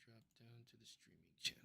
drop down to the streaming channel.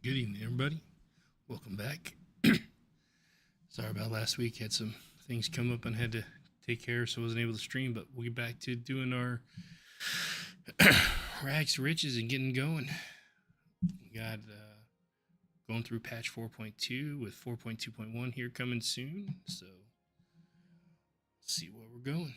Good evening, everybody. Welcome back. Sorry about last week. Had some things come up and had to take care of, so I wasn't able to stream. But we'll get back to doing our rags to riches and getting going. We got going through patch 4.2 with 4.2.1 here coming soon. So let's see where we're going.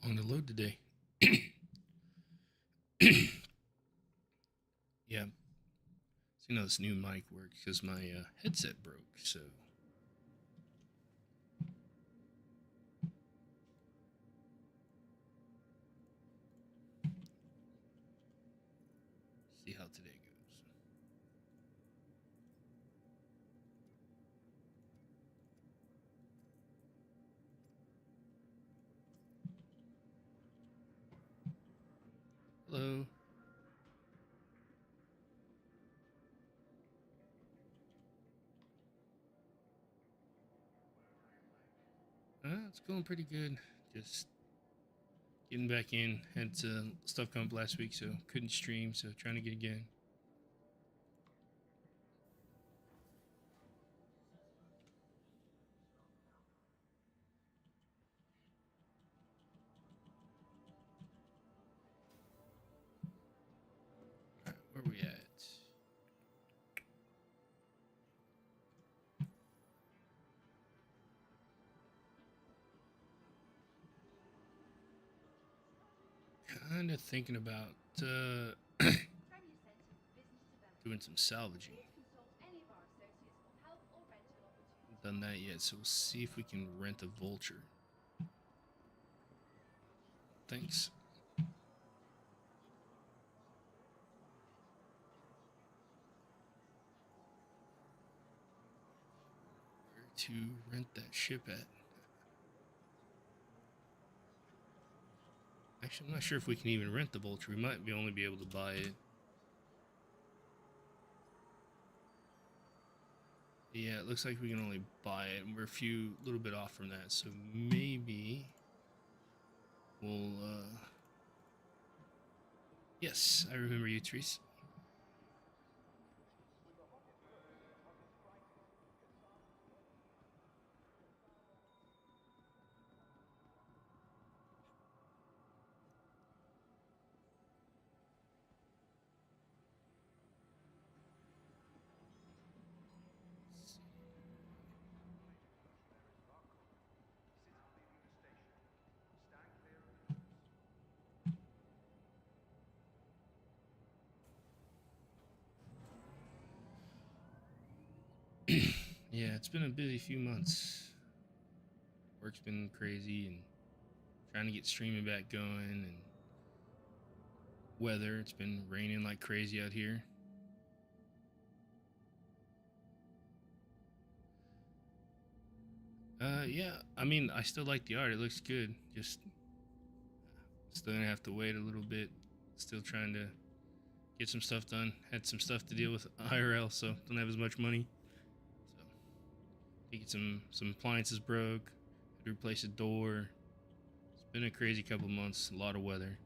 On the load today. Yeah. See how this new mic works because my headset broke, so see how today goes. Hello. It's going pretty good. Just getting back in. Had stuff come up last week, so couldn't stream. So trying to get again. All right, where we at? Kind of thinking about doing some salvaging. Haven't done that yet, so we'll see if we can rent a vulture. Thanks. Where to rent that ship at? Actually, I'm not sure if we can even rent the vulture. We might only be able to buy it. Yeah, it looks like we can only buy it, and we're a little bit off from that. So maybe we'll. Yes, I remember you, Therese. Yeah, it's been a busy few months. Work's been crazy and trying to get streaming back going, and weather. It's been raining like crazy out here. Yeah, I mean, I still like the art. It looks good. Just still gonna have to wait a little bit. Still trying to get some stuff done. Had some stuff to deal with IRL, so don't have as much money. So get some appliances broke. Had to replace a door. It's been a crazy couple months. A lot of weather.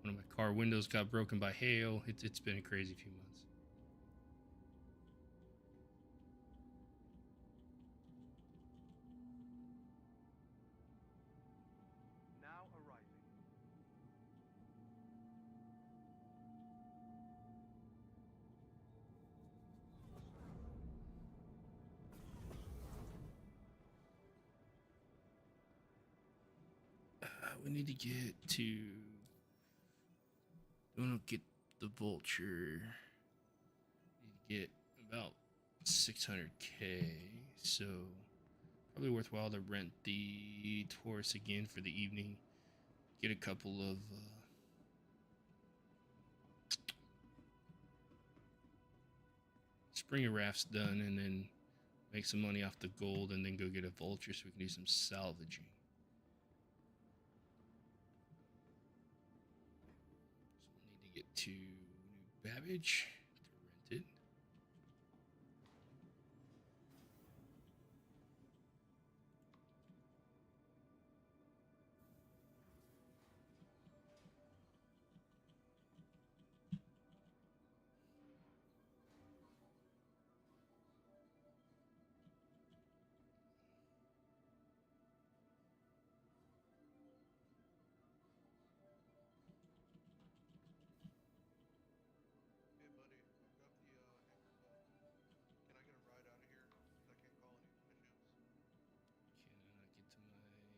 One of my car windows got broken by hail. It's been a crazy few months. we need to get to. We want to get the vulture. Need to get about 600k. So probably worthwhile to rent the Taurus again for the evening. Get a couple of Springer rafts done, and then make some money off the gold, and then go get a vulture so we can do some salvaging. So we'll need to get to New Babbage to rent it. Hey buddy, I've got the hangar booked. Can I get a ride out of here? Because I can't call any ships. Can I not get to my hangar?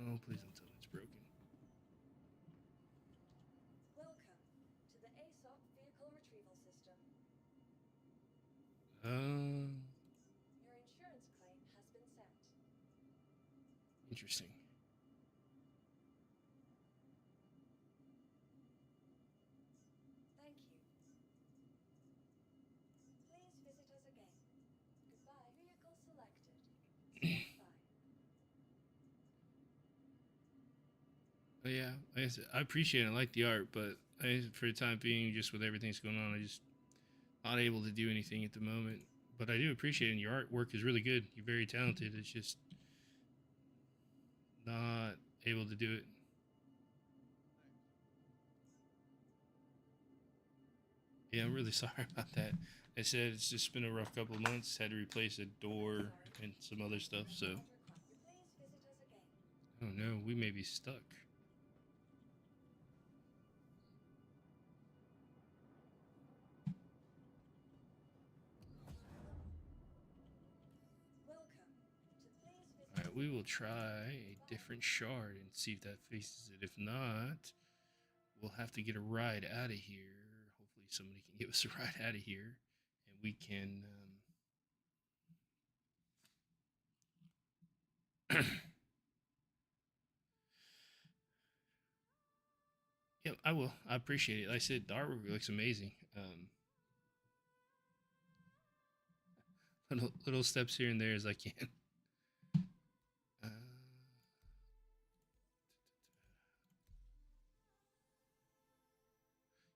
Oh, please don't tell me it's broken. Welcome to the ASOC Vehicle Retrieval System. Your insurance claim has been sent. Interesting. Thank you. Please visit us again. Goodbye. Vehicle selected. Stand by. Yeah, like I said, I appreciate it. I like the art, but for the time being, just with everything that's going on, I just not able to do anything at the moment. But I do appreciate it. And your artwork is really good. You're very talented. It's just not able to do it. Thanks. Yeah, I'm really sorry about that. I said it's just been a rough couple of months. Had to replace a door and some other stuff. So, Please visit us again. oh no, we may be stuck. Welcome to please visit. All right, we will try a different shard and see if that faces it. If not, we'll have to get a ride out of here. Hopefully, somebody can give us a ride out of here, and we can. Yeah, I will. I appreciate it. Like I said, the artwork looks amazing. Little steps here and there as I can. Uh,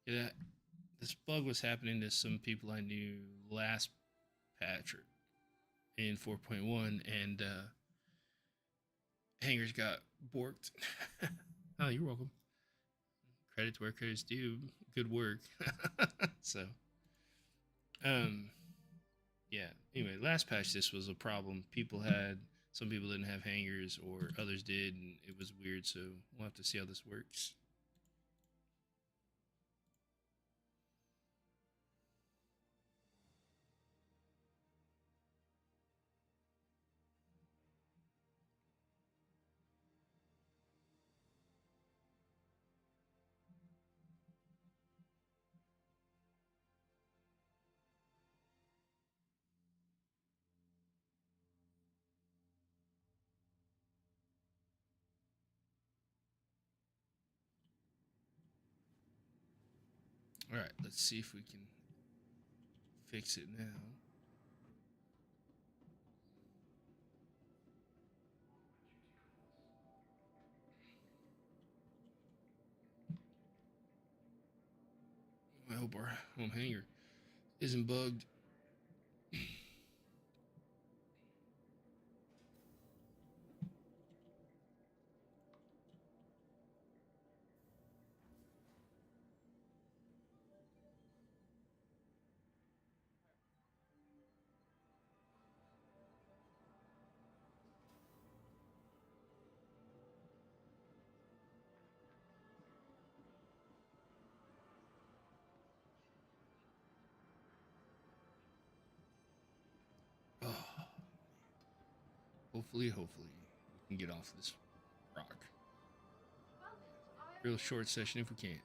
yeah, this bug was happening to some people I knew last patch in 4.1, and hangers got borked. Oh, you're welcome. Credits where credits due. Good work. So, um, yeah. Anyway, last patch this was a problem. Some people didn't have hangers, or others did, and it was weird. So we'll have to see how this works. All right, let's see if we can fix it now. I hope our home hanger isn't bugged. hopefully, we can get off this rock. Real short session if we can.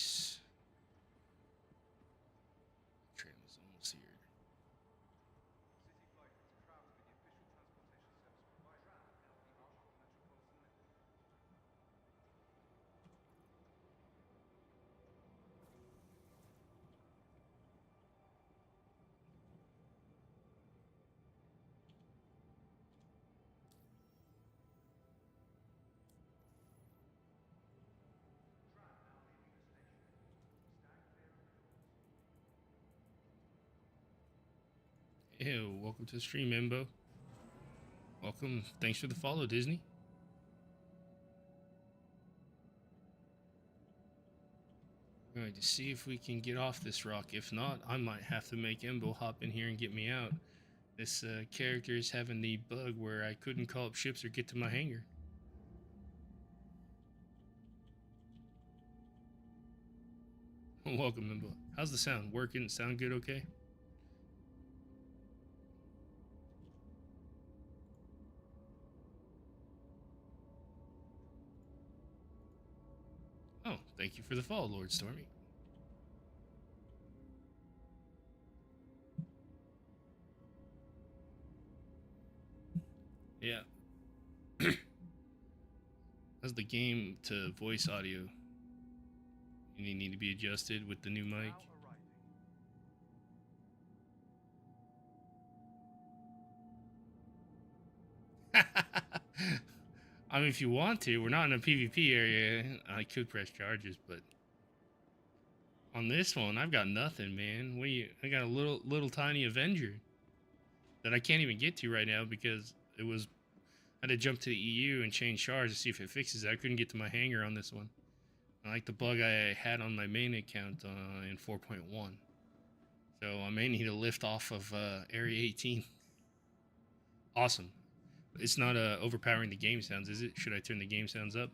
Nice. Train is almost here. Ew, welcome to the stream, Embo. Welcome. Thanks for the follow, Disney. We're going to see if we can get off this rock. If not, I might have to make Embo hop in here and get me out. This character is having the bug where I couldn't call up ships or get to my hangar. Welcome, Embo. How's the sound? Working? Sound good okay? Oh, thank you for the follow, Lord Stormy. Yeah. How's the game to voice audio? You need to be adjusted with the new mic. I mean, if you want to, we're not in a PvP area. I could press charges, but on this one, I've got nothing, man. I got a little tiny Avenger that I can't even get to right now because I had to jump to the EU and change shards to see if it fixes it. I couldn't get to my hangar on this one. I like the bug I had on my main account in 4.1. So I may need to lift off of Area 18. Awesome. It's not overpowering the game sounds, is it? Should I turn the game sounds up?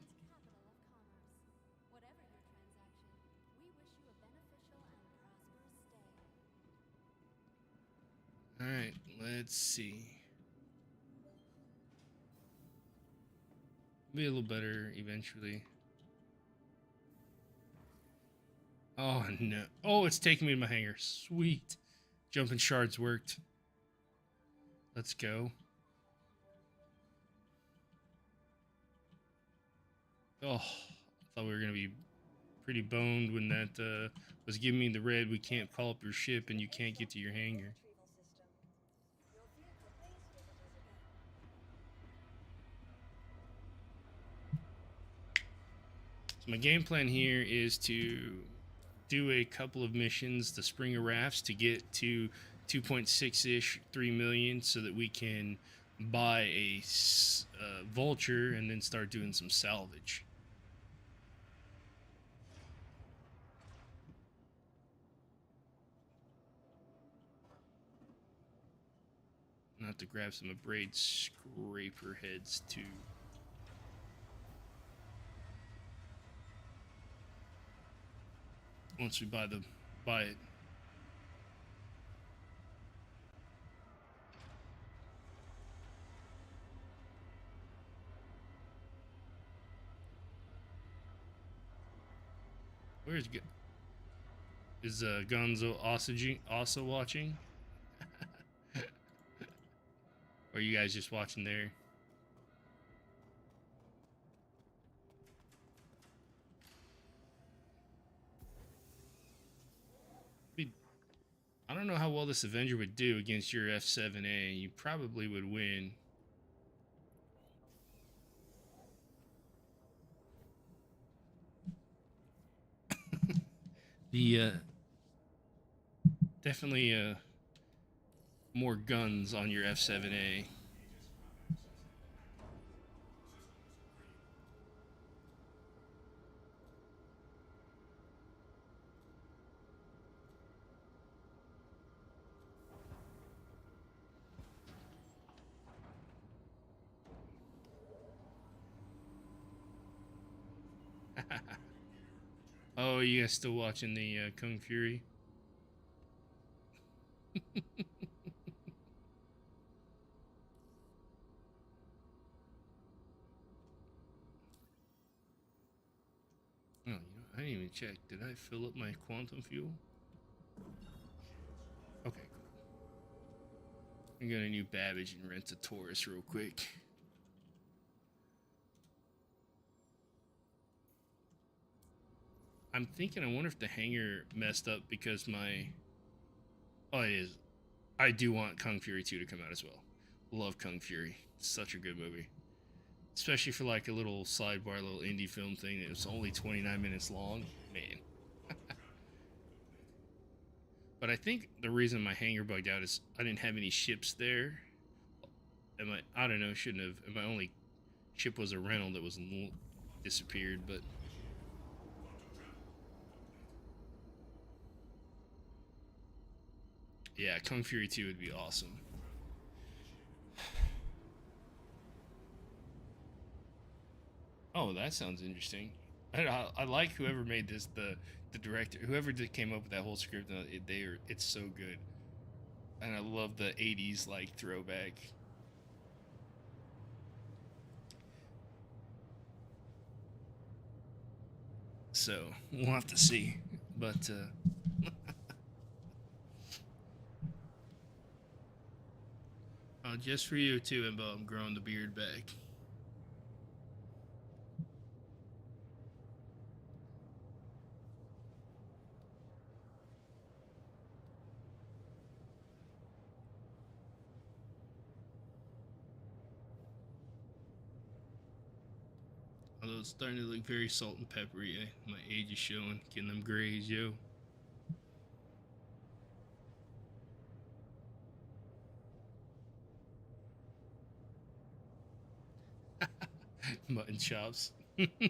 Alright, let's see. Be a little better eventually. Oh no. Oh, it's taking me to my hangar. Sweet. Jumping shards worked. Let's go. Oh, I thought we were going to be pretty boned when that was giving me the red. We can't call up your ship and you can't get to your hangar. So my game plan here is to do a couple of missions, the Springer Rafts, to get to 2.6-ish, 3 million, so that we can buy a Vulture and then start doing some salvage. I'll have to grab some Abrade Scraper heads too. Once we buy it. Is Gonzo also watching? Or are you guys just watching there? I don't know how well this Avenger would do against your F7A. You probably would win. Definitely more guns on your F7A. Oh, you guys still watching the Kung Fury? Oh, I didn't even check. Did I fill up my quantum fuel? Okay, cool. I'm gonna new Babbage and rent a Taurus real quick. I'm thinking, I wonder if the hangar messed up because my... Oh, it is. I do want Kung Fury 2 to come out as well. Love Kung Fury. It's such a good movie. Especially for like a little sidebar, little indie film thing that was only 29 minutes long. Man. But I think the reason my hangar bugged out is I didn't have any ships there. And I don't know, shouldn't have. And my only ship was a rental that was disappeared, but... Yeah, Kung Fury 2 would be awesome. Oh, that sounds interesting. I like whoever made this, the director, whoever came up with that whole script. It's so good, and I love the '80s like throwback. So we'll have to see, but just for you too, Imbo, I'm growing the beard back. Although it's starting to look very salt and peppery, my age is showing, getting them grays, yo. Mutton chops. Think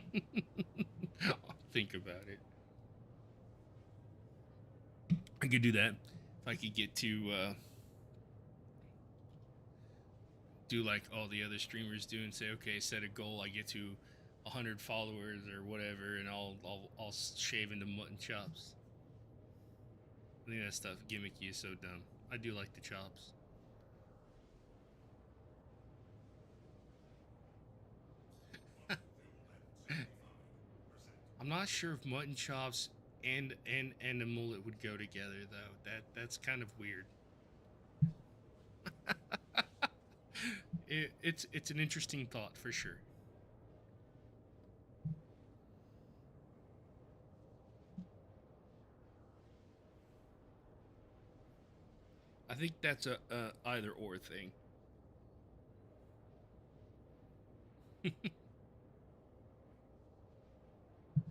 about it. I could do that if I could get to do like all the other streamers do and say, okay, set a goal. I get to 100 followers or whatever, and I'll shave into mutton chops. I think that stuff gimmicky is so dumb. I do like the chops. I'm not sure if mutton chops and a mullet would go together though. That's kind of weird. It's an interesting thought for sure. I think that's a either or thing.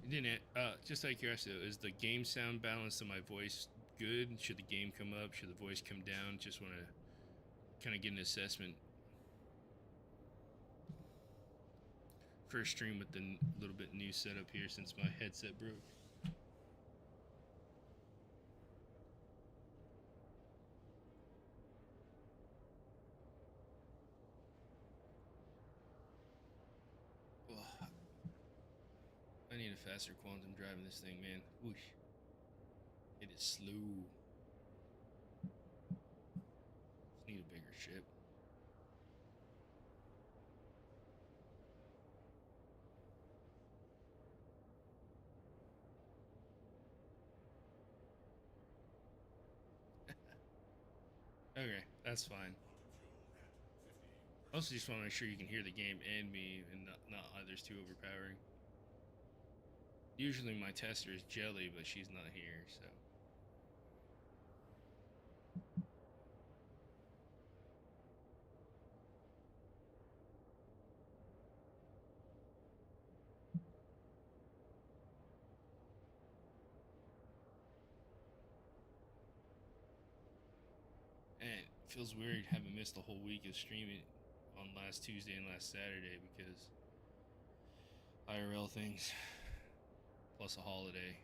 Didn't just out of curiosity, is the game sound balance of my voice good? Should the game come up? Should the voice come down? Just want to kind of get an assessment. First stream with the little bit new setup here since my headset broke. Ugh. I need a faster quantum driving this thing, man. Whoosh. It is slow. Just need a bigger ship. Okay, that's fine. Also, just want to make sure you can hear the game and me, and not either's too overpowering. Usually my tester is Jelly, but she's not here, so. And it feels weird having missed the whole week of streaming on last Tuesday and last Saturday because IRL things, plus a holiday.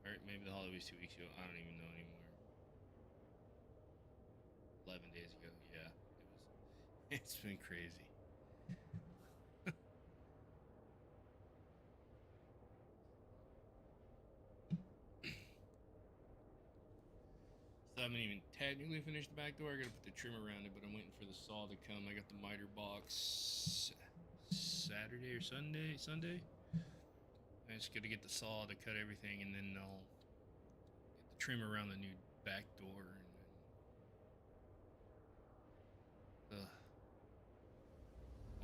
Or maybe the holiday was 2 weeks ago. I don't even know anymore. 11 days ago. Yeah, it was. It's been crazy. So I haven't even technically finished the back door. I gotta put the trim around it, but I'm waiting for the saw to come. I got the miter box Saturday or Sunday. I just gotta get the saw to cut everything, and then I'll get the trim around the new back door, and then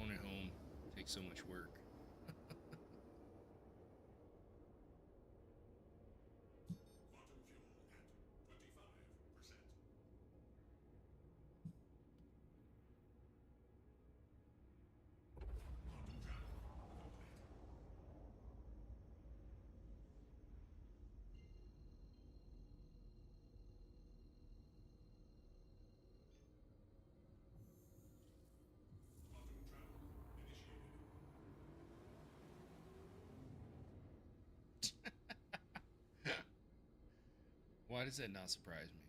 owning home takes so much work. Quantum fuel at 25%. Quantum travel complete. Quantum travel initiated. Why does that not surprise me?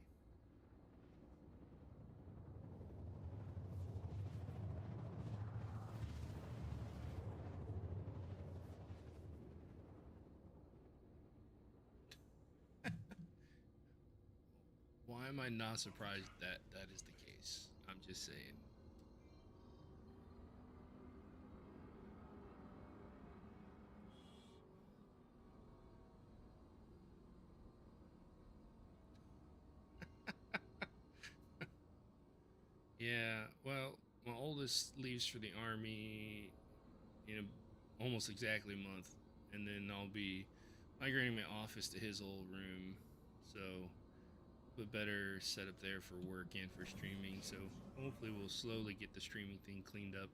Why am I not surprised that that is the case? I'm just saying. Yeah, well, my oldest leaves for the army in almost exactly a month, and then I'll be migrating my office to his old room, so put better setup there for work and for streaming. So hopefully we'll slowly get the streaming thing cleaned up.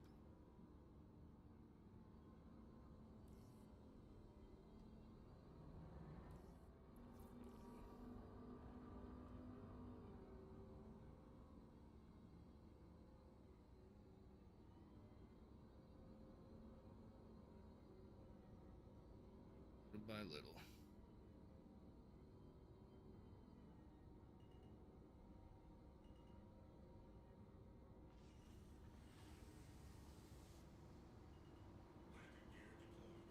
Little by little. Landing gear deployed.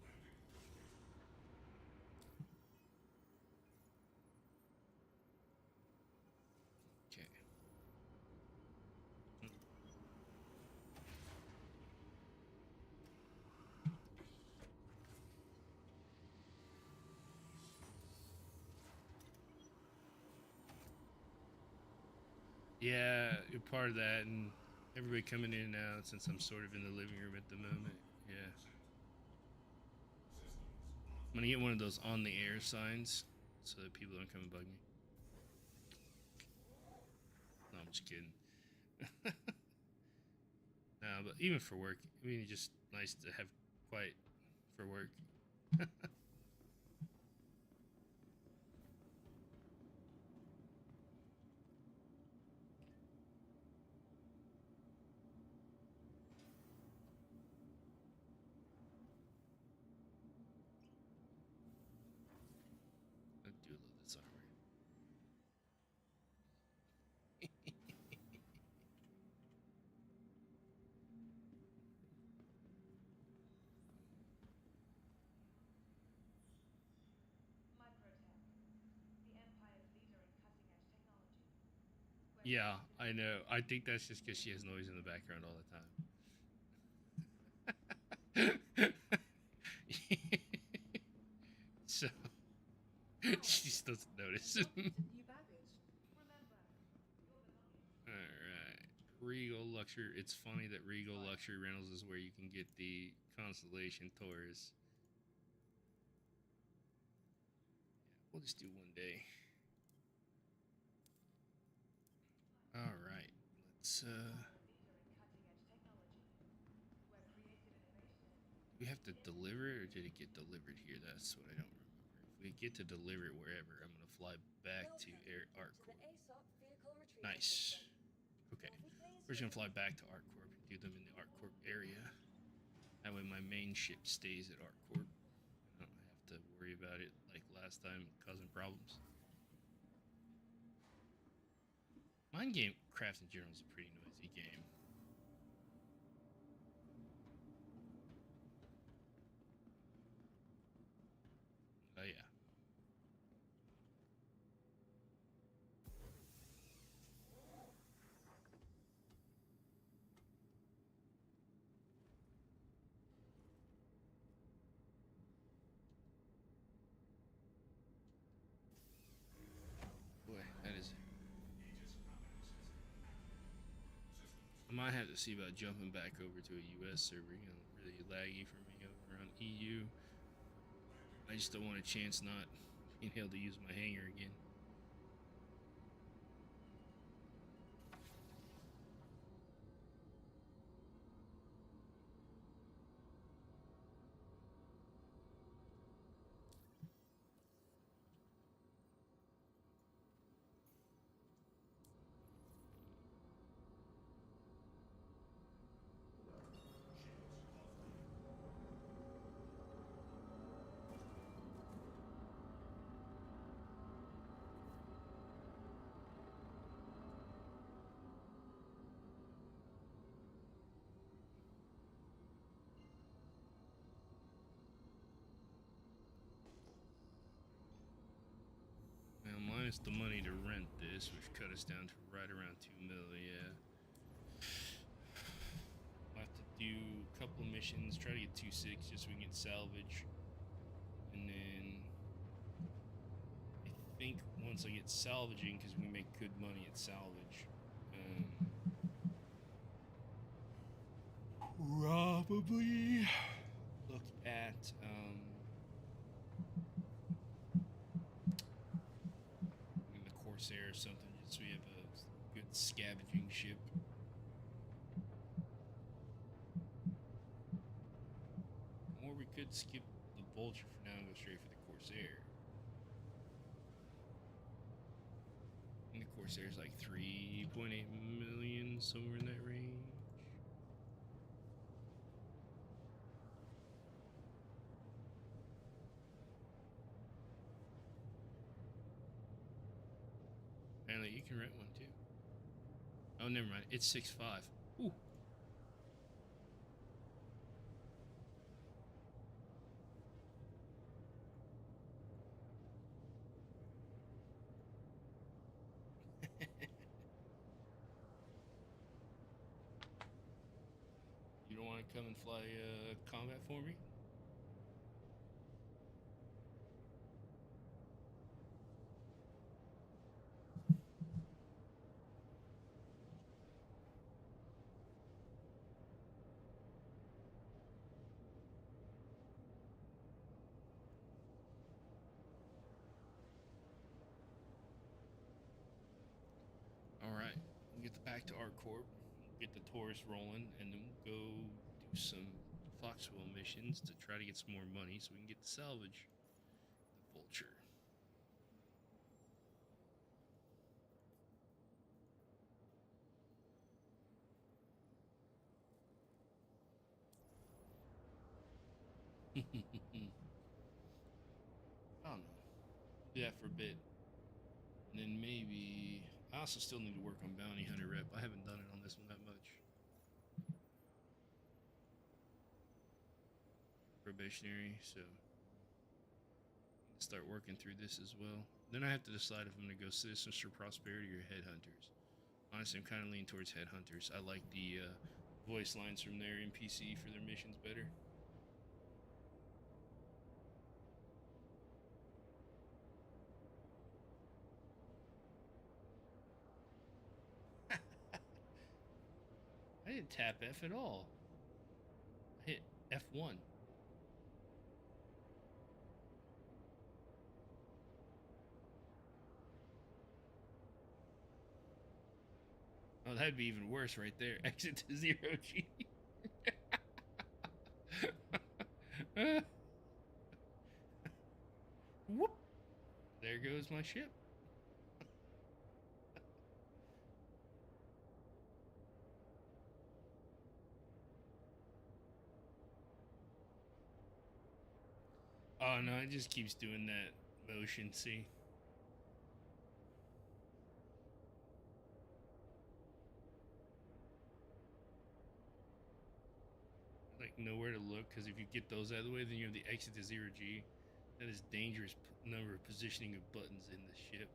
Landing complete. Okay. Yeah, you're part of that, and everybody coming in and out since I'm sort of in the living room at the moment. Yeah. 100%. Systems I'm gonna get one of those on the air signs so that people don't come and bug me. No, I'm just kidding. No, but even for work, I mean, it's just nice to have quiet for work. I do love this armor. Microtech, the Empire's leader in cutting-edge technology. We're Yeah, created I in know. innovation. I think that's just because she has noise in the background all the time. So she just doesn't notice. New baggage. Remember, your belongings. All right, Regal Luxury. It's funny that Regal Luxury Rentals is where you can get the Constellation Taurus. Yeah, we'll just do one day. All right, let's. Empire's leader in cutting-edge technology. We're created in innovation. Do we have to deliver it, or did it get delivered here? That's what I don't remember. If we get to deliver it wherever, I'm gonna fly back to Air Art To the Corp. ASOP vehicle retrieval Nice. system. Okay, Will you please we're just gonna fly wait? back to Art Corp and do them in the Art Corp area. That way, my main ship stays at Art Corp. I don't have to worry about it like last time, causing problems. Mind game craft in general is a pretty noisy game. might have to see about jumping back over to a US server. You know, really laggy for me over on EU. I just don't want a chance not being able to use my hangar again. Well, minus the money to rent this, which cut us down to right around 2 mil, yeah. I'll have to do a couple of missions, try to get 2.6 just so we can get salvage. And then I think once I get salvaging, because we make good money at salvage, probably look at the Corsair or something, just so we have a good scavenging ship. Or we could skip the Vulture for now and go straight for the Corsair. I think the Corsair's like 3.8 million, somewhere in that range. Apparently you can rent one too. Oh, never mind. It's 6.5. Ooh. You don't want to come and fly combat for me? Alright, we'll get back to ArcCorp, get the Taurus rolling, and then we'll go do some Foxwell missions to try to get some more money so we can get the salvage the Vulture. I don't know. Do that for a bit. And then maybe I also still need to work on Bounty Hunter rep. I haven't done it on this one that much. Probationary, so start working through this as well. Then I have to decide if I'm gonna go Citizens for Prosperity or Headhunters. Honestly, I'm kind of leaning towards Headhunters. I like the voice lines from their NPC for their missions better. I didn't tap F at all. I hit F1. Oh, that'd be even worse right there. Exit to 0G. Whoop. There goes my ship. Oh no, it just keeps doing that motion, see? Like nowhere to look, because if you get those out of the way, then you have the exit to 0G. That is dangerous number of positioning of buttons in the ship.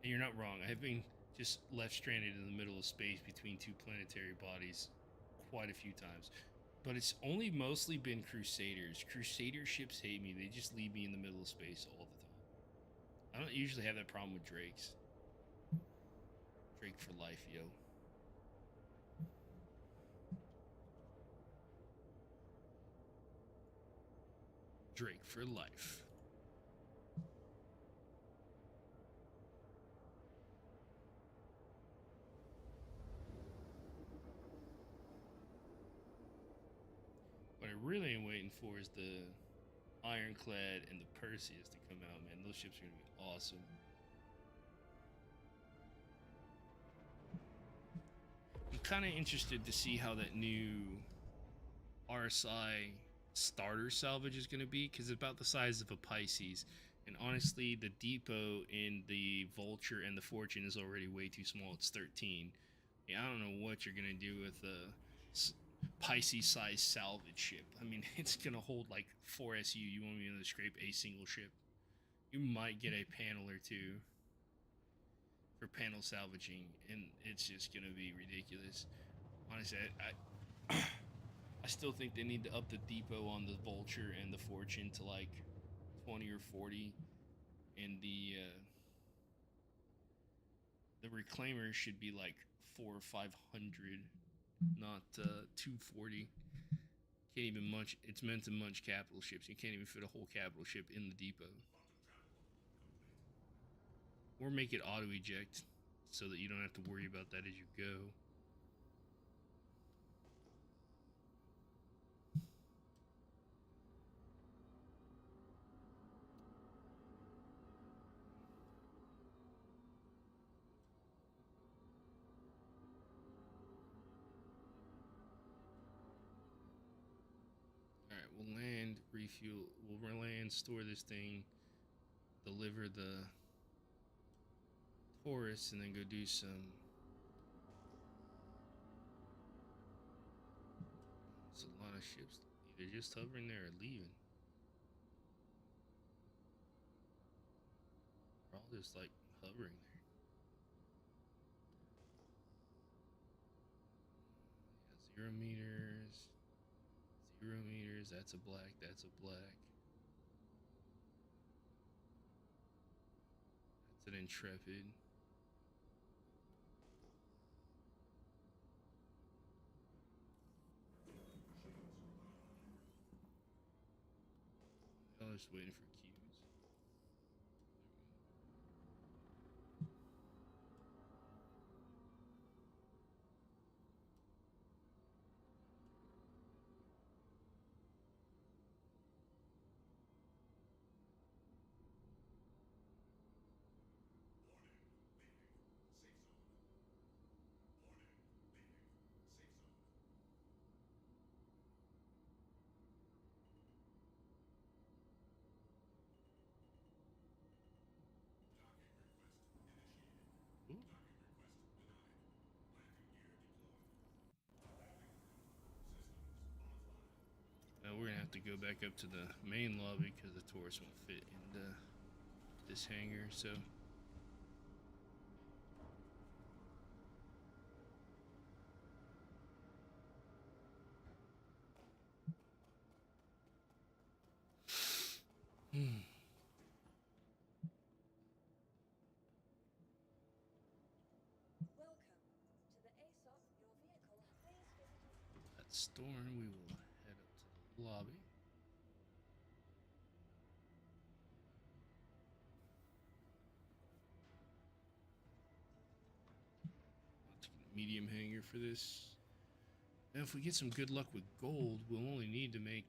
And you're not wrong. I have been just left stranded in the middle of space between two planetary bodies quite a few times. But it's only mostly been Crusaders. Crusader ships hate me. They just leave me in the middle of space all the time. I don't usually have that problem with Drakes. Drake for life, yo. Drake for life. What I really am waiting for is the Ironclad and the Perseus to come out, man. Those ships are gonna be awesome. I'm kind of interested to see how that new RSI starter salvage is gonna be, because it's about the size of a Pisces. And honestly, the depot in the Vulture and the Fortune is already way too small. It's 13. Yeah, I don't know what you're gonna do with a Pisces-sized salvage ship. I mean, it's gonna hold like 4 SU. You won't be able to scrape a single ship. You might get a panel or two for panel salvaging, and it's just gonna be ridiculous. Honestly, I still think they need to up the depot on the Vulture and the Fortune to like 20 or 40, and the Reclaimer should be like 400 or 500, not 240. Can't even munch. It's meant to munch capital ships. You can't even fit a whole capital ship in the depot. Or make it auto eject so that you don't have to worry about that as you go. Alright, we'll land, refuel, we'll land, store this thing, deliver the Taurus, and then go do some. It's a lot of ships either just hovering there or leaving. They're all just like hovering there. Yeah, 0 meters. 0 meters. That's a black. That's a black. That's an Intrepid. I was just waiting for cues. Ooh. Now we're gonna have to go back up to the main lobby because the Taurus won't fit into this hangar. So. Welcome to the ASOP. Your vehicle. Please visit. That storm, we will head up to the lobby. Let's get a medium hanger for this. Now, if we get some good luck with gold, we'll only need to make,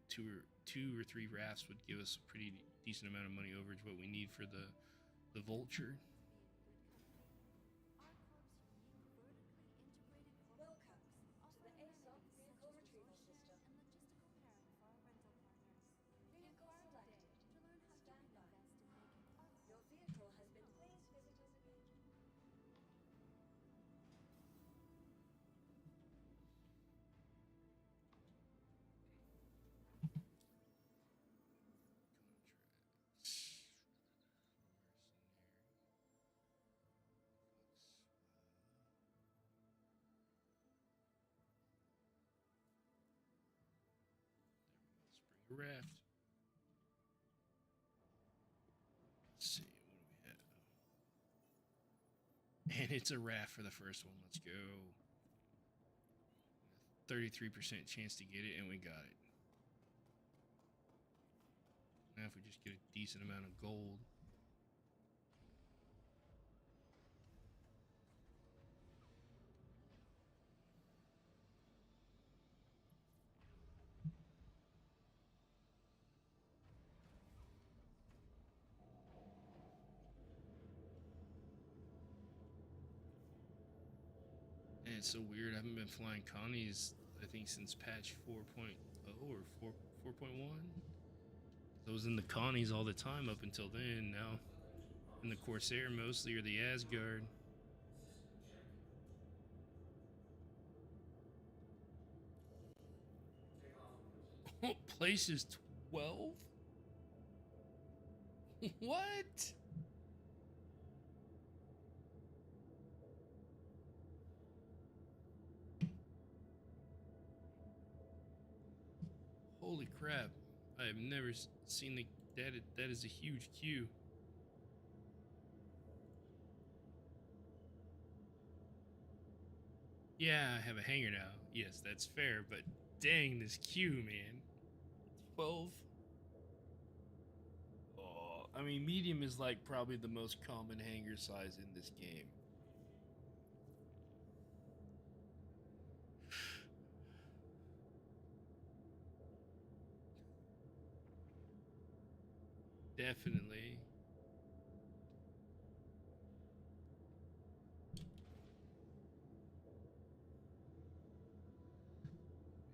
two or three rafts would give us a pretty decent amount of money overage what we need for the Vulture. Welcome to the ASOP vehicle retrieval system. Vehicle selected. Stand by. Your vehicle has been. Please visit us again. Contracts. There we go. Let's bring a raft. Let's see, what do we have? And it's a raft for the first one. Let's go. 33% chance to get it, and we got it. Now if we just get a decent amount of gold. And it's so weird. I haven't been flying Connies, I think, since patch 4.0 or 4.1. I was in the Connies all the time up until then. Now in the Corsair mostly, or the Asgard. System check. Takeoff complete. Place is 12? What? Holy crap. I have never seen that is a huge queue. Yeah, I have a hanger now. Yes, that's fair, but dang, this queue, man. 12? Oh, I mean, medium is like probably the most common hanger size in this game. Definitely.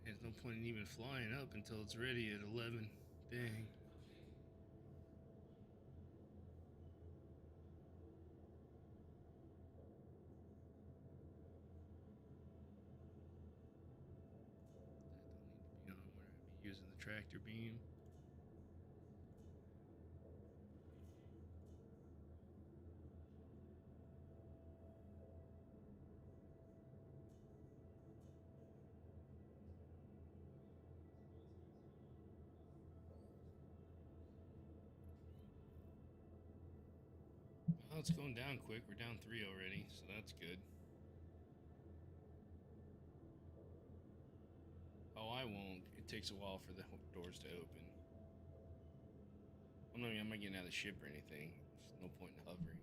There's no point in even flying up until it's ready at 11. Dang. Complete. That don't need to be on where I'd be using the tractor beam. Well, it's going down quick. We're down 3 already, so that's good. Oh, I won't. It takes a while for the doors to open. I'm not getting out of the ship or anything. There's no point in hovering.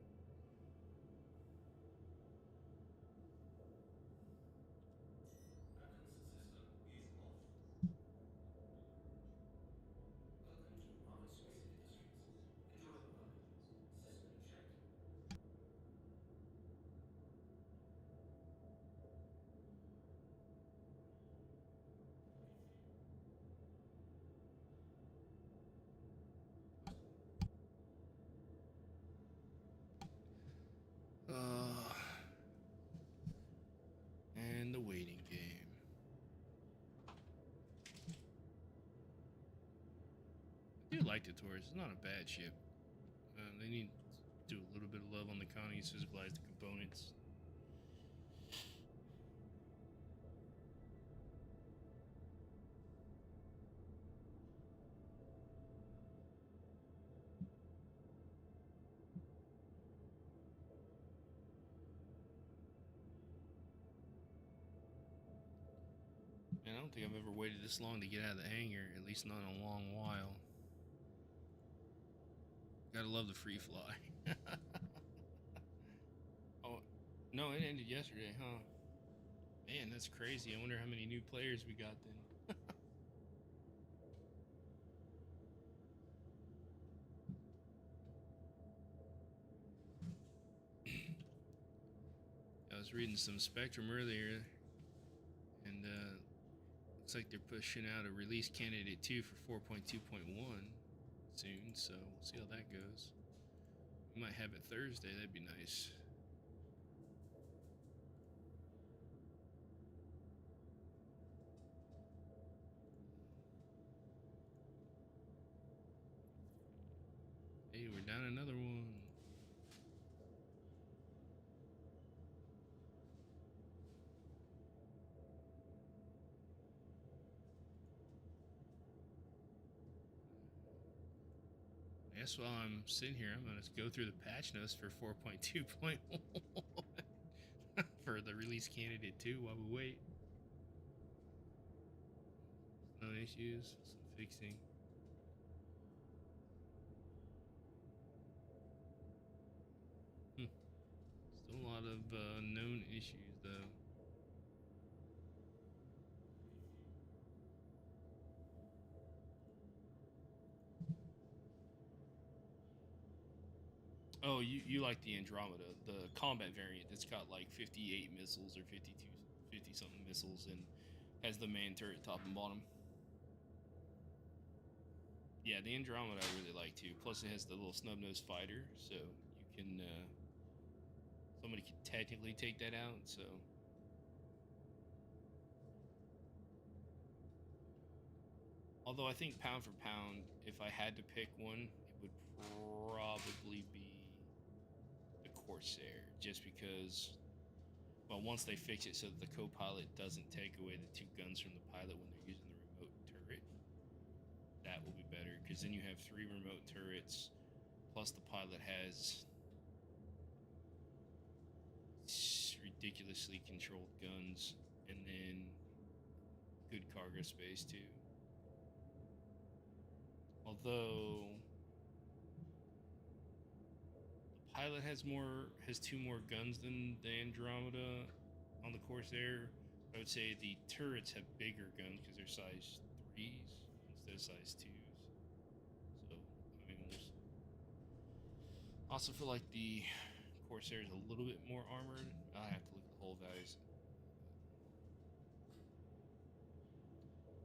Beacon system is off. Welcome to Market Square District. Enjoy the ride. System check. And the waiting game. I do like the Taurus. It's not a bad ship. They need to do a little bit of love on the Connies, physicalize the components. Man, I don't think I've ever waited this long to get out of the hangar, at least not in a long while. Gotta love the free fly. Oh, no, it ended yesterday, huh? Man, that's crazy. I wonder how many new players we got then. I was reading some Spectrum earlier, and looks like they're pushing out a release candidate 2 for 4.2.1 soon, so we'll see how that goes. We might have it Thursday, that'd be nice. Hey, we're down another one. I guess while I'm sitting here, I'm gonna go through the patch notes for 4.2.1. for the release candidate too while we wait. No issues, some fixing. Still a lot of known issues though. Oh, you like the Andromeda, the combat variant that's got like 58 missiles or 52, 50 something missiles and has the man turret top and bottom. Yeah, the Andromeda I really like too. Plus it has the little snub-nosed fighter, so you can somebody could technically take that out, so although I think pound for pound, if I had to pick one, it would probably be the Corsair, just because, well, once they fix it so that the co-pilot doesn't take away the two guns from the pilot when they're using the remote turret, that will be better, because then you have 3 remote turrets, plus the pilot has ridiculously controlled guns, and then good cargo space too. Although the pilot has 2 more guns than the Andromeda on the Corsair, I would say the turrets have bigger guns because they're size 3s instead of size 2s. So I mean, I also feel like the Corsair is a little bit more armored. I have to look at the hull values.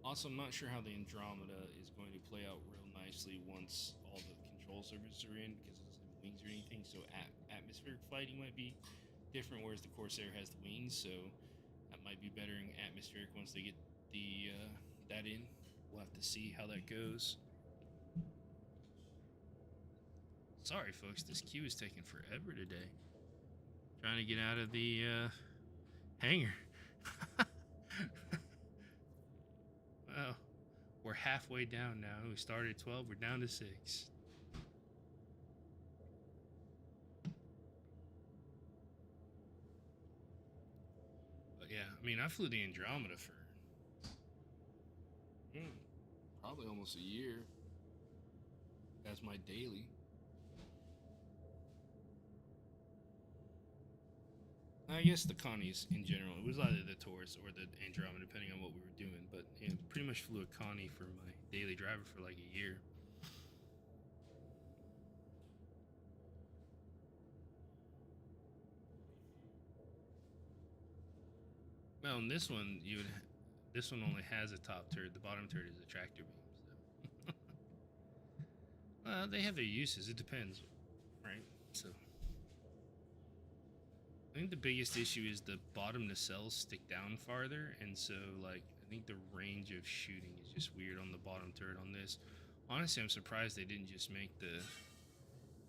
Also, I'm not sure how the Andromeda is going to play out real nicely once all the control surfaces are in, because it doesn't have wings or anything. So atmospheric fighting might be different, whereas the Corsair has the wings. So that might be better in atmospheric once they get the that in. We'll have to see how that goes. Sorry, folks, this queue is taking forever today. Trying to get out of the hangar. Well, we're halfway down now. We started at 12, we're down to 6. But yeah, I mean, I flew the Andromeda for probably almost a year as my daily. I guess the Connies in general. It was either the Taurus or the Andromeda, depending on what we were doing. But yeah, pretty much flew a Connie for my daily driver for like a year. Well, in this one, this one only has a top turret. The bottom turret is a tractor beam. So, they have their uses. It depends, right? So. I think the biggest issue is the bottom nacelles stick down farther, and so like I think the range of shooting is just weird on the bottom turret on this. Honestly, I'm surprised they didn't just make the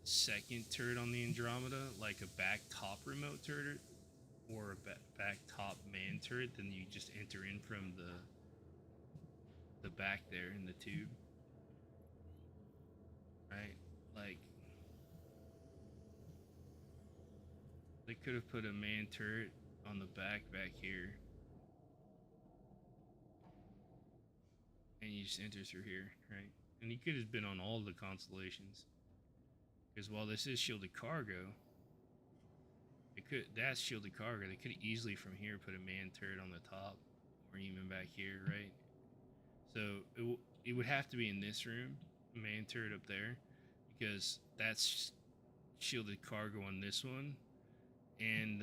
second turret on the Andromeda like a back top remote turret or a back top man turret. Then you just enter in from the back there in the tube, right? Like. They could have put a man turret on the back here. And you just enter through here, right? And he could have been on all the constellations. Because while this is shielded cargo, that's shielded cargo. They could easily from here put a man turret on the top or even back here, right? So it would have to be in this room, a man turret up there, because that's shielded cargo on this one. And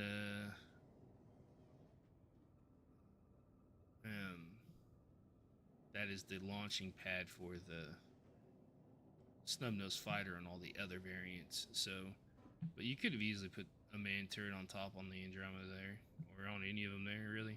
that is the launching pad for the snub-nosed fighter and all the other variants. So, but you could have easily put a man turret on top on the Andromeda there, or on any of them there, really.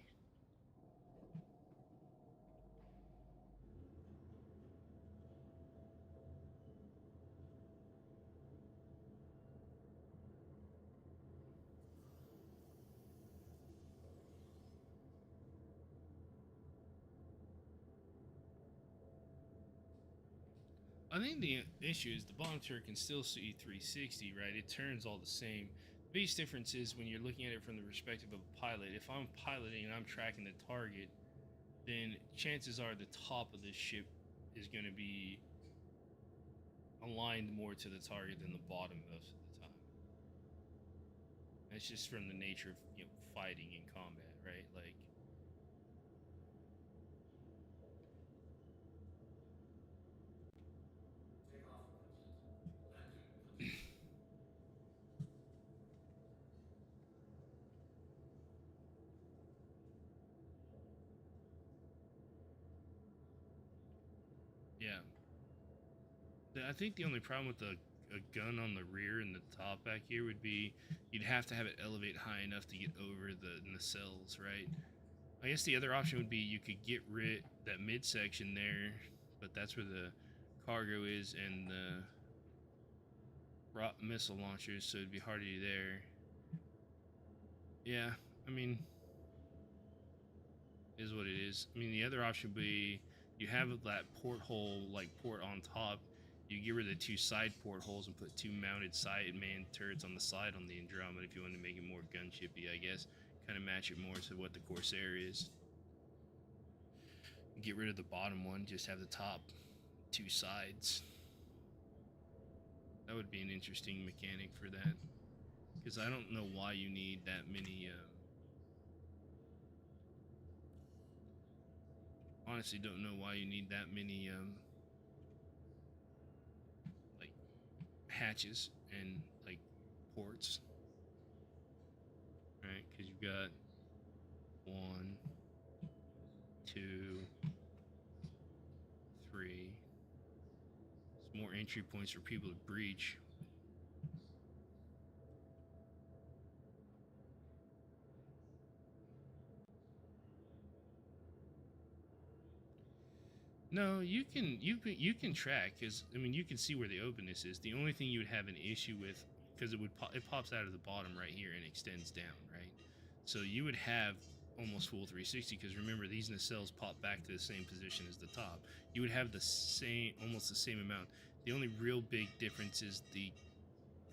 I think the issue is the bottom turret can still see 360, right? It turns all the same. biggest difference is when you're looking at it from the perspective of a pilot. If I'm piloting and I'm tracking the target, then chances are the top of this ship is going to be aligned more to the target than the bottom most of the time. That's just from the nature of fighting in combat, right? Like, Takeoff complete. Landing complete. yeah. I think the only problem with a gun on the rear and the top back here would be you'd have to have it elevate high enough to get over the nacelles, right? I guess the other option would be you could get rid that midsection there, but that's where the cargo is and the missile launchers, so it'd be hard to do there. Yeah, I mean, is what it is. I mean, the other option would be you have that porthole, like port on top. You get rid of the two side portholes and put two mounted side man turrets on the side on the Andromeda if you want to make it more gunshipy, I guess. Kind of match it more to what the Corsair is. Get rid of the bottom one, just have the top two sides. That would be an interesting mechanic for that. Because I don't know why you need that many. Honestly, don't know why you need that many like hatches and like ports, right? Because you've got 1, 2, 3. It's more entry points for people to breach. No, you can track because I mean you can see where the openness is. The only thing you would have an issue with because it pops out of the bottom right here and extends down, right? So you would have almost full 360 because remember these nacelles pop back to the same position as the top. You would have the same almost the same amount. The only real big difference is the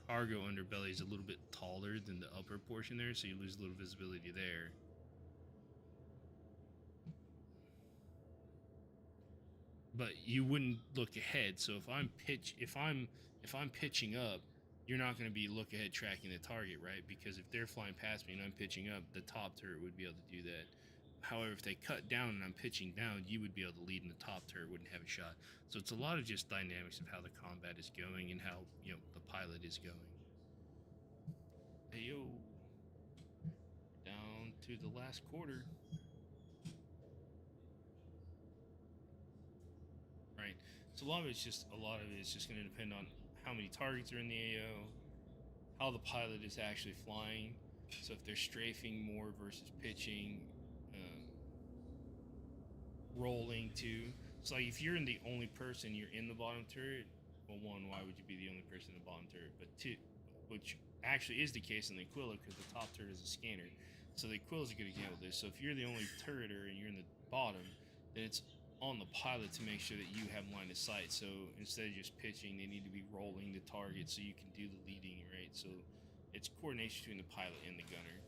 cargo underbelly is a little bit taller than the upper portion there, so you lose a little visibility there. But you wouldn't look ahead. So if I'm pitching up, you're not going to be look ahead tracking the target, right? Because if they're flying past me and I'm pitching up, the top turret would be able to do that. However, if they cut down and I'm pitching down, you would be able to lead and the top turret wouldn't have a shot. So it's a lot of just dynamics of how the combat is going and how the pilot is going. Hey yo, down to the last quarter. Right. So a lot of it is just going to depend on how many targets are in the AO, how the pilot is actually flying. So if they're strafing more versus pitching, rolling too. So like if you're the only person, you're in the bottom turret. Well, one, why would you be the only person in the bottom turret? But two, which actually is the case in the Aquila because the top turret is a scanner. So the Aquila is a good example of this. So if you're the only turreter and you're in the bottom, then it's on the pilot to make sure that you have line of sight. So instead of just pitching, they need to be rolling the target so you can do the leading, right? So it's coordination between the pilot and the gunner.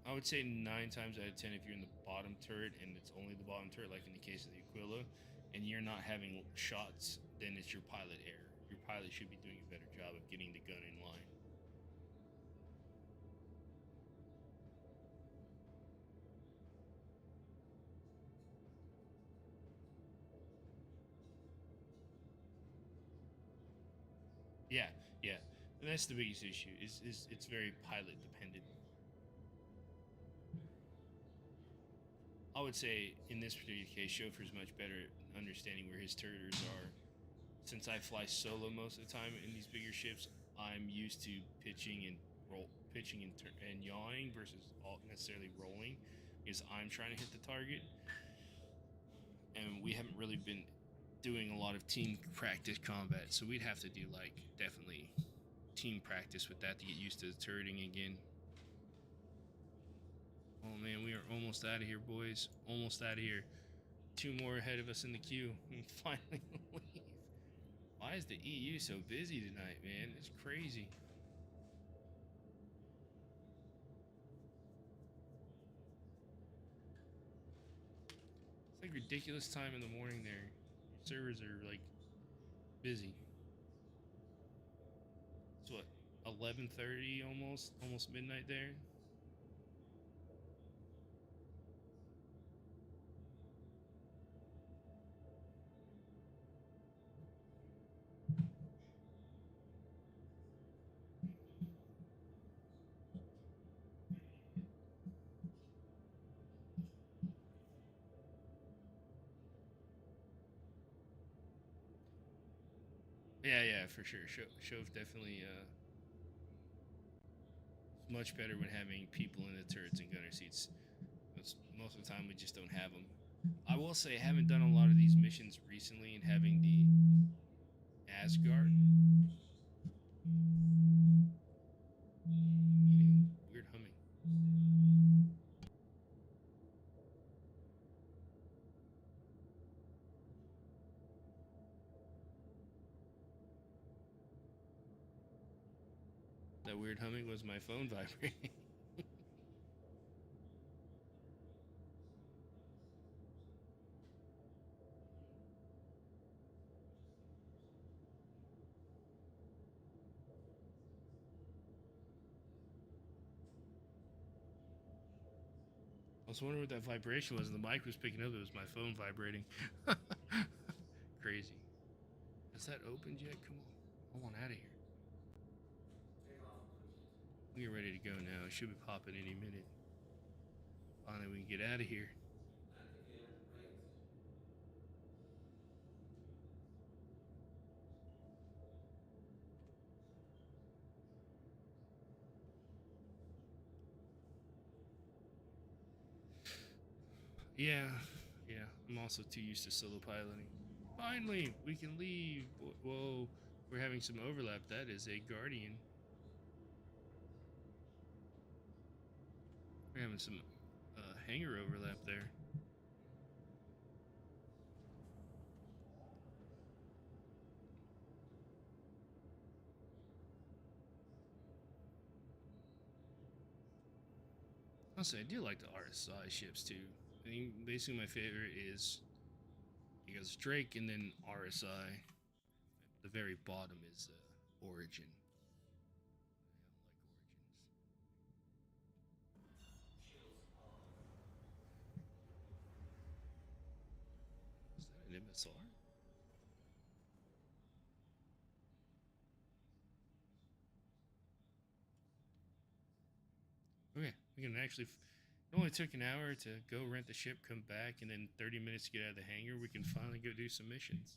I would say 9 times out of 10, if you're in the bottom turret and it's only the bottom turret, like in the case of the Aquila, and you're not having shots, then it's your pilot error. Your pilot should be doing a better job of getting the gun in line. Yeah, yeah. And that's the biggest issue. Is it's very pilot dependent. I would say in this particular case, Chauffeur's much better at understanding where his turreters are. Since I fly solo most of the time in these bigger ships, I'm used to pitching and pitching and yawing versus necessarily rolling, because I'm trying to hit the target. And we haven't really been doing a lot of team practice combat, so we'd have to do like definitely team practice with that to get used to the turreting again. Oh man, we are almost out of here, boys. Almost out of here. 2 more ahead of us in the queue and finally leave. Why is the EU so busy tonight, man? It's crazy. It's like ridiculous time in the morning there. Your servers are like busy. It's what, 11:30 almost midnight there. Yeah, for sure. Shove definitely is much better when having people in the turrets and gunner seats. Most of the time we just don't have them. I will say I haven't done a lot of these missions recently, and having the Asgard. Weird humming. That weird humming was my phone vibrating. I was wondering what that vibration was, and the mic was picking up. It was my phone vibrating. Crazy. Has that opened yet? Come on. I want out of here. Takeoff complete. We get ready to go now. It should be popping any minute. Finally, we can get out of here. Landing gear raised. Yeah, yeah. I'm also too used to solo piloting. Finally, we can leave. Whoa, we're having some overlap. That is a Guardian. We're having some hangar overlap there. Honestly, I do like the RSI ships too. I think basically my favorite is you guys Drake and then RSI. The very bottom is Origin. I don't like Origins. Shields on. Is that an MSR? Okay, we can actually. It only took an hour to go rent the ship, come back, and then 30 minutes to get out of the hangar. We can finally go do some missions.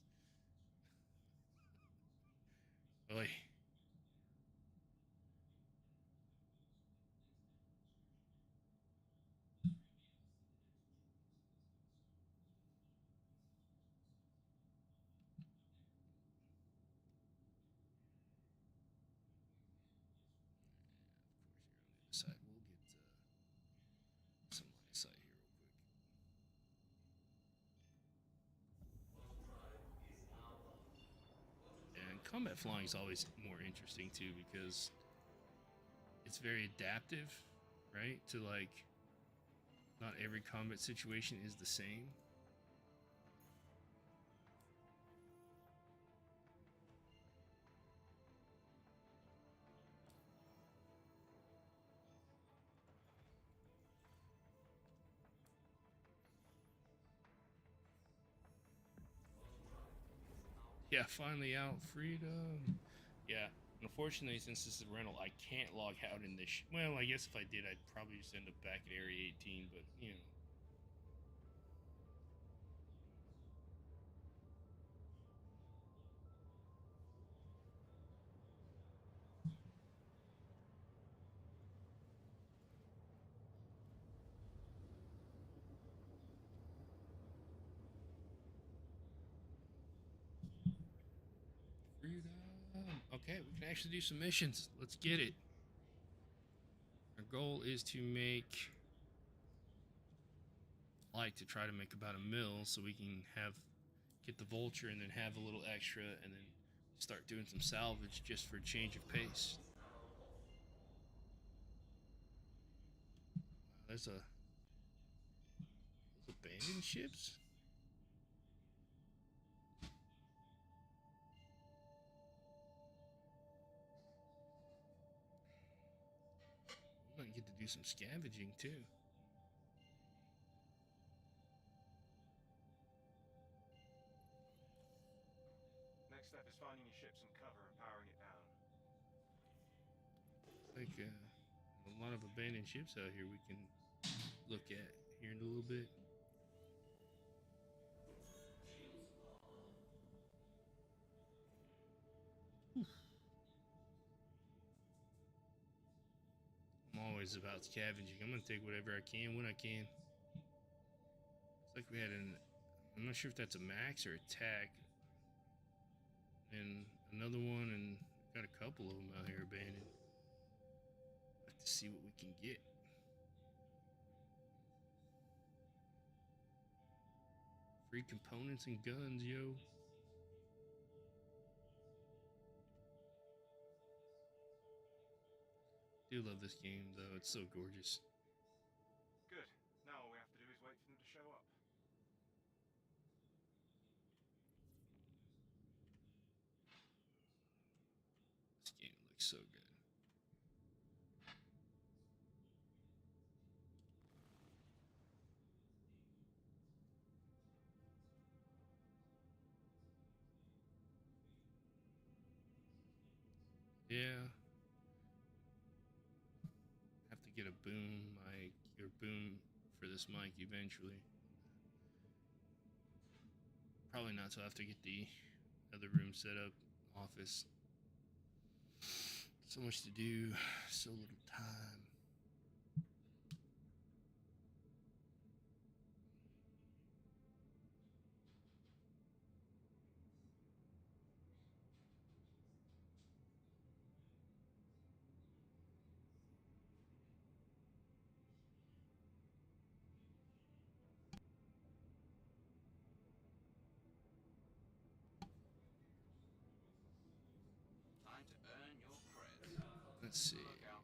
Oy. Of course, you're on the other side. We'll get some line of sight here, real quick. Auto drive is now on. Auto And drive combat is now flying is on. always more interesting too because it's very adaptive, right? To like, not every combat situation is the same. Auto drive is now on. Yeah, finally out, freedom. Yeah, unfortunately, since this is a rental, I can't log out in this. Well, I guess if I did, I'd probably just end up back at Area 18. But you know, freedom. Okay, we can actually do some missions. Let's get it. Our goal is to make like to try to make about $1 million so we can get the vulture and then have a little extra and then start doing some salvage just for a change of pace. Wow, there's those abandoned ships. We might get to do some scavenging too. Next step is finding your ship some cover and powering it down. Like a lot of abandoned ships out here we can look at here in a little bit. I'm always about scavenging. I'm gonna take whatever I can when I can. It's like we had I'm not sure if that's a max or a tac. And another one, and we've got a couple of them out here abandoned. Like to see what we can get. Free components and guns, yo. Do love this game though, it's so gorgeous. Good. Now all we have to do is wait for them to show up. This game looks so good. Yeah. Have to get a boom mic or boom for this mic eventually. Probably not till after I get the other room set up, office. So much to do, so little time. Time to earn your credits. Let's see. Look out.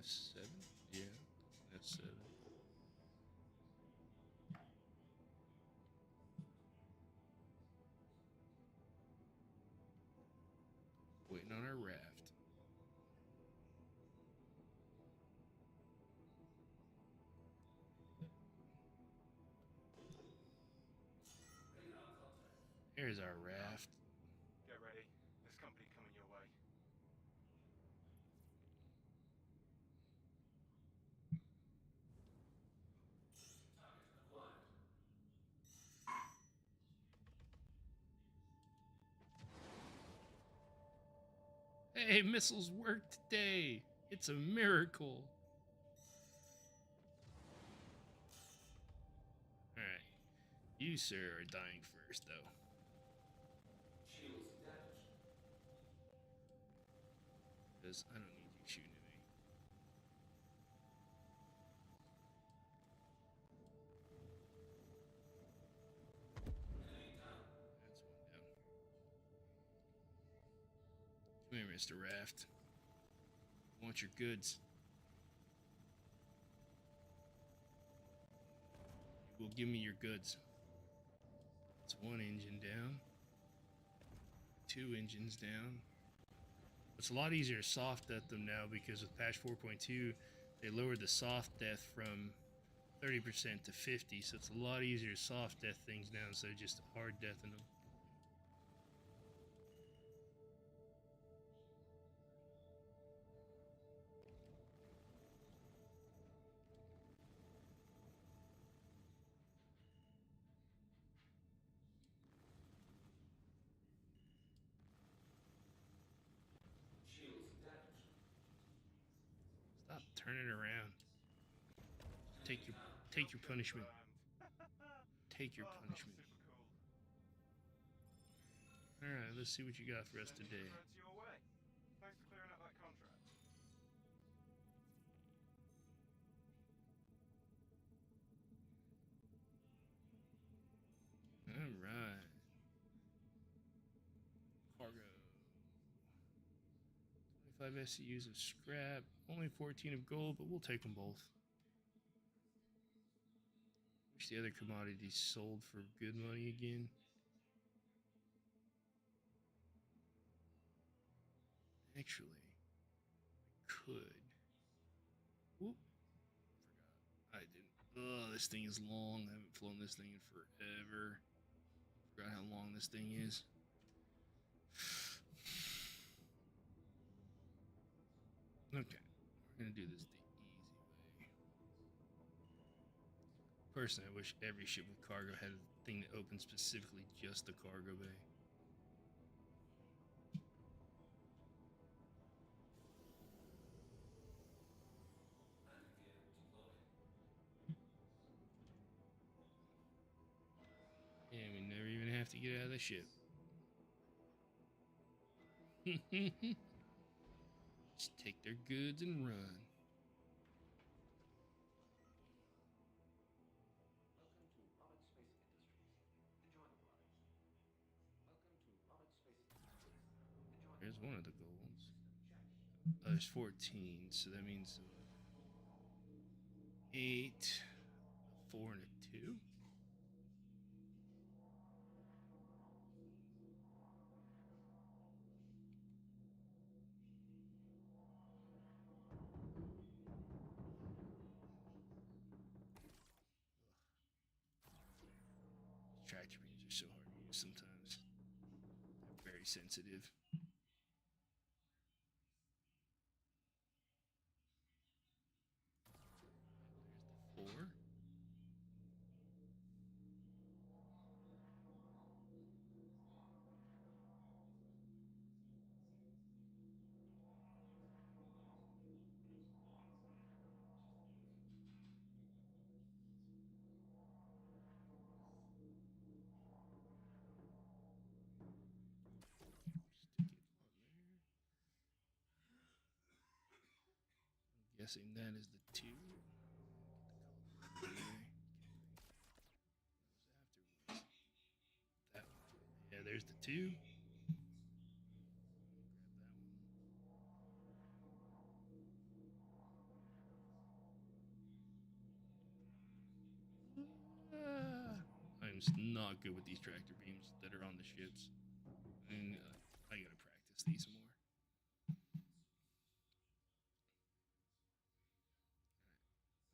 F7? Yeah, F7. Waiting on our raft. Here's our raft. Get ready. There's company coming your way. Hey, missiles work today. It's a miracle. Alright. You, sir, are dying first, though. Shields damaged. Because I don't need you shooting at me. Enemy down. That's one down. Come here, Mr. Raft. I want your goods. You will give me your goods. That's one engine down. 2 engines down. It's a lot easier to soft death them now because with patch 4.2, they lowered the soft death from 30% to 50, so it's a lot easier to soft death things now instead of just hard deathing them. Shields damaged. Stop turning around. Take your punishment. Take your Oh, punishment. super cool. Alright, let's see what you got for us Sending today. recruits your way. 5 SCUs of scrap. Only 14 of gold, but we'll take them both. Wish the other commodities sold for good money again. Actually, I could. Whoop. Forgot. I didn't. Oh, this thing is long. I haven't flown this thing in forever. Forgot how long this thing is. Okay, we're gonna do this the easy way. Personally, I wish every ship with cargo had a thing that opened specifically just the cargo bay. Landing gear deployed. And we never even have to get out of the ship. Just take their goods and run. Welcome to Roberts Space Industries. Enjoy the ride. Welcome to Roberts Space Industries. Enjoy the There's ride. one of the gold ones. Check. Oh, there's 14, so that means 8, a 4, and a 2. Tractor beams are so hard to use sometimes. They're very sensitive. There's the 4. Stick it on there. I'm guessing that is the 2. Get the color away. That was afterwards. That one. Yeah, there's the 2. Grab that one. I'm just not good with these tractor beams that are on the ships. And I gotta practice these some more.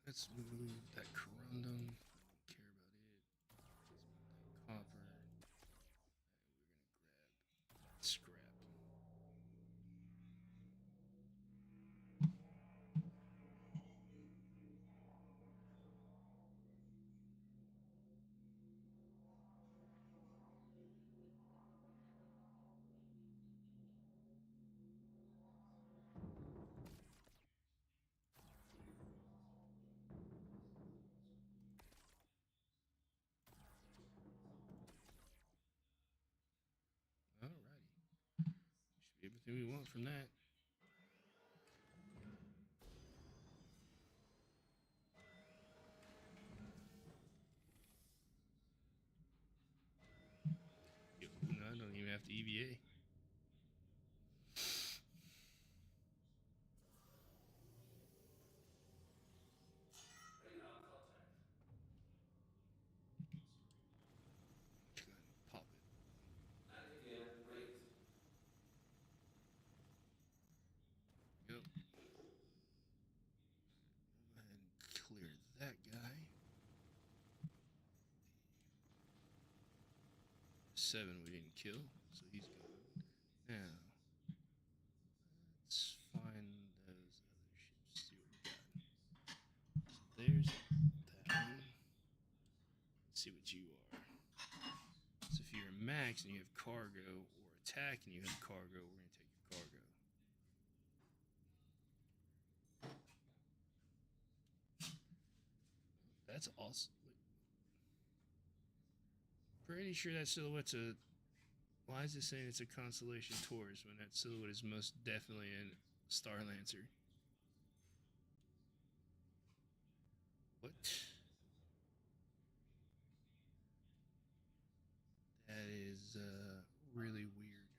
Let's move that corundum. I don't care about it. Let's move that copper. And we're gonna grab that scrap. Alrighty. Should be everything we want from that. Yo, no, I don't even have to EVA. Radar contact. Just go ahead and pop it. Landing gear raised. Go. Go ahead and clear that guy. 7 we didn't kill, so he's gone. Now, let's find those other ships. See what we got. So there's that one. Let's see what you are. So if you're a max and you have cargo, or attack and you have cargo, we're gonna take your cargo. That's awesome. Pretty sure that silhouette's a. Why is it saying it's a Constellation Taurus when that silhouette is most definitely a Star Lancer? What? That is really weird.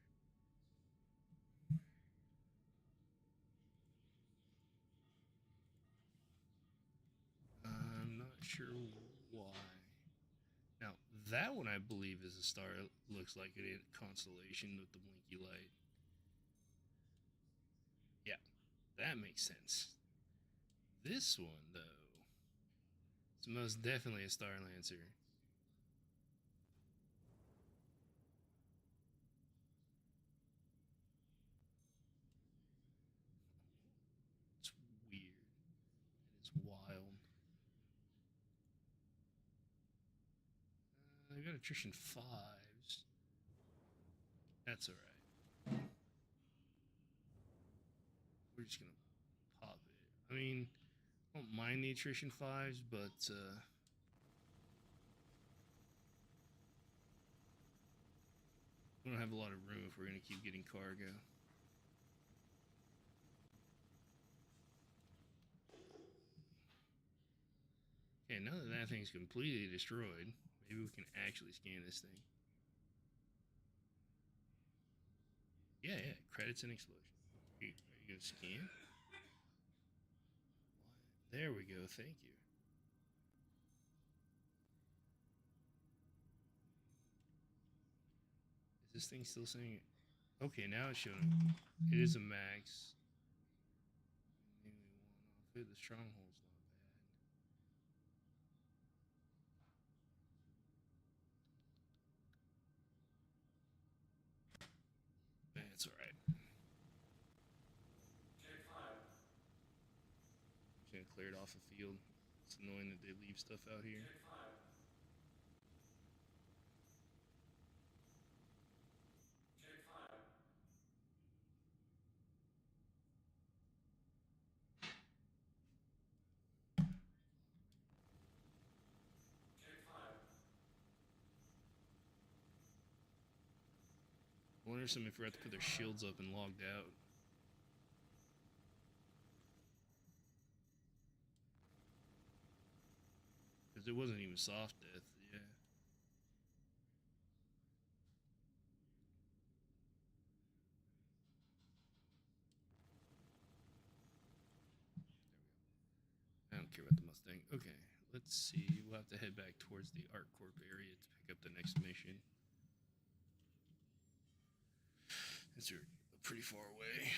sure why. Now, that one I believe is a star. It looks like a constellation with the blinky light. Yeah, that makes sense. This one, though, it's most definitely a Star Lancer. It's weird. It's wild. I got attrition 5s. That's alright. We're just gonna pop it. I mean, I don't mind the attrition 5s, but we don't have a lot of room if we're gonna keep getting cargo. Okay, now that that thing's completely destroyed, maybe we can actually scan this thing. Yeah, credits and explosion. Are you gonna scan? There we go, thank you. Is this thing still saying it? Okay, now it's showing it is a max. Mainly one off it. The stronghold's not bad. It's alright. Just gonna clear it off the field. It's annoying that they leave stuff out here. I wonder if somebody forgot to put their shields up and logged out. Because it wasn't even soft death, yeah. I don't care about the Mustang. Okay, let's see. We'll have to head back towards the ArcCorp area to pick up the next mission. It's pretty far away.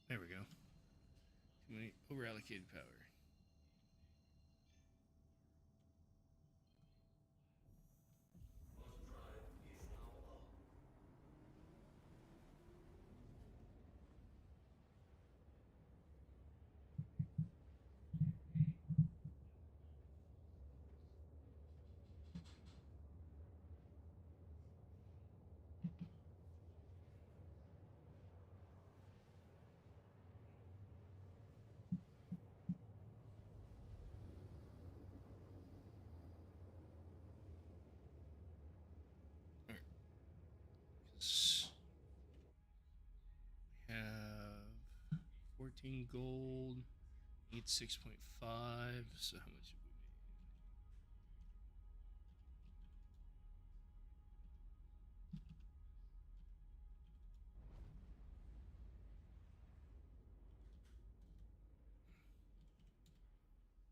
There we go. Too many overallocated power. We have 14 gold, need 6.5. So how much have we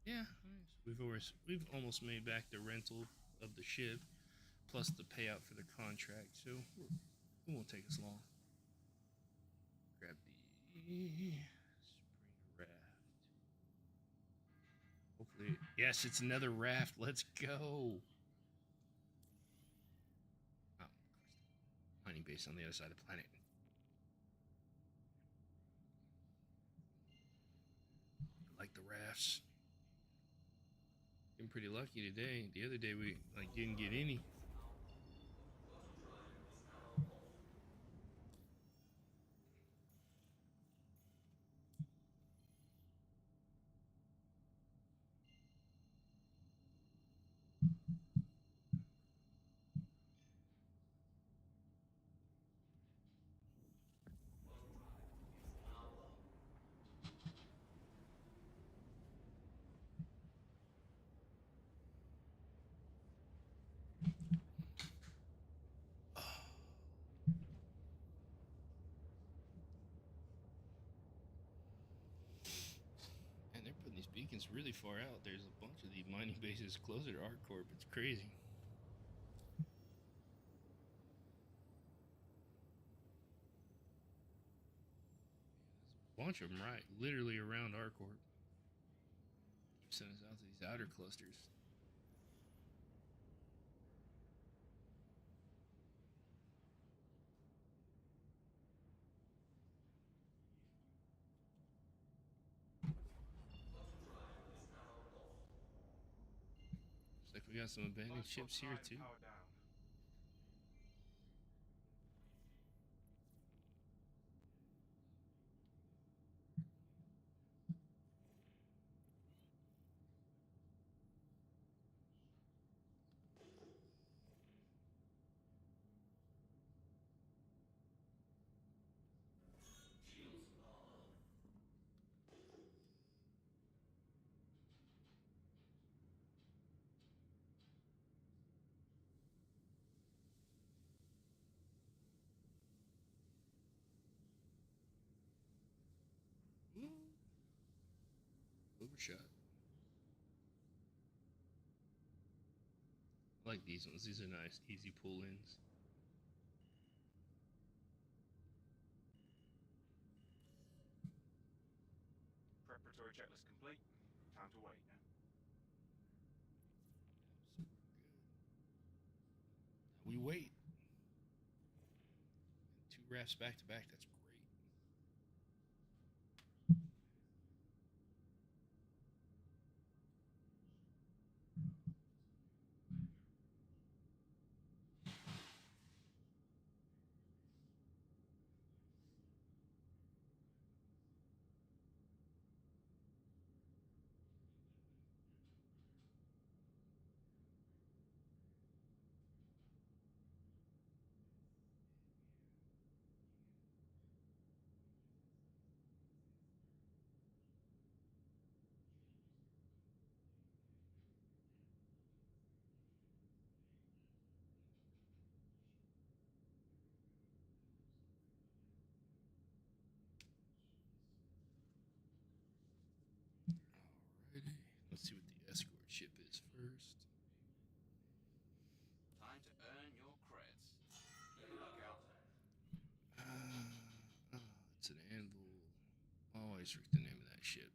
made? Yeah, nice. We've almost made back the rental of the ship, plus the payout for the contract. So it won't take us long. Grab the spring raft. Hopefully, yes, it's another raft. Let's go. Oh, mining base on the other side of the planet. I like the rafts. Getting pretty lucky today. The other day we didn't get any. really far out. There's a bunch of these mining bases closer to ArcCorp. It's crazy. Bunch of them right, literally around ArcCorp. Keep sending us out to these outer clusters. Looks like we got some abandoned Life ships support's here high and too. power down. Overshot. I like these ones. These are nice, easy pull-ins. Preparatory checklist complete. Time to wait. So we're good. Now we wait. And 2 rafts back to back. That's great. Alrighty. Let's see what the escort ship is first. Time to earn your creds. Keep a lookout. It's an anvil. I always forget the name of that ship.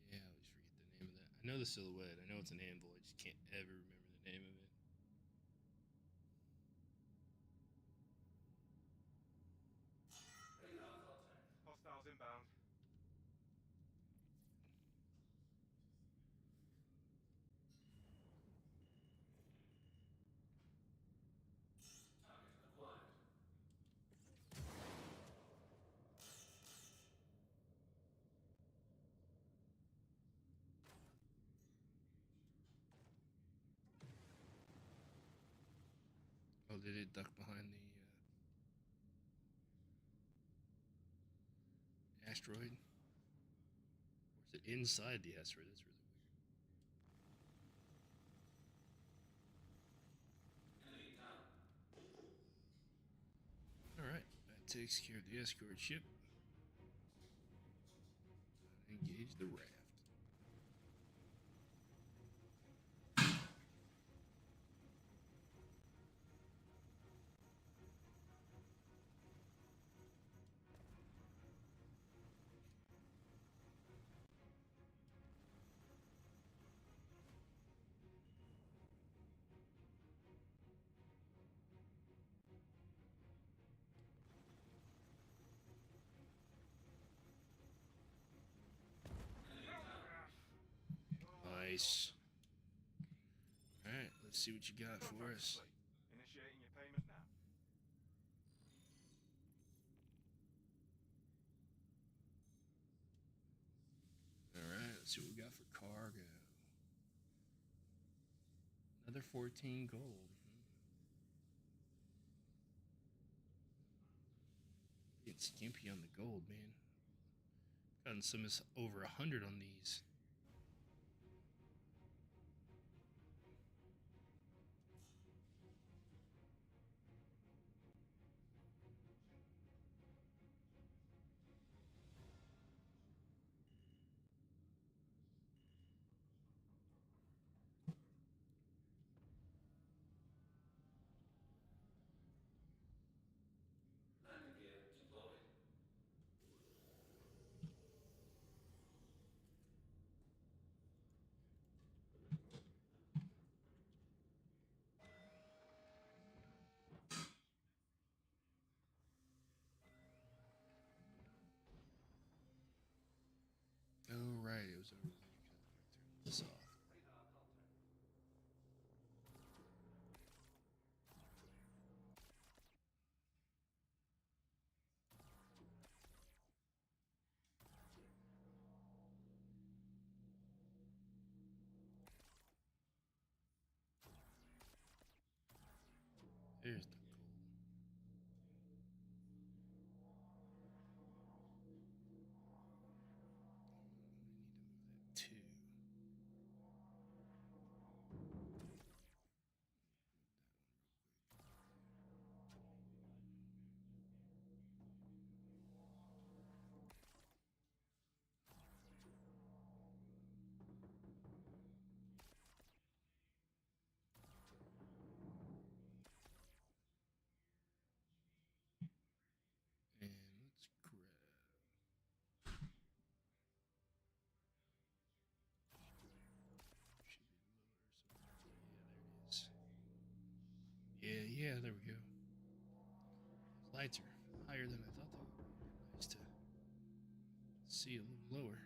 Yeah, I always forget the name of that. I know the silhouette. I know it's an anvil. I just can't ever remember the name of it. Hostiles inbound. Oh, did it duck behind the asteroid? Or is it inside the asteroid? That's really weird. Alright, that takes care of the escort ship. Engage the raft. Nice. Alright, let's see what you got for Contract us. complete. Initiating your payment now. Alright, let's see what we got for cargo. Another 14 gold. Getting skimpy on the gold, man. Gotten some over 100 on these. There's the gold. I need to move that two. And let's grab. Should be lower. So yeah, there it is. Yeah, there we go. Those lights are higher than I thought they would be. Nice to see a little lower.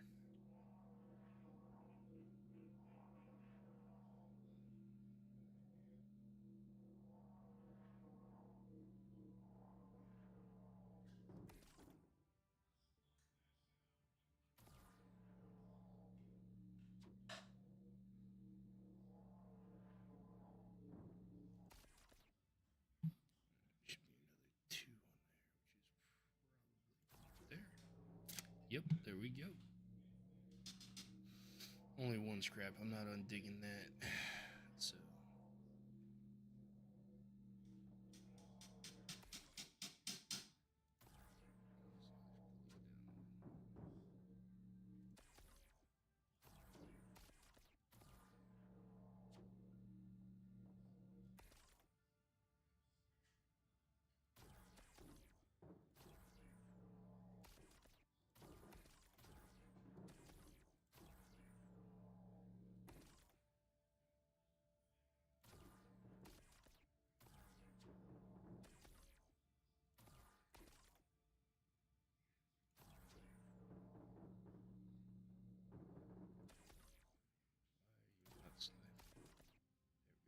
Should be another two on there, which is probably there. Yep, there we go. Only one scrap. I'm not undigging that. So.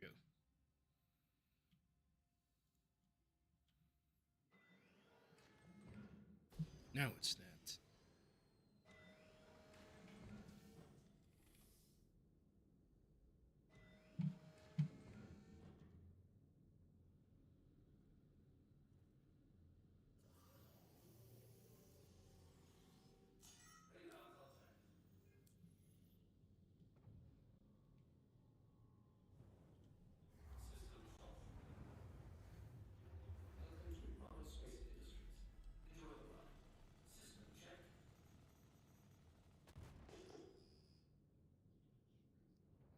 There we go. Now it snapped. Radar contact. System off. Welcome to Rocket Space Industries. Enjoy the ride. System check.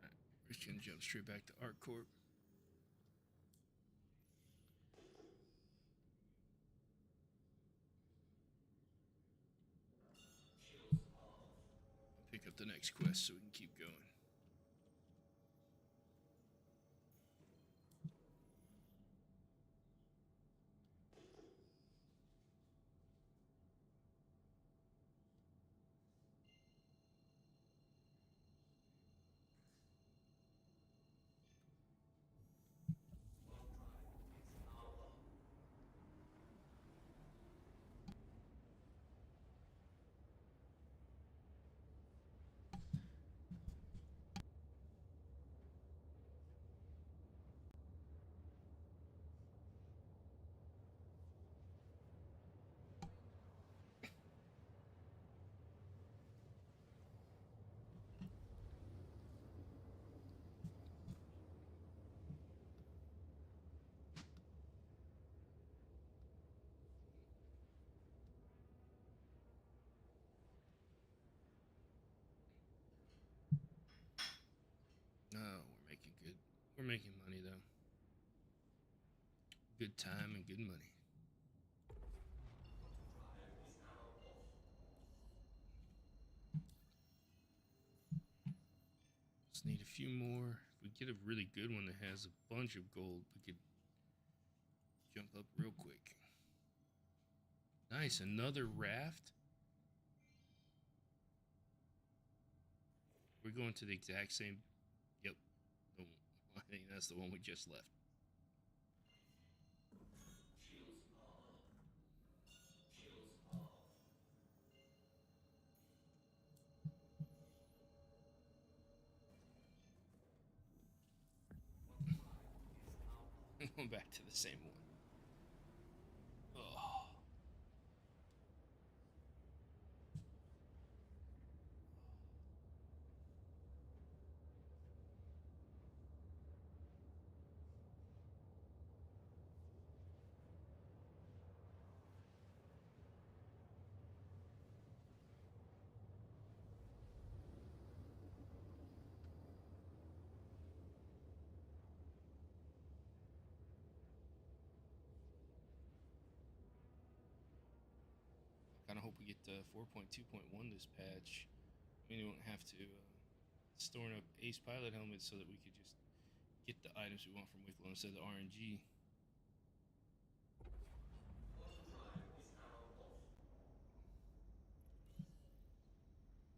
Alright, we're just gonna jump straight back to ArcCorp. Shields off. I'll pick up the next quest so we can keep going. Warp drive is now on. No, we're making good. We're making money though. Good time and good money. Drive is now off. Just need a few more. If we get a really good one that has a bunch of gold, we could jump up real quick. Nice, another raft. We're going to the exact same. Yep. I think that's the one we just left. Shields on. Shields off. Warp drive is now on. going back to the same one. Oh. I kind of hope we get 4.2.1 this patch. We don't have to storing up Ace Pilot helmets so that we could just get the items we want from Wicklow instead of the RNG.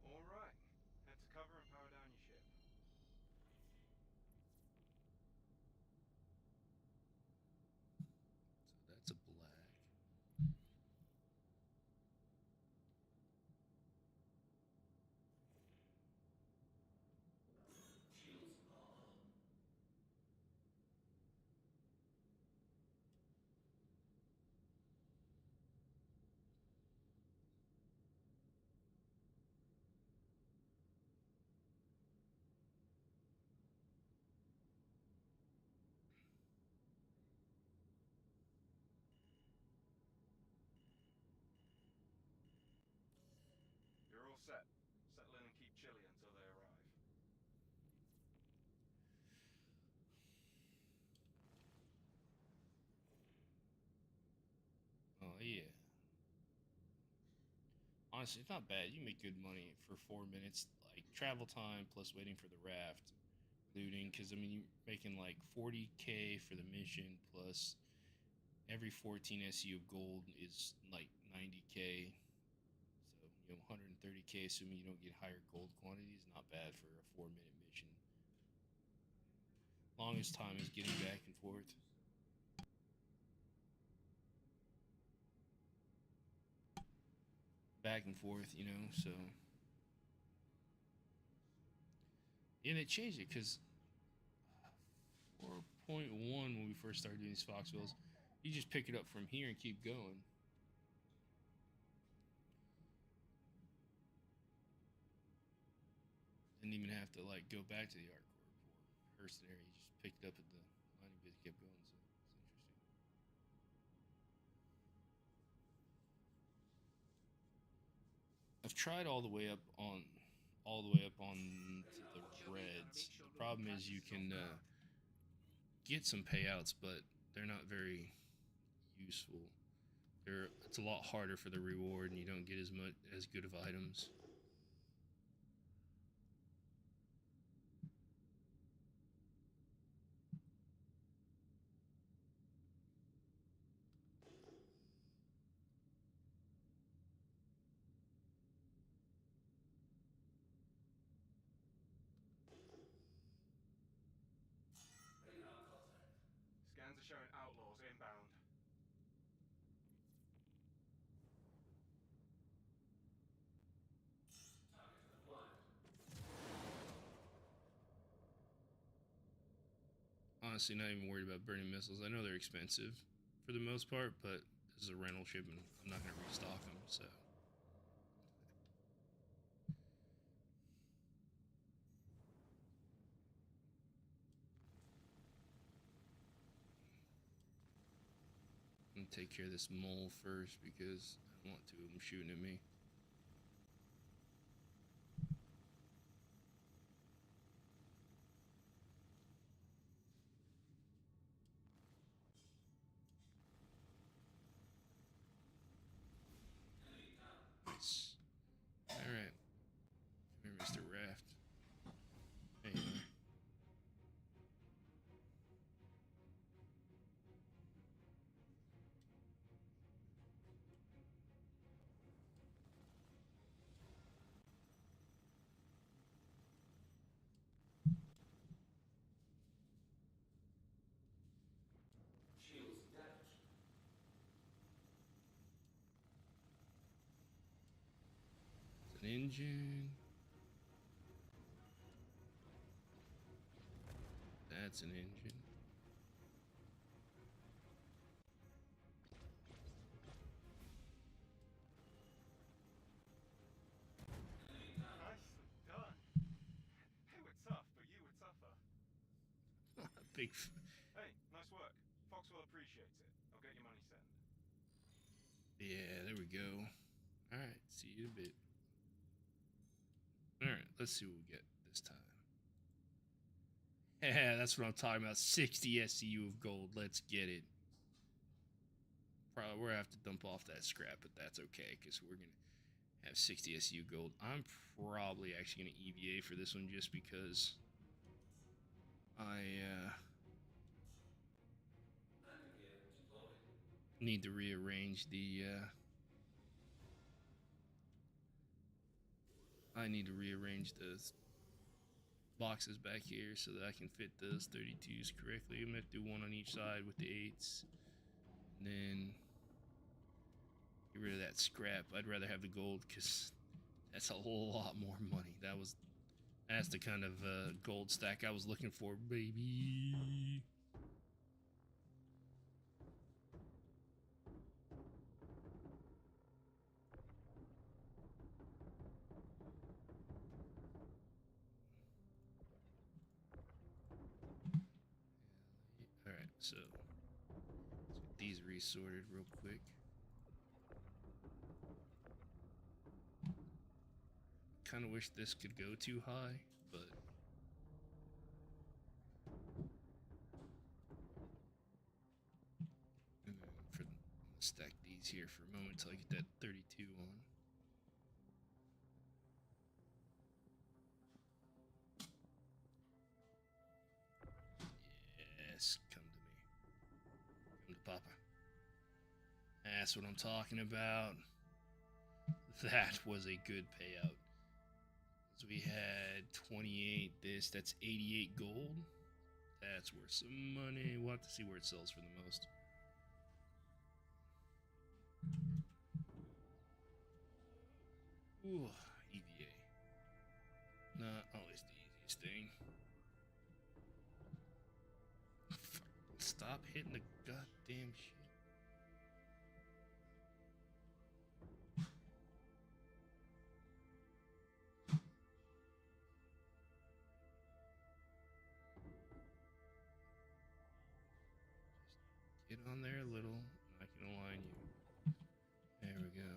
All right. Head to cover and power down your ship. So that's a black. You're all set. Settle in and keep chilly until they arrive. Oh yeah. Honestly, it's not bad. You make good money for 4 minutes, like travel time plus waiting for the raft, looting. Because I mean, you're making like 40K for the mission plus every 14 SU of gold is like 90K. So 130K, assuming you don't get higher gold quantities, not bad for a 4 minute mission. Longest time is getting back and forth. Back and forth, so. And it changed it because 4.1 when we first started doing these Foxwells, you just pick it up from here and keep going. Didn't even have to like go back to the Art Corps or Hurston area. You just picked it up at the mining base, kept going. So it's interesting. I've tried all the way up on to the reds. The problem is you can get some payouts, but they're not very useful. It's a lot harder for the reward, and you don't get as good of items. Scans are showing outlaws inbound. Honestly, not even worried about burning missiles. I know they're expensive for the most part, but this is a rental ship, and I'm not going to restock them, so. I'm going to take care of this mole first because I don't want two of them shooting at me. Nice. Alright. Come here, Mr. Raft. There you are. Shields damaged. It's an engine. That's an engine. Big. Hey, nice work. Foxwell appreciates it. I'll get your money sent. Yeah, there we go. All right, see you in a bit. All right, let's see what we get this time. Yeah, that's what I'm talking about. 60 SCU of gold. Let's get it. Probably we're gonna have to dump off that scrap, but that's okay because we're gonna have 60 SCU gold. I'm probably actually gonna EVA for this one just because I Again deployed. need to rearrange the. I need to rearrange the boxes back here so that I can fit those 32s correctly. I'm gonna have to do one on each side with the 8s, and then get rid of that scrap. I'd rather have the gold because that's a whole lot more money. That's the kind of gold stack I was looking for, baby. Alright, so let's get these resorted real quick. Kind of wish this could go too high, but and then I'm gonna stack these here for a moment until I get that 32 on. Yes, come to me. Come to Papa. That's what I'm talking about. That was a good payout. So we had 28 this, that's 88 gold. That's worth some money. We'll have to see where it sells for the most. Ooh, EVA. Not always the easiest thing. Stop hitting the goddamn shit. Just get on there a little, and I can align you. There we go.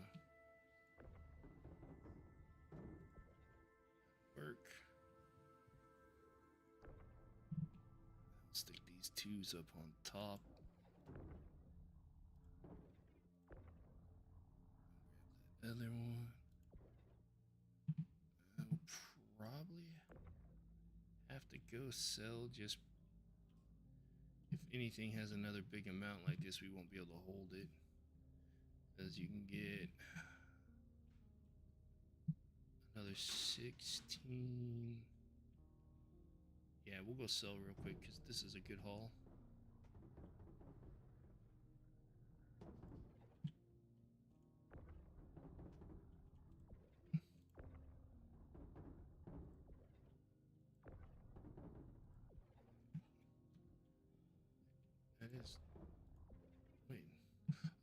Work. I'll stick these 2s up on top. Grab that other one. I'll probably have to go sell just if anything has another big amount like this, we won't be able to hold it. As you can get another 16. Yeah, we'll go sell real quick because this is a good haul. That is. Wait.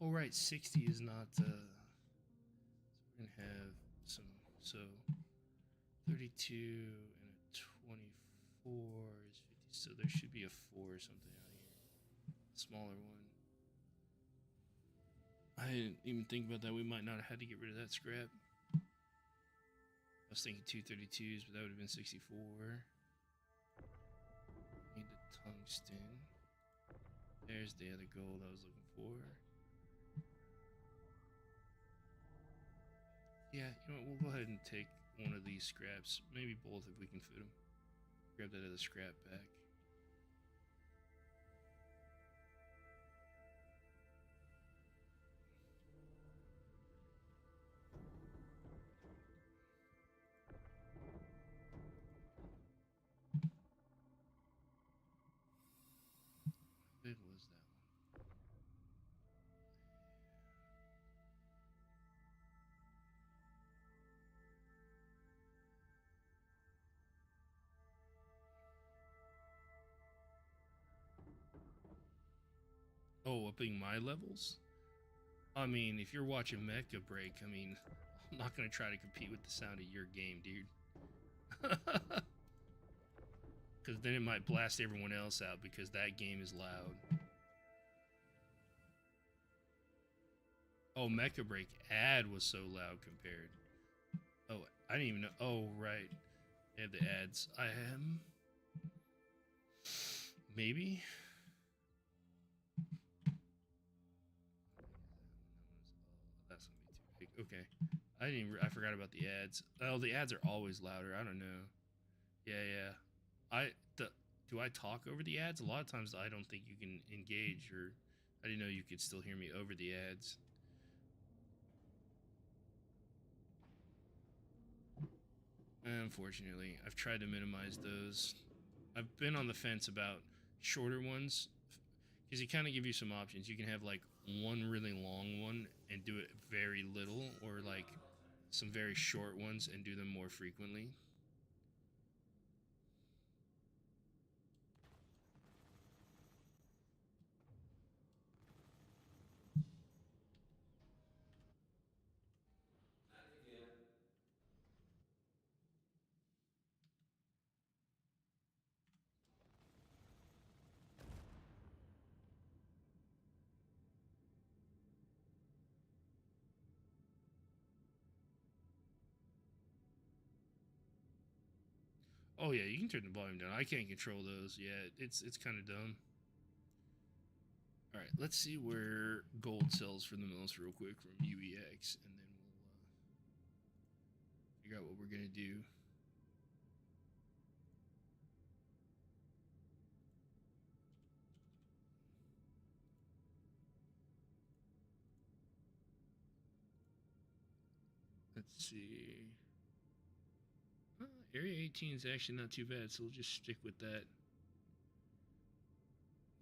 Oh, right. 60 is not. So we're going to have some. So 32 and a 24 is 50. So there should be a 4 or something out here. Smaller one. I didn't even think about that. We might not have had to get rid of that scrap. I was thinking 232s, but that would have been 64. Need the tungsten. There's the other gold I was looking for. Yeah, you know what? We'll go ahead and take one of these scraps. Maybe both if we can fit them. Grab that other scrap back. How big was that one? Oh, upping my levels? I mean, if you're watching Mecha Break, I mean, I'm not going to try to compete with the sound of your game, dude. because then it might blast everyone else out because that game is loud. Oh, Mecha Break ad was so loud compared. Oh, I didn't even know. Oh, right. They have the ads. I am. Maybe. That's gonna be too big. Okay. I forgot about the ads. Oh, the ads are always louder. I don't know. Yeah. Do I talk over the ads? A lot of times I don't think you can engage, or I didn't know you could still hear me over the ads. Unfortunately, I've tried to minimize those. I've been on the fence about shorter ones because you kind of give you some options. You can have like one really long one and do it very little, or like some very short ones and do them more frequently. Oh yeah, you can turn the volume down. I can't control those. Yeah, it's kind of dumb. All right, let's see where gold sells for the most real quick from UEX, and then we'll figure out what we're gonna do. Let's see. Area 18 is actually not too bad, so we'll just stick with that.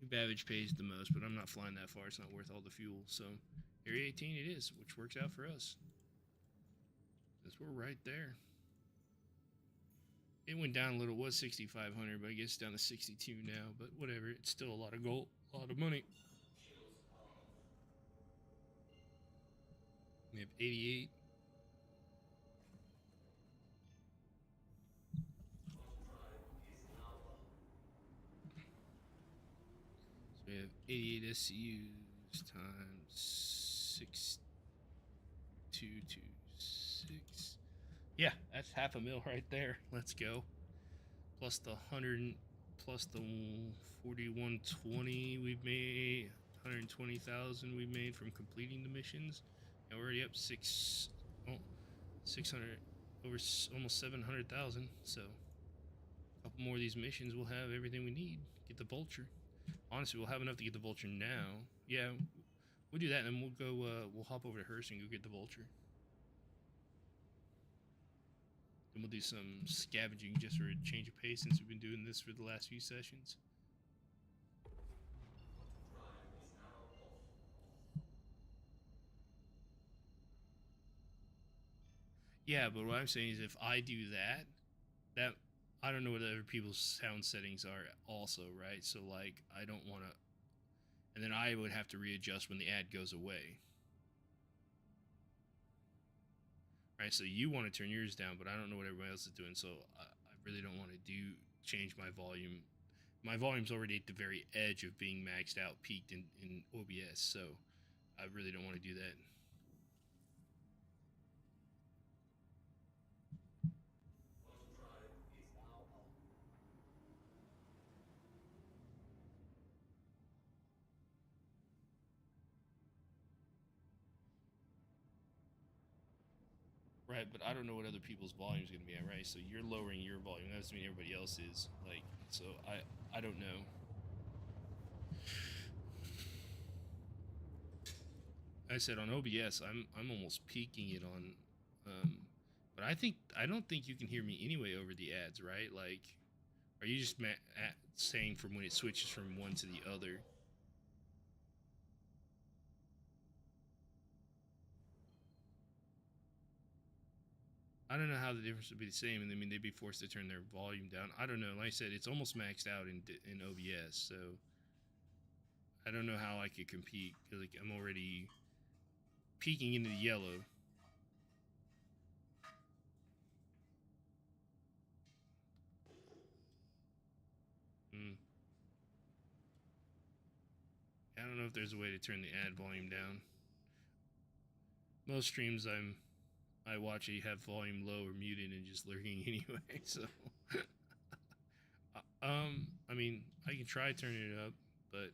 New Babbage pays the most, but I'm not flying that far. It's not worth all the fuel. So Area 18 it is, which works out for us. Since we're right there. It went down a little. It was 6,500, but I guess it's down to 62 now. But whatever. It's still a lot of gold, a lot of money. We have 88. So we have 88 SCUs times 6226. Yeah, that's half a mil right there. Let's go. Plus the 100, plus the 4120 we've made, 120,000 we made from completing the missions. And we're already up 600, over almost 700,000. So a couple more of these missions, we'll have everything we need. Get the vulture. Honestly, we'll have enough to get the vulture now. Yeah, we'll do that, and then we'll go. We'll hop over to Hearst and go get the vulture. Then we'll do some scavenging just for a change of pace, since we've been doing this for the last few sessions. Yeah, but what I'm saying is, if I do that I don't know what other people's sound settings are also, right? So like, I don't want to, and then I would have to readjust when the ad goes away. Right, so you want to turn yours down, but I don't know what everybody else is doing, so I really don't want to change my volume. My volume's already at the very edge of being maxed out, peaked in OBS, so I really don't want to do that. Right, but I don't know what other people's volume is going to be at, right? So you're lowering your volume. That doesn't mean everybody else is. Like, so I don't know. I said on OBS, I'm almost peaking it on, but I don't think you can hear me anyway over the ads, right? Like, are you just saying from when it switches from one to the other? I don't know how the difference would be the same, and I mean they'd be forced to turn their volume down. I don't know. Like I said, it's almost maxed out in OBS, so I don't know how I could compete because like I'm already peeking into the yellow. if there's a way to turn the ad volume down. Most streams I watch, you have volume low or muted and just lurking anyway. So, I mean, I can try turning it up, but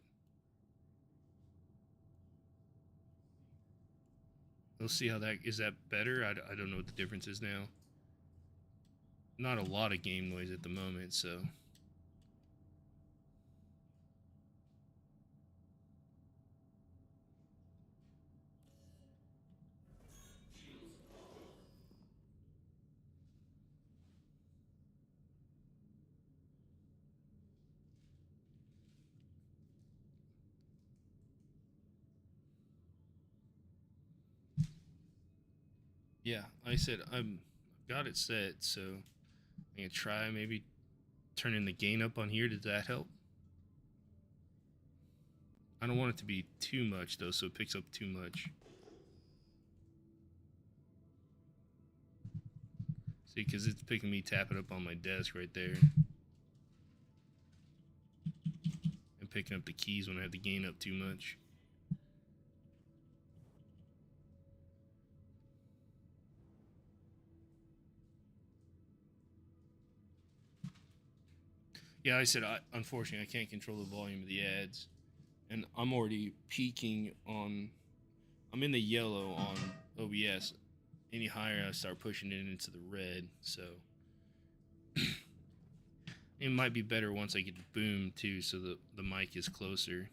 we'll see how that is. That better? I don't know what the difference is now. Not a lot of game noise at the moment, so. Yeah, I said I've got it set, so I'm gonna try maybe turning the gain up on here. Does that help? I don't want it to be too much though, so it picks up too much. See, because it's picking me tapping up on my desk right there. And picking up the keys when I have the gain up too much. Yeah, I said, unfortunately, I can't control the volume of the ads. And I'm already peaking on... I'm in the yellow on OBS. Any higher, I start pushing it into the red, so... It might be better once I get the boom, too, so the mic is closer.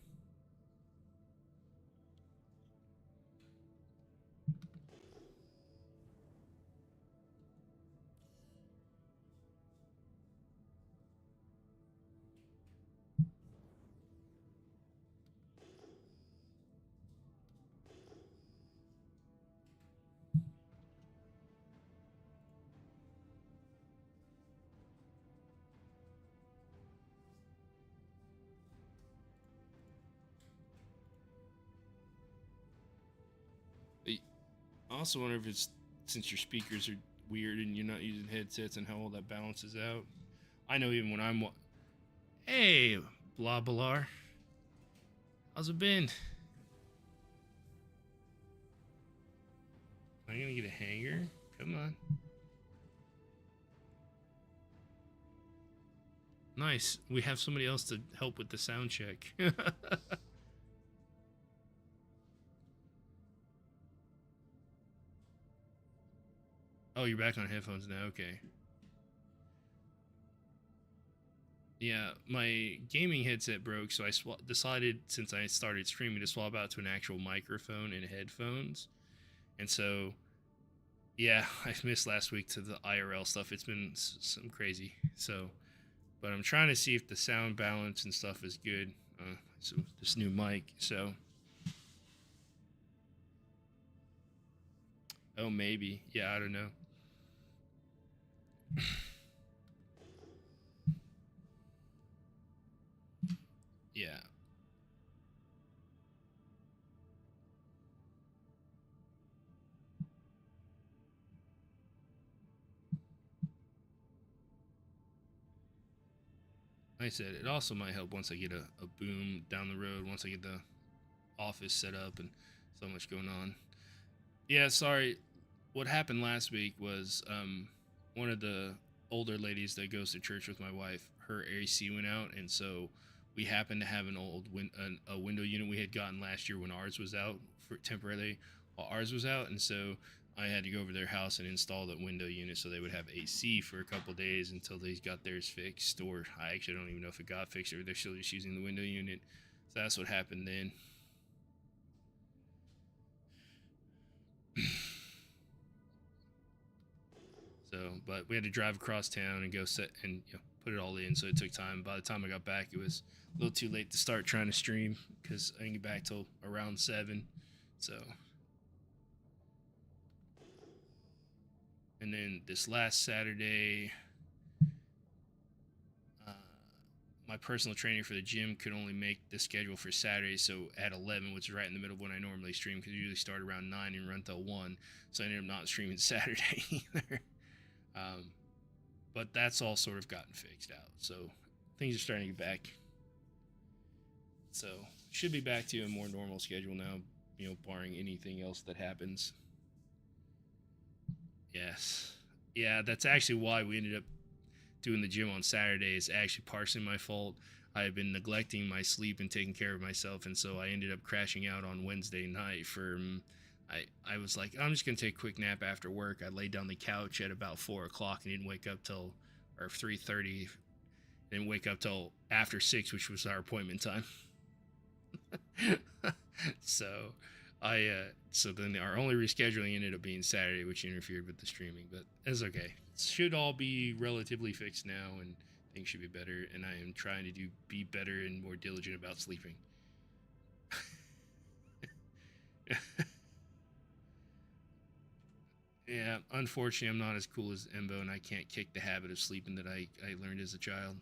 I also wonder if it's since your speakers are weird and you're not using headsets and how all that balances out. I know even when I'm... Hey, blah blah. How's it been? Am I gonna get a hanger? Come on. Nice. We have somebody else to help with the sound check. Oh, you're back on headphones now. Okay. Yeah, my gaming headset broke, so I decided since I started streaming to swap out to an actual microphone and headphones. And so, yeah, I missed last week to the IRL stuff. It's been some crazy. So, but I'm trying to see if the sound balance and stuff is good. So this new mic. So, oh, maybe. Yeah, I don't know. Yeah. Like I said, it also might help once I get a boom down the road, once I get the office set up and so much going on. Yeah, sorry. What happened last week was one of the older ladies that goes to church with my wife, her AC went out, and so we happened to have an old a window unit we had gotten last year when ours was out for temporarily while ours was out, and so I had to go over to their house and install that window unit so they would have AC for a couple days until they got theirs fixed, or I actually don't even know if it got fixed or they're still just using the window unit. So that's what happened then. So, but we had to drive across town and go set and put it all in. So it took time. By the time I got back, it was a little too late to start trying to stream because I didn't get back till around 7. So, and then this last Saturday, my personal trainer for the gym could only make the schedule for Saturday, so at 11, which is right in the middle of when I normally stream, because I usually start around 9 and run till 1, so I ended up not streaming Saturday either. But that's all sort of gotten fixed out, so things are starting to get back. So should be back to a more normal schedule now, you know, barring anything else that happens. Yes. Yeah, that's actually why we ended up doing the gym on Saturday. Is actually partially my fault. I have been neglecting my sleep and taking care of myself, and so I ended up crashing out on Wednesday night for I was like, I'm just gonna take a quick nap after work. I laid down the couch at about 4 o'clock and didn't wake up till, or 3:30. Didn't wake up till after 6, which was our appointment time. So so then our only rescheduling ended up being Saturday, which interfered with the streaming, but it's okay. It should all be relatively fixed now, and things should be better. And I am trying to be better and more diligent about sleeping. Yeah, unfortunately, I'm not as cool as Embo, and I can't kick the habit of sleeping that I learned as a child.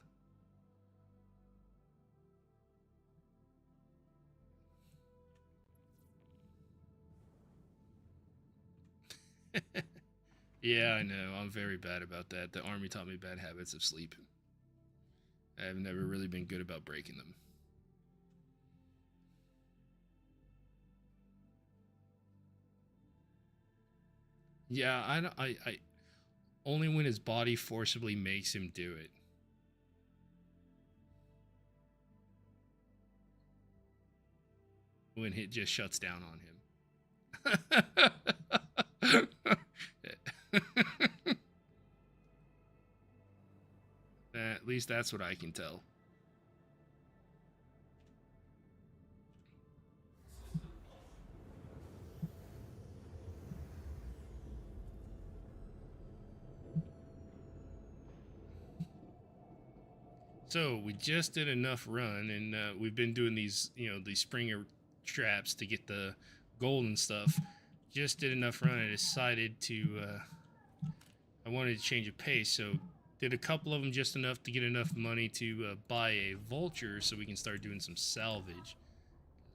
Yeah, I know. I'm very bad about that. The army taught me bad habits of sleep. I've never really been good about breaking them. Yeah, I only when his body forcibly makes him do it. When it just shuts down on him. At least that's what I can tell. So we just did enough run, and we've been doing these, you know, these Springer traps to get the gold and stuff. Just did enough run. I decided to, I wanted to change of pace, so did a couple of them just enough to get enough money to buy a vulture, so we can start doing some salvage.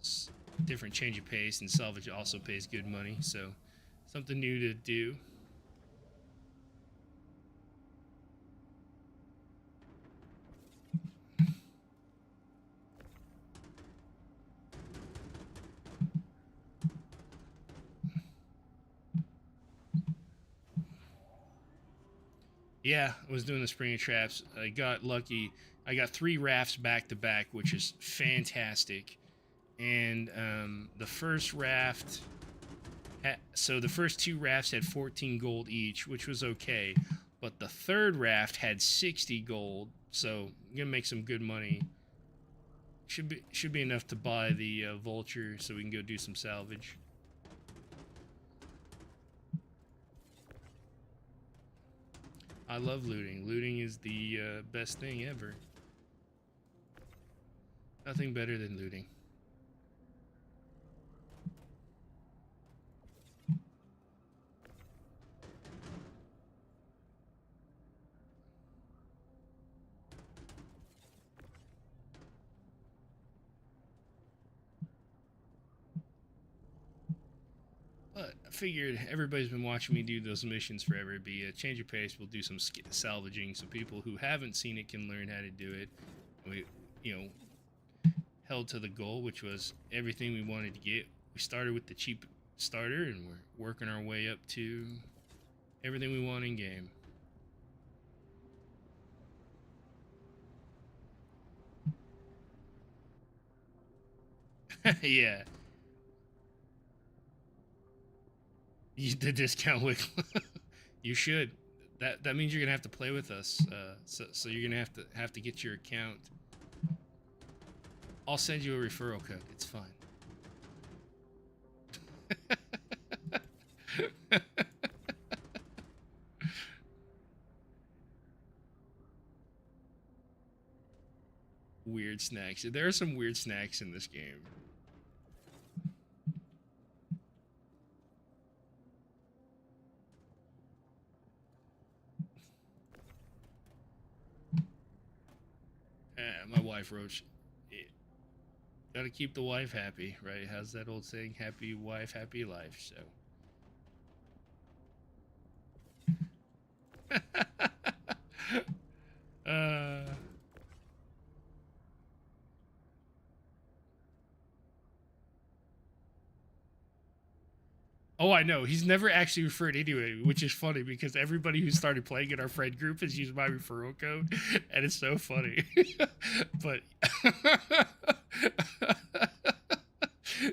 It's different change of pace, and salvage also pays good money, so something new to do. Yeah, I was doing the spring traps. I got lucky. I got 3 rafts back to back, which is fantastic. And the first raft, so the first 2 rafts had 14 gold each, which was okay. But the third raft had 60 gold, so I'm gonna make some good money. Should be enough to buy the vulture, so we can go do some salvage. I love looting. Looting is the best thing ever. Nothing better than looting. But I figured everybody's been watching me do those missions forever. It'd be a change of pace. We'll do some salvaging, so people who haven't seen it can learn how to do it. We, you know, held to the goal, which was everything we wanted to get. We started with the cheap starter, and we're working our way up to everything we want in game. Yeah, the discount wick. You should. That means you're gonna have to play with us. So you're gonna have to get your account. I'll send you a referral code. It's fine. Weird snacks. There are some weird snacks in this game. My wife wrote, gotta keep the wife happy, right? How's that old saying? Happy wife, happy life. So. uh. Oh, I know. He's never actually referred anyway, which is funny because everybody who started playing in our friend group has used my referral code, and it's so funny. But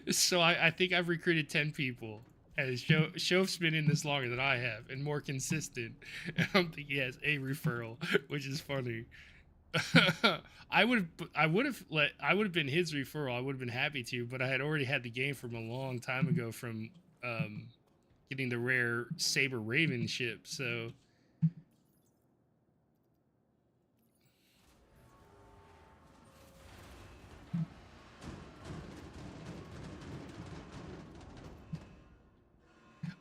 so I think I've recruited 10 people. And Shof's been in this longer than I have and more consistent. And I don't think he has a referral, which is funny. I would have been his referral. I would have been happy to, but I had already had the game from a long time ago from getting the rare Saber Raven ship. So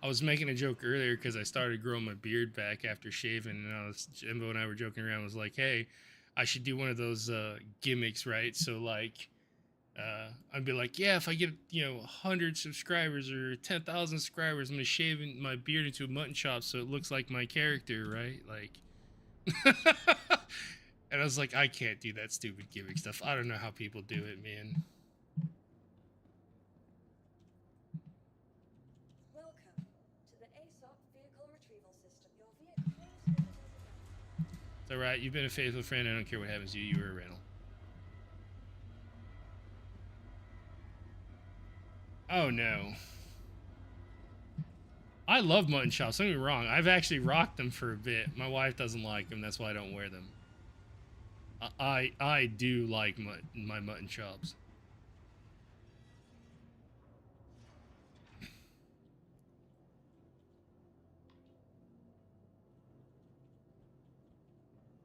I was making a joke earlier because I started growing my beard back after shaving, and Jimbo and I were joking around. I was like, "Hey, I should do one of those gimmicks, right? So like, I'd be like, yeah, if I get 100 subscribers or 10,000 subscribers, I'm gonna shave my beard into a mutton chop so it looks like my character, right? Like, and I was like, I can't do that stupid gimmick stuff. I don't know how people do it, man. Welcome to the ASOP vehicle retrieval system. Your vehicle please visit us again. It's all right. You've been a faithful friend. I don't care what happens to you. You were a rental. Oh no. I love mutton chops. Don't get me wrong. I've actually rocked them for a bit. My wife doesn't like them. That's why I don't wear them. I do like my mutton chops.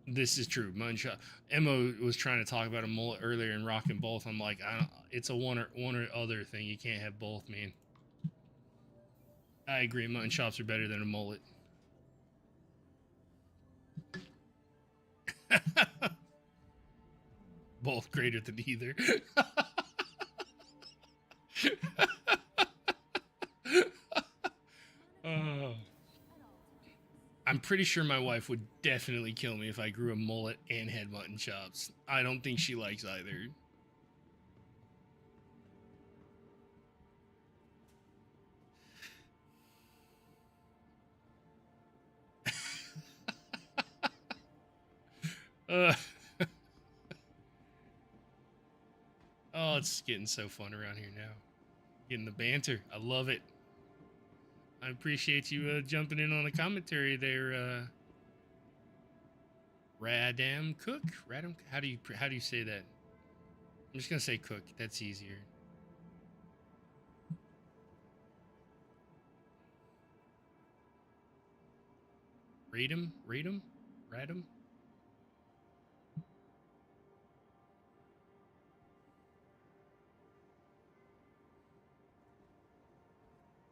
This is true. Mutton chop. Emma was trying to talk about a mullet earlier and rocking both. I'm like, it's a one or other thing. You can't have both, man. I agree. Mutton chops are better than a mullet. Both greater than either. Oh. I'm pretty sure my wife would definitely kill me if I grew a mullet and had mutton chops. I don't think she likes either. uh, oh, it's getting so fun around here now. Getting the banter. I love it. I appreciate you jumping in on the commentary there, Radam Cook. Radam, how do you say that? I'm just gonna say Cook. That's easier. Radam, Radam.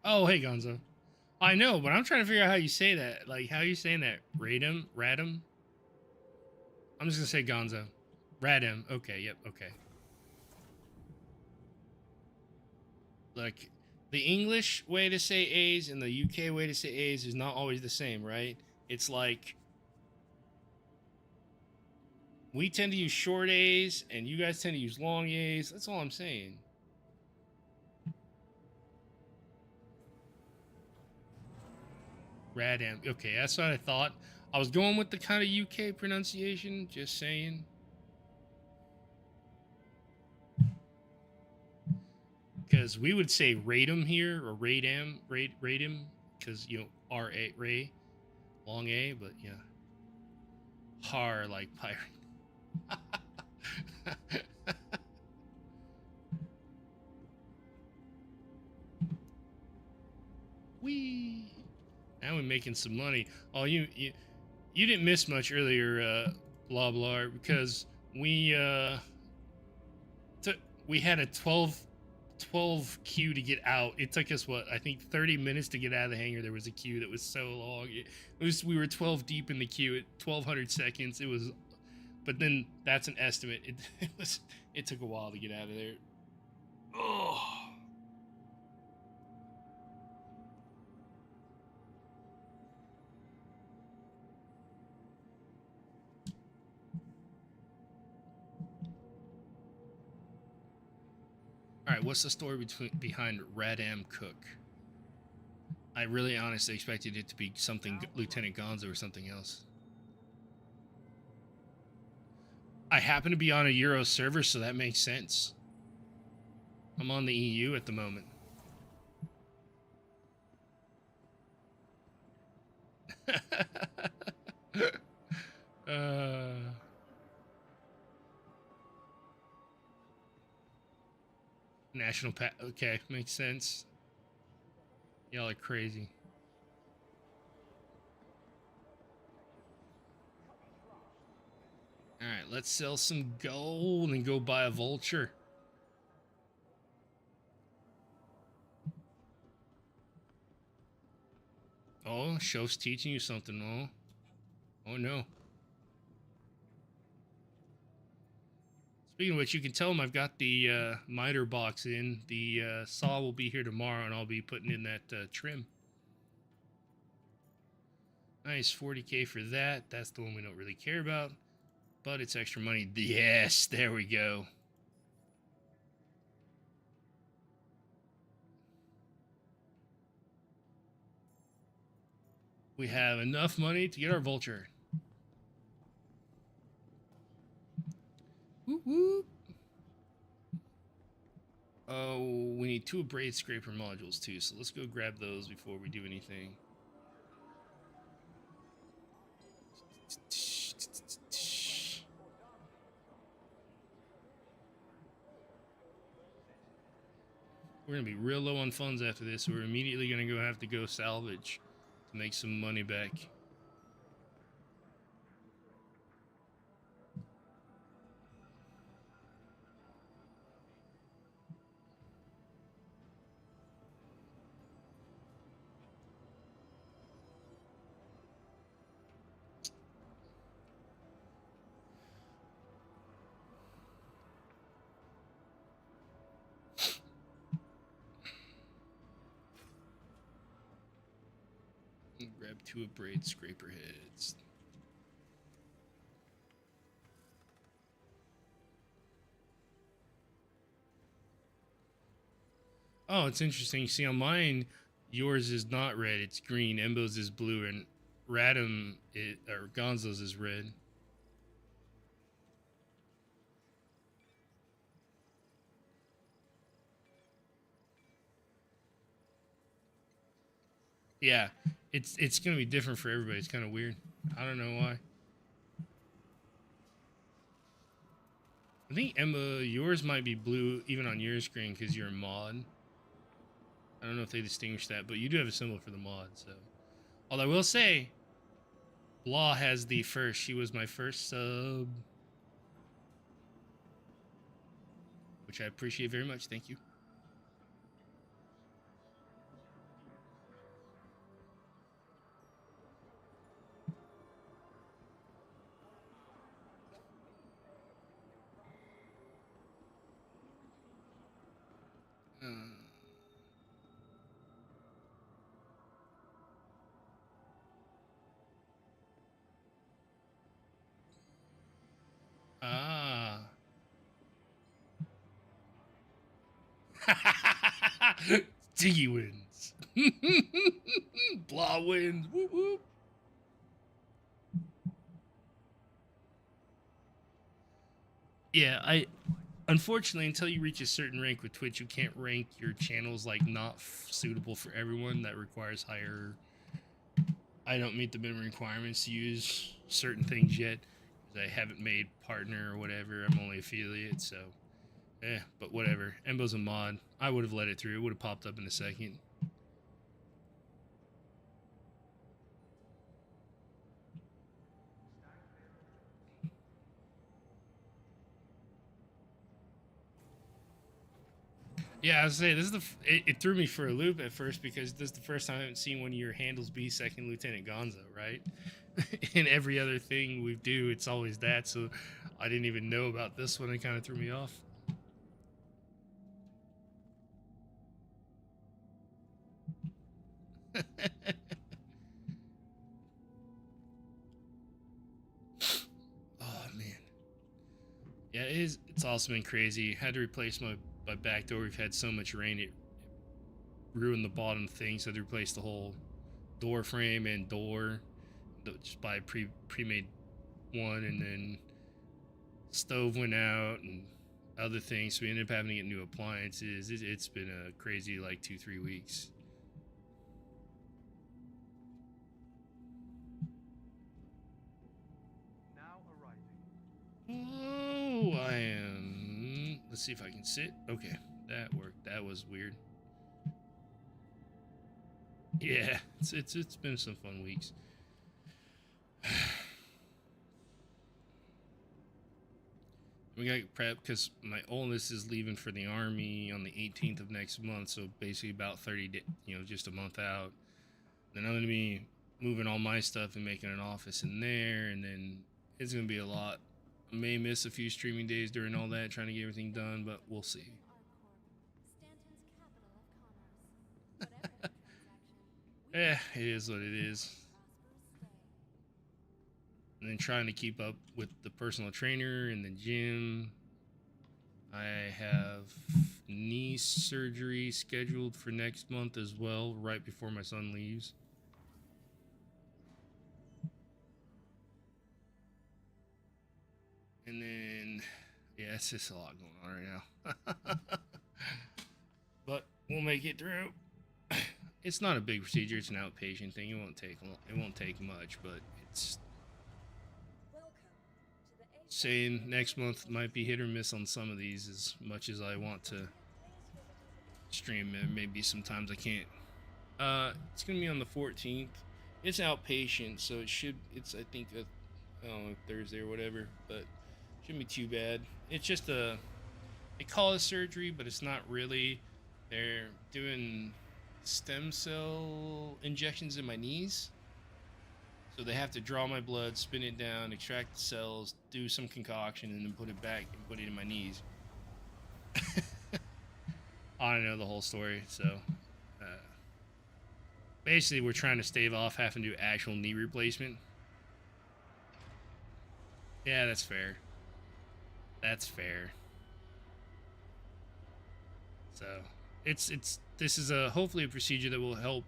Oh, hey Gonzo. I know, but I'm trying to figure out how you say that. Like, how are you saying that? Radam? Radam? I'm just gonna say Gonzo. Radam. Okay, yep, okay. Like, the English way to say A's and the UK way to say A's is not always the same, right? It's like, we tend to use short A's and you guys tend to use long A's. That's all I'm saying. Radam. Okay, that's what I thought. I was going with the kind of UK pronunciation, just saying. Because we would say Radam here, or Radam, Radam, because, R-A, Ray, long A, but yeah. Har, like pirate. Wee. Now we're making some money. Oh, you didn't miss much earlier, blah blah, because we had a 12 queue to get out. It took us I think 30 minutes to get out of the hangar. There was a queue that was so long. We were 12 deep in the queue at 1200 seconds. It was, but then that's an estimate. It took a while to get out of there. Oh. All right, what's the story behind Radam Cook? I really honestly expected it to be something Lieutenant Gonzo or something else. I happen to be on a Euro server, so that makes sense. I'm on the EU at the moment. uh, National okay, makes sense. Y'all are crazy. Alright, let's sell some gold and go buy a vulture. Oh, Show's teaching you something, oh. Oh no. Speaking of which, you can tell him I've got the miter box in. The saw will be here tomorrow, and I'll be putting in that trim. Nice, 40k for that. That's the one we don't really care about, but it's extra money. Yes, there we go. We have enough money to get our vulture. Whoop whoop. Oh, we need 2 braid scraper modules too, so let's go grab those before we do anything. We're gonna be real low on funds after this, so we're immediately gonna have to go salvage to make some money back. Grab 2 of braid scraper heads. Oh, it's interesting. See, on mine, yours is not red, it's green. Embo's is blue, and Radom, or Gonzo's is red. Yeah, it's gonna be different for everybody. It's kind of weird. I don't know why. I think Emma, yours might be blue even on your screen because you're a mod. I don't know if they distinguish that, but you do have a symbol for the mod. So, although I will say, Blah has the first. She was my first sub, which I appreciate very much. Thank you. Ah. Diggy wins. Blah wins. Whoop whoop. Yeah, unfortunately, until you reach a certain rank with Twitch, you can't rank your channels like not suitable for everyone. That requires higher. I don't meet the minimum requirements to use certain things yet because I haven't made partner or whatever. I'm only affiliate, so but whatever. Embo's a mod. I would have let it through. It would have popped up in a second. Yeah, I was saying this is it threw me for a loop at first because this is the first time I haven't seen one of your handles be Second Lieutenant Gonzo, right? In every other thing we do, it's always that. So I didn't even know about this one. It kind of threw me off. Oh man, yeah, it's also been crazy. Had to replace my back door. We've had so much rain. ruined the bottom thing, so they replaced the whole door frame and door just by a pre-made one, and then stove went out and other things, so we ended up having to get new appliances. It's been a crazy like 2-3 weeks. Now arriving. Oh, I am. Let's see if I can sit. Okay, that worked. That was weird. Yeah, it's been some fun weeks. We got prep because my oldest is leaving for the army on the 18th of next month, so basically about 30 days, just a month out. Then I'm gonna be moving all my stuff and making an office in there, and then it's gonna be a lot. I may miss a few streaming days during all that, trying to get everything done, but we'll see. Stanton's capital of commerce. Whatever transaction, It is what it is. prosperous stay. And then trying to keep up with the personal trainer and the gym. I have knee surgery scheduled for next month as well, right before my son leaves. And then, yeah, it's just a lot going on right now. But we'll make it through. It's not a big procedure; it's an outpatient thing. It won't take much, but it's Welcome to the A saying next month might be hit or miss on some of these. As much as I want to stream, maybe sometimes I can't. It's gonna be on the 14th. It's outpatient, so it's I think I don't know, Thursday or whatever, but shouldn't be too bad. It's just they call it surgery, but it's not really. They're doing stem cell injections in my knees. So they have to draw my blood, spin it down, extract the cells, do some concoction, and then put it back and put it in my knees. I don't know the whole story, so basically we're trying to stave off having to do actual knee replacement. Yeah, that's fair. That's fair. So this is hopefully a procedure that will help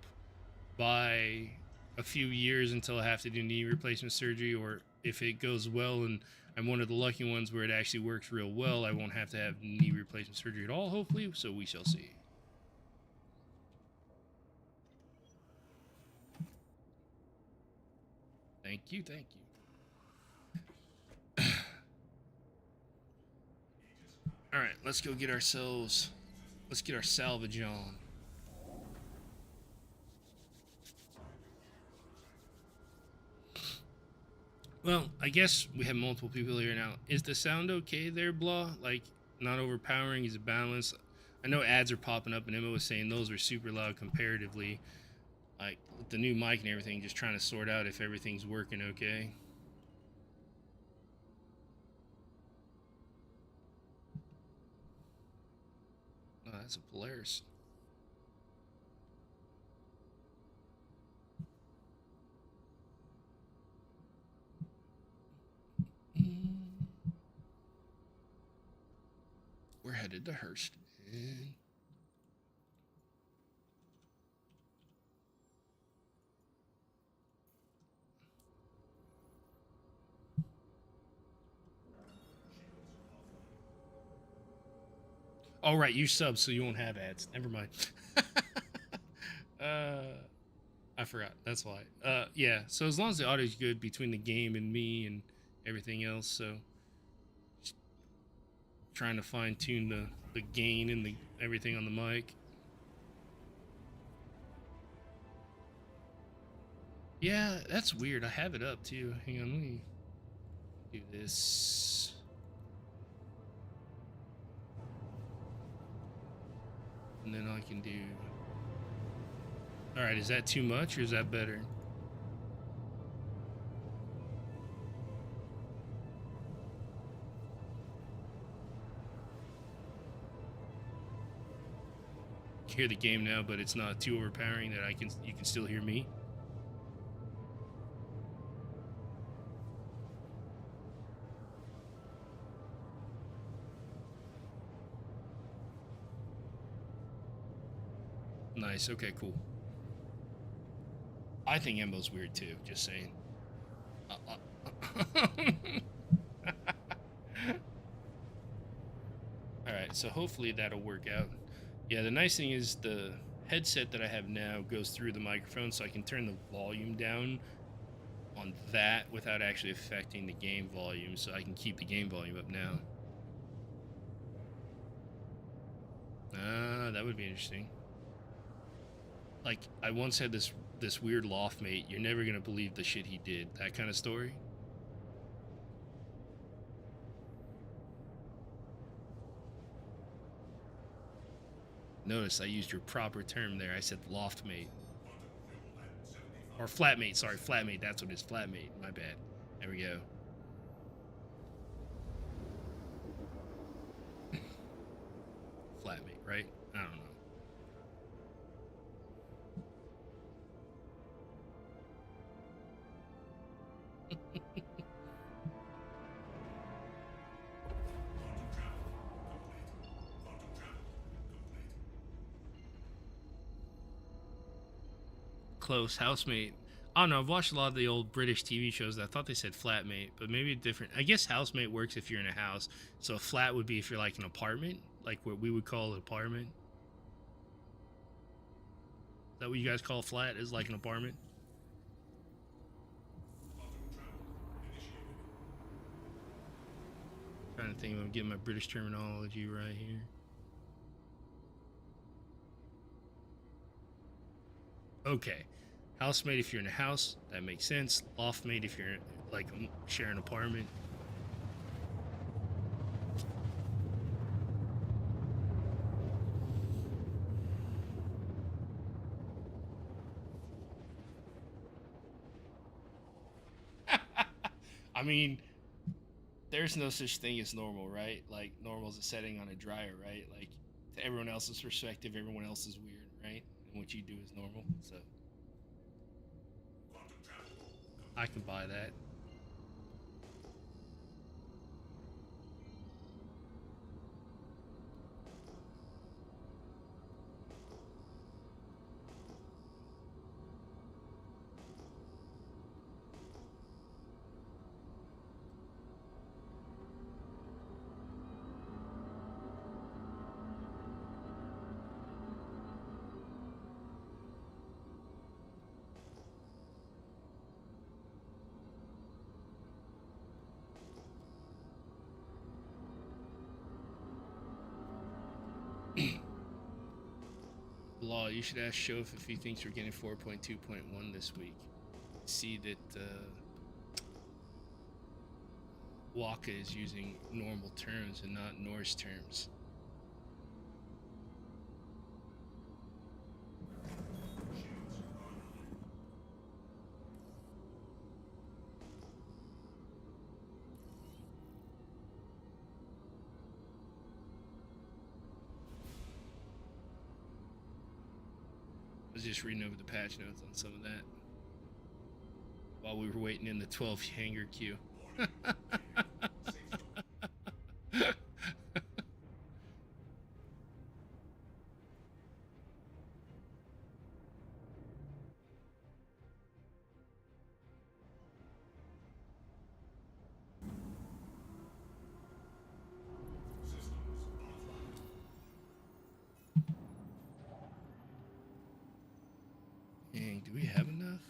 by a few years until I have to do knee replacement surgery, or if it goes well and I'm one of the lucky ones where it actually works real well, I won't have to have knee replacement surgery at all, hopefully, so we shall see. Thank you. Alright, let's get our salvage on. Well, I guess we have multiple people here now. Is the sound okay there, Blah? Like, not overpowering? Is it balanced? I know ads are popping up, and Emma was saying those were super loud comparatively. Like, with the new mic and everything, just trying to sort out if everything's working okay. Oh, that's a Polaris. We're headed to Hurston. Oh, right, you sub, so you won't have ads. Never mind. I forgot. That's why. Yeah. So as long as the audio's good between the game and me and everything else, so just trying to fine tune the gain and the everything on the mic. Yeah, that's weird. I have it up too. Hang on, let me do this. And then I can do... Alright, is that too much or is that better? You hear the game now, but it's not too overpowering that you can still hear me. Nice. Okay, cool. I think Embo's weird too. Just saying. Alright, so hopefully that'll work out. Yeah, the nice thing is the headset that I have now goes through the microphone, so I can turn the volume down on that without actually affecting the game volume, so I can keep the game volume up now. That would be interesting. Like, I once had this weird loft mate, you're never gonna believe the shit he did. That kind of story. Notice I used your proper term there. I said loft mate. Or flatmate, sorry, flatmate. That's what it is, flatmate. My bad. There we go. Flatmate, right? I don't know. Close housemate. I don't know. I've watched a lot of the old British TV shows. I thought they said flatmate, but maybe different. I guess housemate works if you're in a house. So a flat would be if you're like an apartment, like what we would call an apartment. Is that what you guys call a flat? Is like an apartment? Trying to think if I'm getting my British terminology right here. Okay. Housemate if you're in a house, that makes sense. Loftmate if you're like sharing an apartment. I mean, there's no such thing as normal, right? Like, normal is a setting on a dryer, right? Like, to everyone else's perspective, everyone else is weird, right? And what you do is normal, so I can buy that. Law, you should ask Shof if he thinks we're getting 4.2.1 this week. See that Waka is using normal terms and not Norse terms. I was just reading over the patch notes on some of that while we were waiting in the 12 hanger queue. Dang, do we have enough?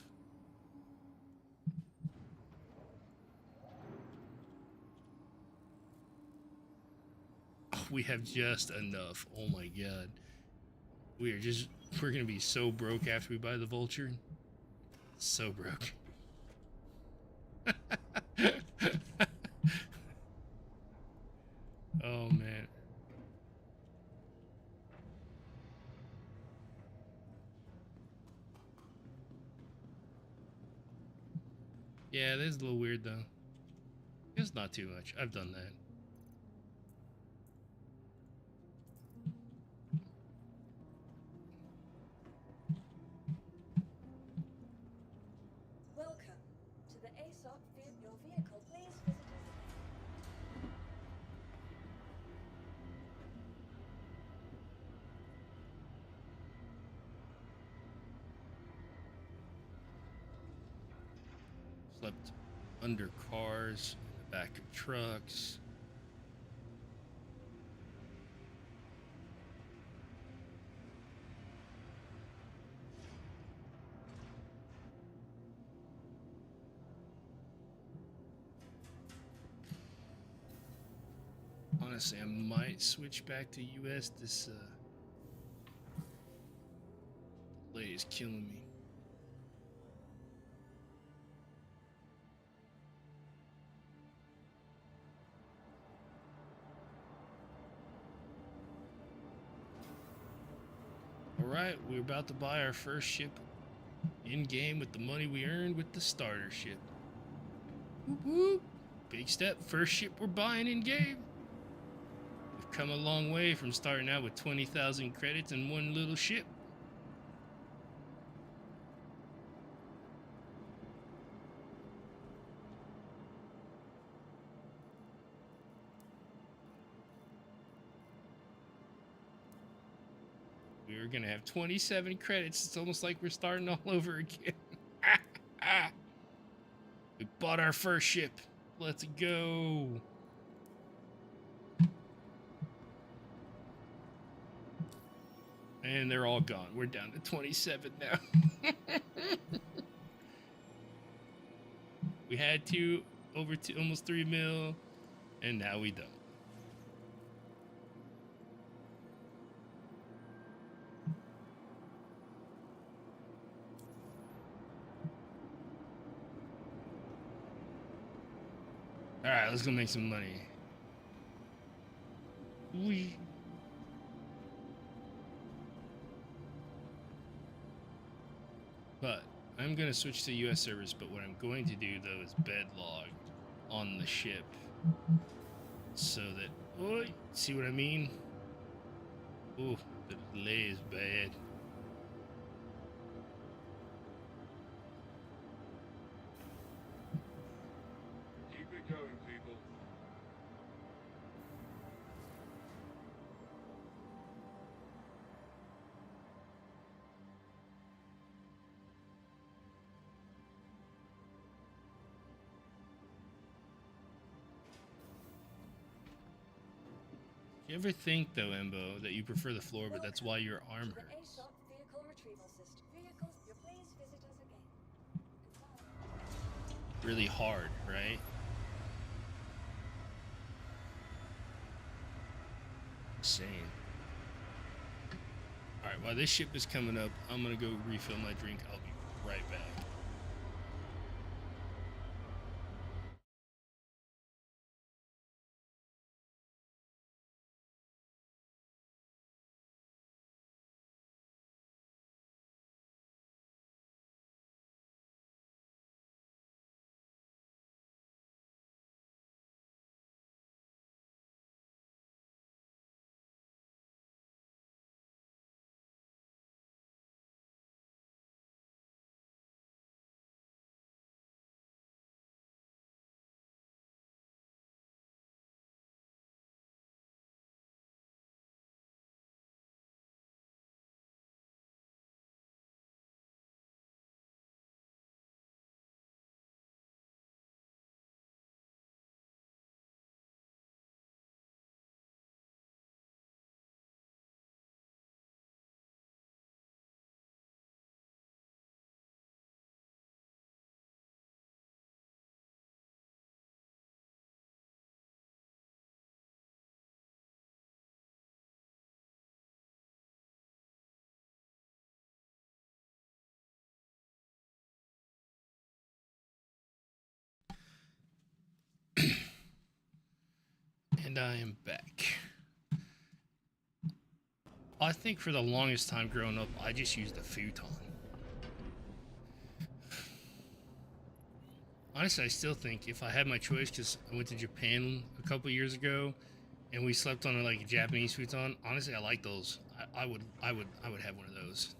Oh, we have just enough. Oh my god. We're gonna be so broke after we buy the vulture. So broke. Oh man. Yeah, this is a little weird though. It's not too much. I've done that. Welcome to the ASOP your vehicle. Please visit us. Slept under cars, in the back of trucks. Honestly, I might switch back to US. This delay is killing me. Alright, we're about to buy our first ship in-game with the money we earned with the starter ship. Whoop whoop! Big step, first ship we're buying in-game. We've come a long way from starting out with 20,000 credits and one little ship. We're gonna have 27 credits. It's almost like we're starting all over again. We bought our first ship. Let's go. And they're all gone. We're down to 27 now. We had almost 3 mil, and now we don't. Alright, let's go make some money. Wee. But I'm gonna switch to US servers, but what I'm going to do though is bed log on the ship. So that, oh, see what I mean? Oh, the delay is bad. Keep it going, people. You ever think though, Embo, that you prefer the floor, but that's why your arm To the hurts? ASOP vehicle retrieval system. Vehicles, please visit us again. Goodbye. Really hard, right? Insane. Alright, while this ship is coming up, I'm gonna go refill my drink. I'll be right back. And I am back. I think for the longest time growing up, I just used a futon. Honestly, I still think if I had my choice, because I went to Japan a couple years ago, and we slept on like a Japanese futon. Honestly, I like those. I would have one of those.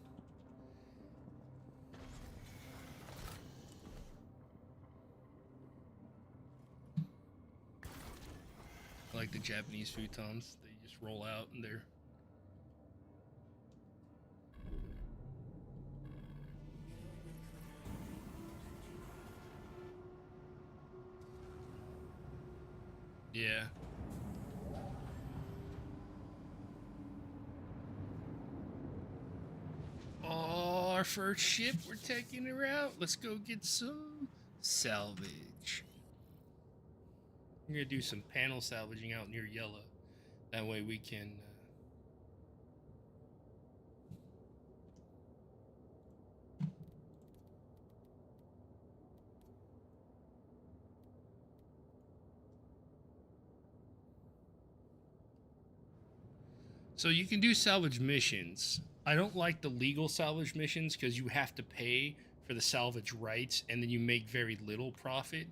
I like the Japanese futons. They just roll out and they're. Yeah. Oh, our first ship, we're taking her out. Let's go get some salvage. We're gonna do some panel salvaging out near Yella. That way we can. So you can do salvage missions. I don't like the legal salvage missions because you have to pay for the salvage rights and then you make very little profit.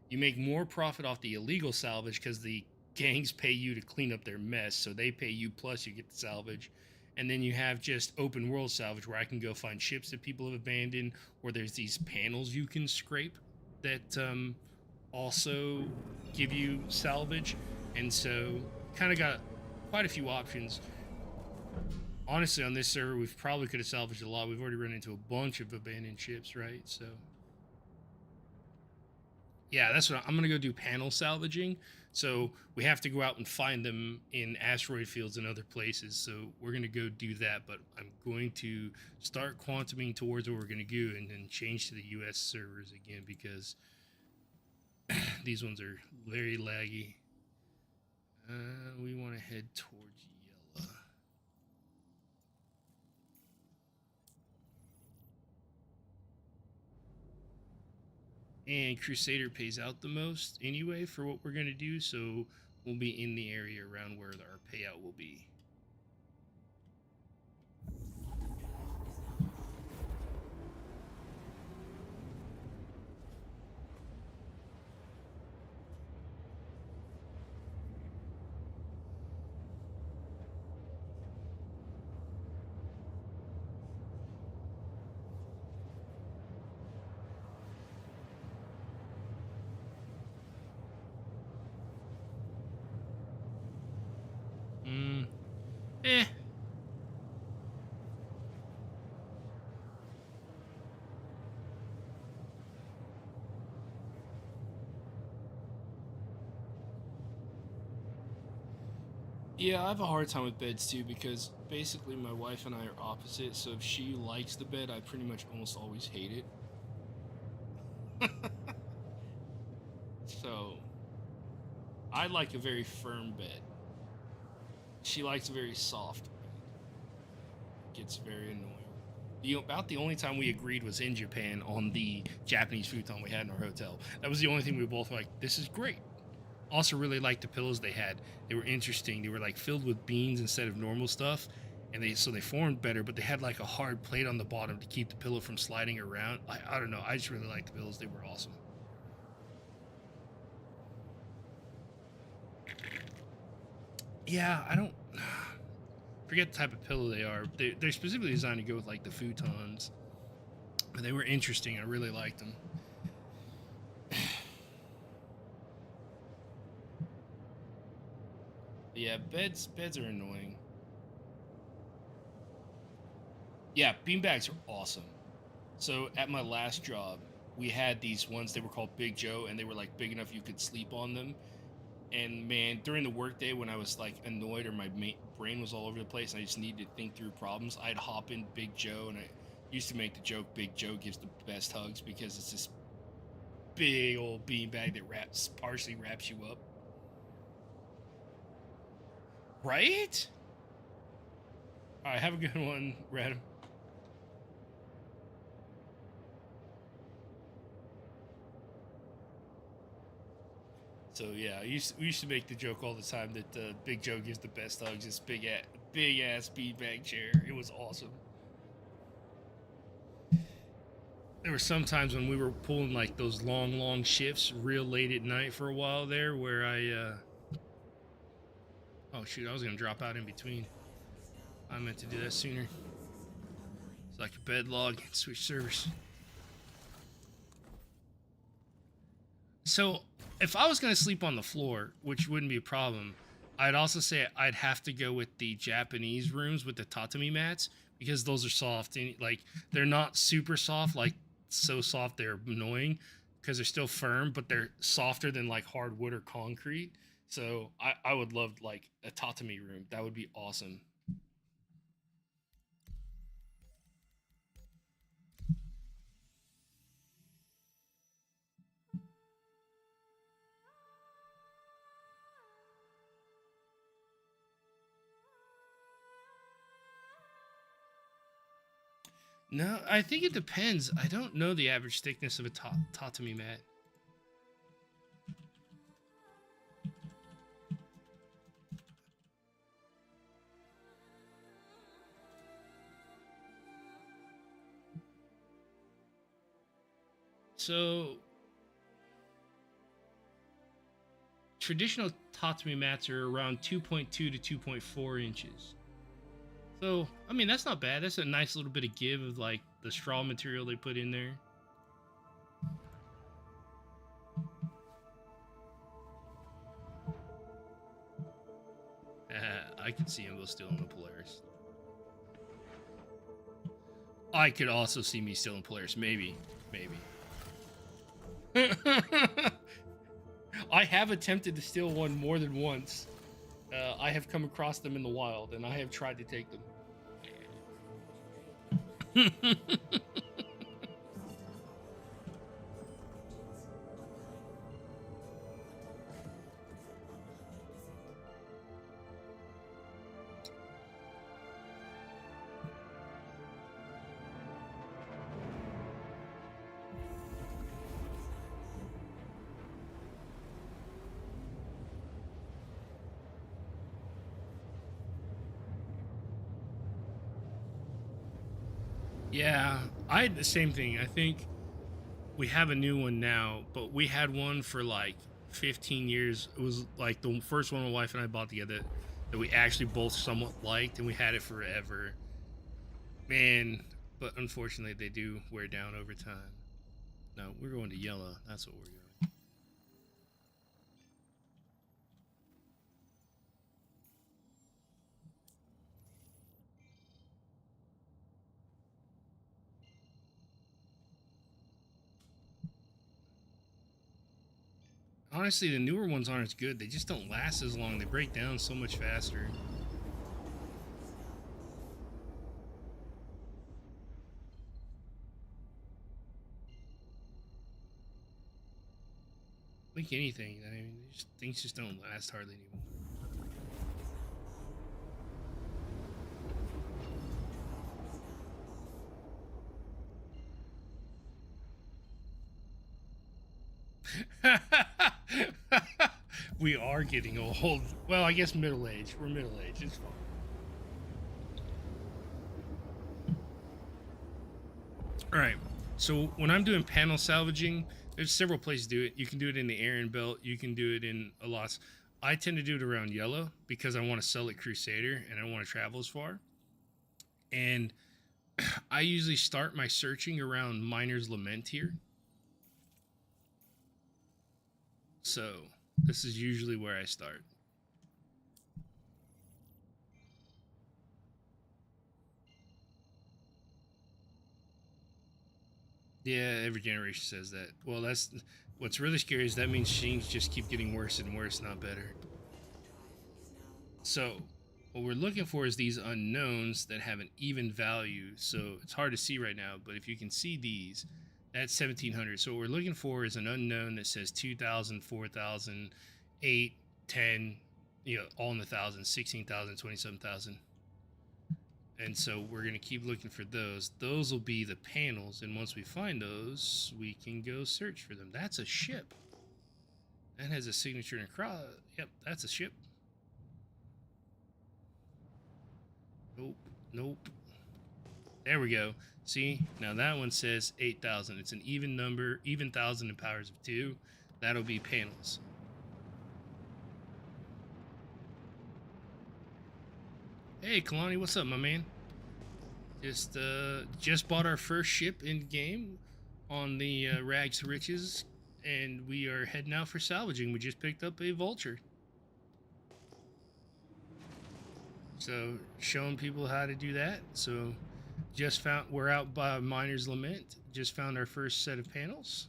You make more profit off the illegal salvage because the gangs pay you to clean up their mess, so they pay you plus you get the salvage. And then you have just open world salvage where I can go find ships that people have abandoned, or there's these panels you can scrape that also give you salvage. And so kind of got quite a few options. Honestly, on this server, we've probably could have salvaged a lot. We've already run into a bunch of abandoned ships, right? So, yeah, that's what I'm gonna go do panel salvaging. So we have to go out and find them in asteroid fields and other places. So we're gonna go do that. But I'm going to start quantuming towards what we're gonna do, and then change to the U.S. servers again because these ones are very laggy. We want to head towards Yella. And Crusader pays out the most anyway for what we're going to do, so we'll be in the area around where our payout will be. Eh. Yeah, I have a hard time with beds too because basically my wife and I are opposite. So if she likes the bed, I pretty much almost always hate it. So I like a very firm bed. She likes a very soft bed. It gets very annoying. About the only time we agreed was in Japan on the Japanese futon we had in our hotel. That was the only thing we both were like, this is great. Also really liked the pillows they had. They were interesting. They were like filled with beans instead of normal stuff. And they formed better, but they had like a hard plate on the bottom to keep the pillow from sliding around. I don't know. I just really liked the pillows. They were awesome. Yeah, I don't forget the type of pillow they are. They're specifically designed to go with like the futons. But they were interesting. I really liked them. Yeah, beds are annoying. Yeah, beanbags are awesome. So at my last job, we had these ones. They were called Big Joe, and they were like big enough you could sleep on them. And man, during the workday when I was like annoyed or my brain was all over the place, and I just needed to think through problems, I'd hop in Big Joe, and I used to make the joke Big Joe gives the best hugs because it's this big old beanbag that partially wraps you up. Right? All right, have a good one, Radham. So yeah, we used to make the joke all the time that Big Joe gives the best hugs. This big ass beanbag chair. It was awesome. There were some times when we were pulling like those long shifts real late at night for a while there, where oh shoot, I was gonna drop out in between. I meant to do that sooner. It's like a bed log and switch servers. So if I was gonna sleep on the floor, which wouldn't be a problem, I'd also say I'd have to go with the Japanese rooms with the tatami mats because those are soft and like they're not super soft, like so soft they're annoying because they're still firm, but they're softer than like hardwood or concrete. So I would love like a tatami room. That would be awesome. No, I think it depends. I don't know the average thickness of a tatami mat. So traditional tatami mats are around 2.2 to 2.4 inches. So, I mean, that's not bad. That's a nice little bit of give of like the straw material they put in there. I could see him go stealing the Polaris. I could also see me stealing Polaris. Maybe. I have attempted to steal one more than once. I have come across them in the wild, and I have tried to take them. Yeah, I had the same thing. I think we have a new one now, but we had one for like 15 years. It was like the first one my wife and I bought together that we actually both somewhat liked, and we had it forever. Man, but unfortunately, they do wear down over time. No, we're going to yellow. That's what we're going. Honestly, the newer ones aren't as good. They just don't last as long. They break down so much faster. Like anything, I mean, things just don't last hardly anymore. We are getting old. Well, I guess middle age. We're middle age. It's fine. All right. So when I'm doing panel salvaging, there's several places to do it. You can do it in the Aaron belt. You can do it in a lot. I tend to do it around yellow because I want to sell it Crusader and I don't want to travel as far. And I usually start my searching around Miner's Lament here. So this is usually where I start. Yeah, every generation says that. Well, that's what's really scary is that means Shings just keep getting worse and worse, not better. So what we're looking for is these unknowns that have an even value. So it's hard to see right now, but if you can see these, that's 1700. So what we're looking for is an unknown that says 2000, 4000, 8, 10, all in the thousands, 16,000, 27,000. And so we're going to keep looking for those. Those will be the panels. And once we find those, we can go search for them. That's a ship. That has a signature and a cross. Yep, that's a ship. Nope. There we go. See, now that one says 8,000. It's an even number, even thousand in powers of 2. That'll be panels. Hey, Kalani, what's up, my man? Just bought our first ship in game on the Rags to Riches, and we are heading out for salvaging. We just picked up a Vulture. So showing people how to do that. So we're out by Miner's Lament. Just found our first set of panels.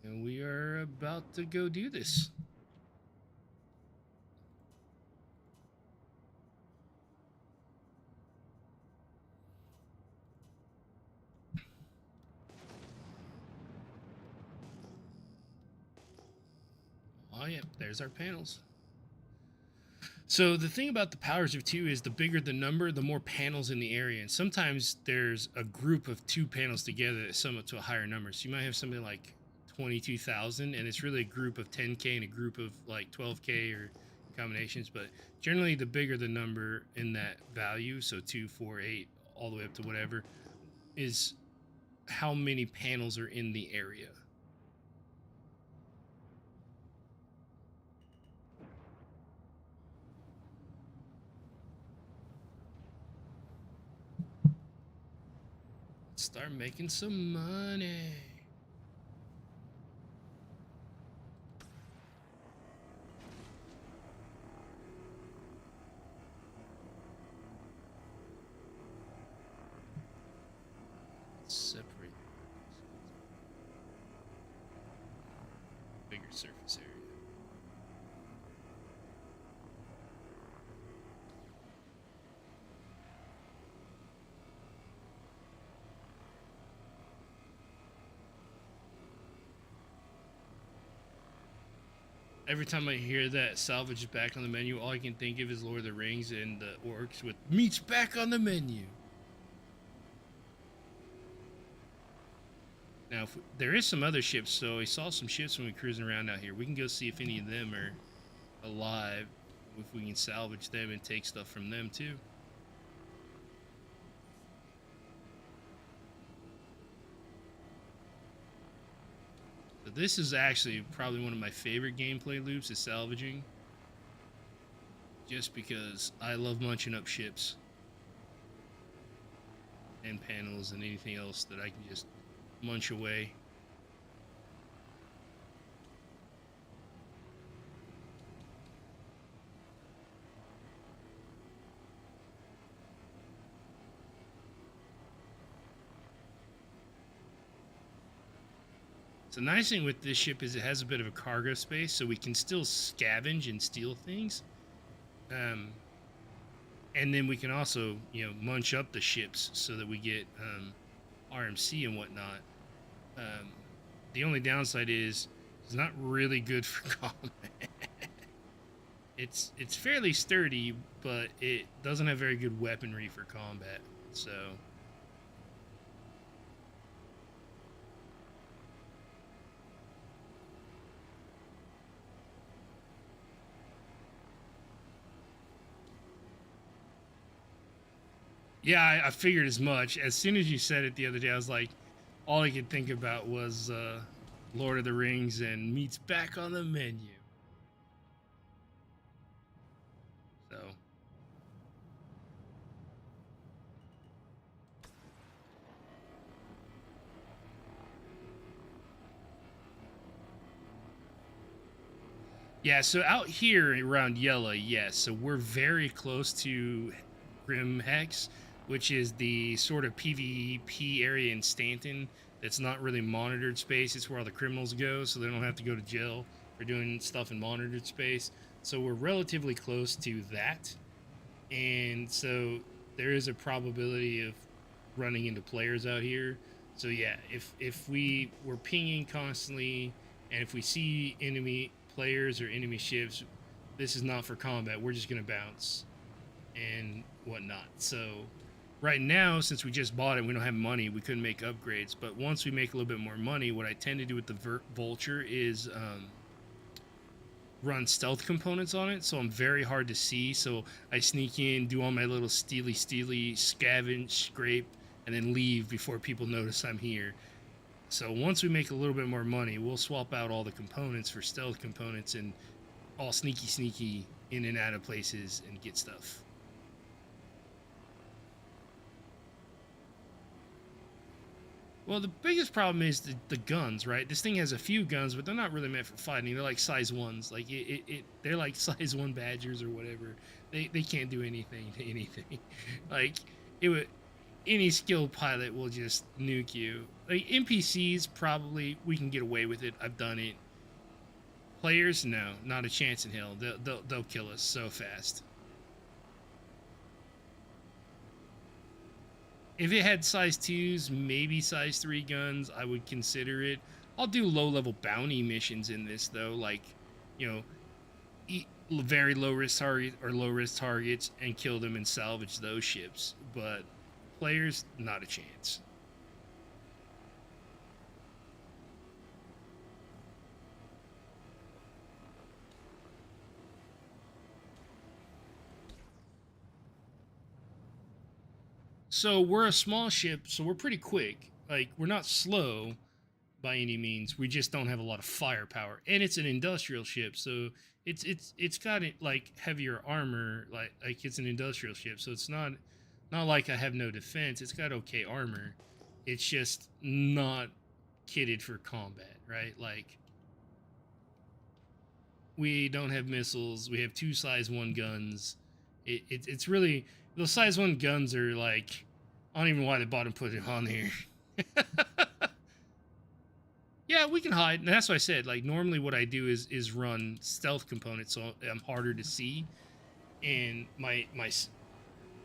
And we are about to go do this. Oh, yeah, there's our panels. So the thing about the powers of 2 is the bigger the number, the more panels in the area. And sometimes there's a group of 2 panels together that sum up to a higher number. So you might have something like 22,000, and it's really a group of 10K and a group of like 12K or combinations. But generally, the bigger the number in that value, so 2, 4, 8, all the way up to whatever, is how many panels are in the area. Start making some money. Separate bigger surface area. Every time I hear that salvage is back on the menu, all I can think of is Lord of the Rings and the orcs with meat's back on the menu. Now, there is some other ships, so I saw some ships when we were cruising around out here. We can go see if any of them are alive, if we can salvage them and take stuff from them too. But this is actually probably one of my favorite gameplay loops, is salvaging. Just because I love munching up ships and panels and anything else that I can just munch away. So the nice thing with this ship is it has a bit of a cargo space, so we can still scavenge and steal things. And then we can also, you know, munch up the ships so that we get RMC and whatnot. The only downside is it's not really good for combat. It's fairly sturdy, but it doesn't have very good weaponry for combat. So yeah, I figured as much. As soon as you said it the other day, I was like, all I could think about was Lord of the Rings and meat's back on the menu. So yeah, so out here around Yella, yes. So we're very close to Grim Hex, which is the sort of PvP area in Stanton that's not really monitored space. It's where all the criminals go, so they don't have to go to jail for doing stuff in monitored space. So we're relatively close to that. And so there is a probability of running into players out here. So yeah, if we were pinging constantly, and if we see enemy players or enemy ships, this is not for combat. We're just gonna bounce and whatnot. So right now, since we just bought it, we don't have money. We couldn't make upgrades. But once we make a little bit more money, what I tend to do with the Vulture is run stealth components on it, so I'm very hard to see. So I sneak in, do all my little steely, scavenge, scrape, and then leave before people notice I'm here. So once we make a little bit more money, we'll swap out all the components for stealth components and all sneaky in and out of places and get stuff. Well, the biggest problem is the guns, right? This thing has a few guns, but they're not really meant for fighting. They're like size 1s. Like they're like size 1 Badgers or whatever. They can't do anything to anything. Like it would any skilled pilot will just nuke you. Like NPCs, probably we can get away with it. I've done it. Players, no, not a chance in hell. They'll kill us so fast. If it had size 2s, maybe size 3 guns, I would consider it. I'll do low-level bounty missions in this, though, like, you know, very low-risk target or low-risk targets and kill them and salvage those ships. But players, not a chance. So we're a small ship, so we're pretty quick. Like, we're not slow by any means. We just don't have a lot of firepower, and it's an industrial ship, so it's got it like heavier armor, like it's an industrial ship, so it's not like I have no defense. It's got okay armor. It's just not kitted for combat, right? Like, we don't have missiles. We have 2 size 1 guns. It's really, those size 1 guns are like, I don't even know why they bought and put it on here. Yeah, we can hide, and that's what I said. Like, normally what I do is run stealth components, so I'm harder to see. And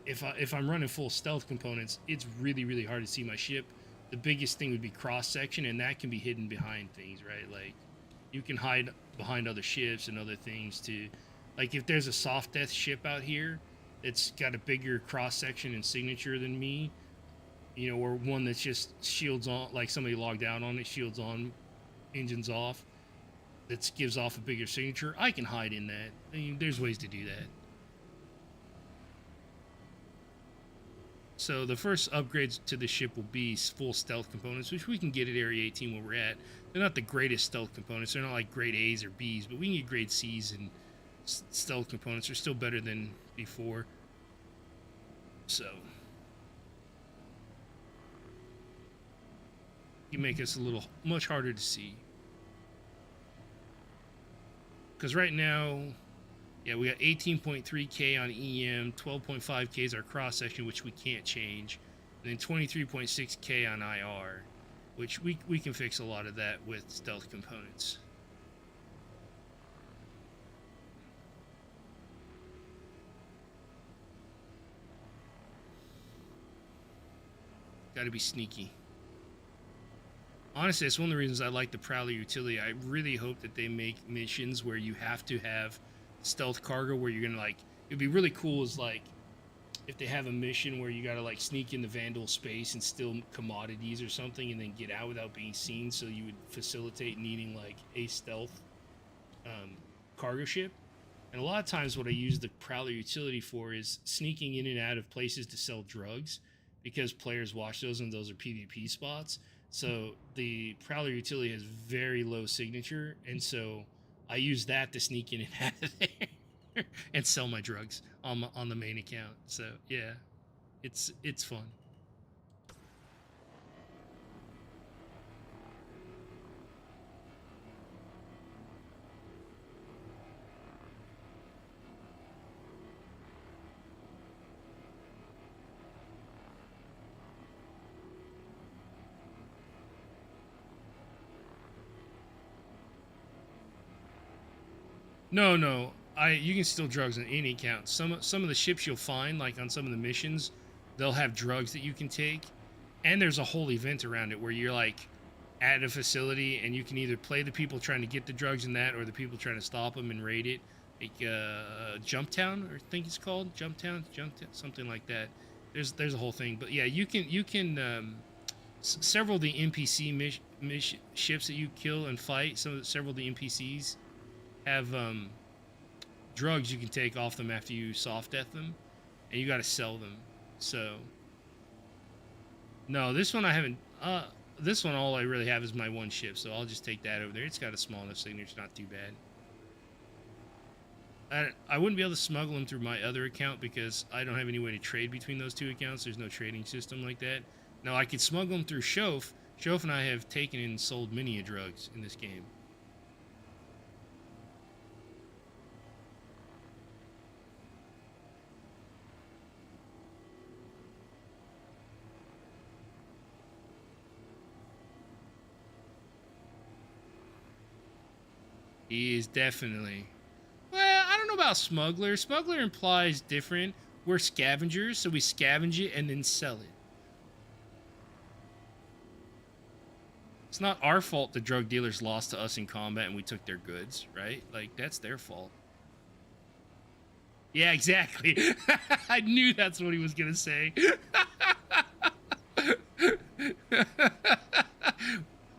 if I'm running full stealth components, it's really hard to see my ship. The biggest thing would be cross section, and that can be hidden behind things, right? Like, you can hide behind other ships and other things too. Like, if there's a soft death ship out here that's got a bigger cross section and signature than me, you know, or one that's just shields on, like somebody logged out on it, shields on, engines off, that gives off a bigger signature, I can hide in that. I mean, there's ways to do that. So the first upgrades to the ship will be full stealth components, which we can get at Area 18 where we're at. They're not the greatest stealth components. They're not like grade A's or B's, but we can get grade C's, and stealth components are still better than before. So you make us a little much harder to see. Because right now, yeah, we got 18.3K on EM, 12.5K is our cross section, which we can't change, and then 23.6K on IR, which we can fix a lot of that with stealth components. Got to be sneaky. Honestly, it's one of the reasons I like the Prowler utility. I really hope that they make missions where you have to have stealth cargo, where you're gonna, like, it'd be really cool is like if they have a mission where you gotta like sneak into Vandal space and steal commodities or something and then get out without being seen, so you would facilitate needing like a stealth cargo ship. And a lot of times what I use the Prowler utility for is sneaking in and out of places to sell drugs, because players watch those and those are PvP spots. So the Prowler utility has very low signature, and so I use that to sneak in and out of there and sell my drugs on the main account. So yeah, it's fun. No. You can steal drugs on any account. Some of the ships you'll find, like on some of the missions, they'll have drugs that you can take, and there's a whole event around it where you're like at a facility and you can either play the people trying to get the drugs in that, or the people trying to stop them and raid it. Like Jump Town, or I think it's called Jump Town, something like that. There's a whole thing, but yeah, you can several of the NPC ships that you kill and fight. Several of the NPCs have drugs you can take off them after you soft death them, and you got to sell them. So no, this one I haven't. This one all I really have is my one ship, so I'll just take that over there. It's got a small enough signature, not too bad. I wouldn't be able to smuggle them through my other account because I don't have any way to trade between those two accounts. There's no trading system like that. Now I could smuggle them through Shof. Shof and I have taken and sold many drugs in this game. He is definitely. Well, I don't know about smuggler. Smuggler implies different. We're scavengers, so we scavenge it and then sell it. It's not our fault the drug dealers lost to us in combat and we took their goods, right? Like, that's their fault. Yeah, exactly. I knew that's what he was gonna say.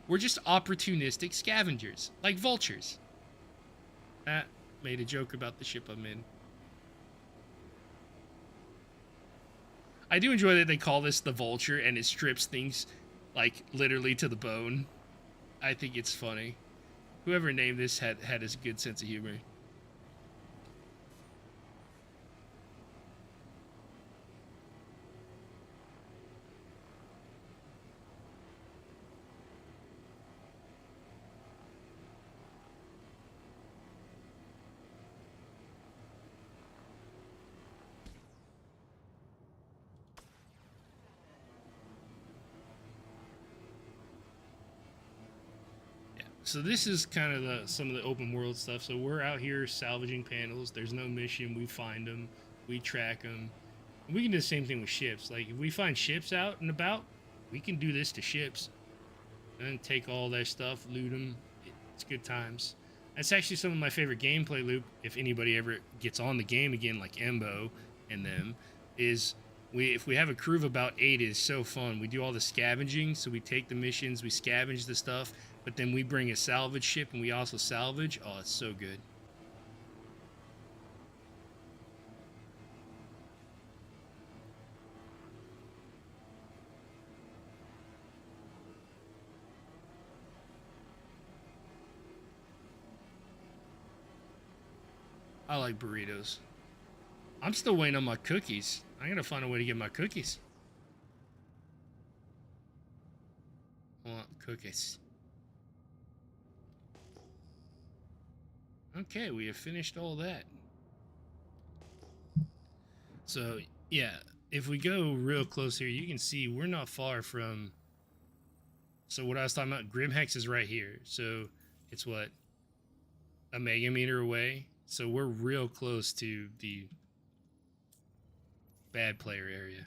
We're just opportunistic scavengers, like vultures. That made a joke about the ship I'm in. I do enjoy that they call this the vulture and it strips things like literally to the bone. I think it's funny. Whoever named this had a good sense of humor. So this is kind of some of the open world stuff. So we're out here salvaging panels. There's no mission. We find them. We track them. And we can do the same thing with ships. Like, if we find ships out and about, we can do this to ships. And take all their stuff, loot them. It's good times. That's actually some of my favorite gameplay loop, if anybody ever gets on the game again, like Embo and them, is if we have a crew of about 8, it is so fun. We do all the scavenging, so we take the missions, we scavenge the stuff, but then we bring a salvage ship and we also salvage. Oh, it's so good. I like burritos. I'm still waiting on my cookies. I gotta find a way to get my cookies. I want cookies. Okay, we have finished all that. So, yeah, if we go real close here, you can see we're not far from... So what I was talking about, Grimhex is right here. So it's what? A megameter away? So we're real close to the bad player area.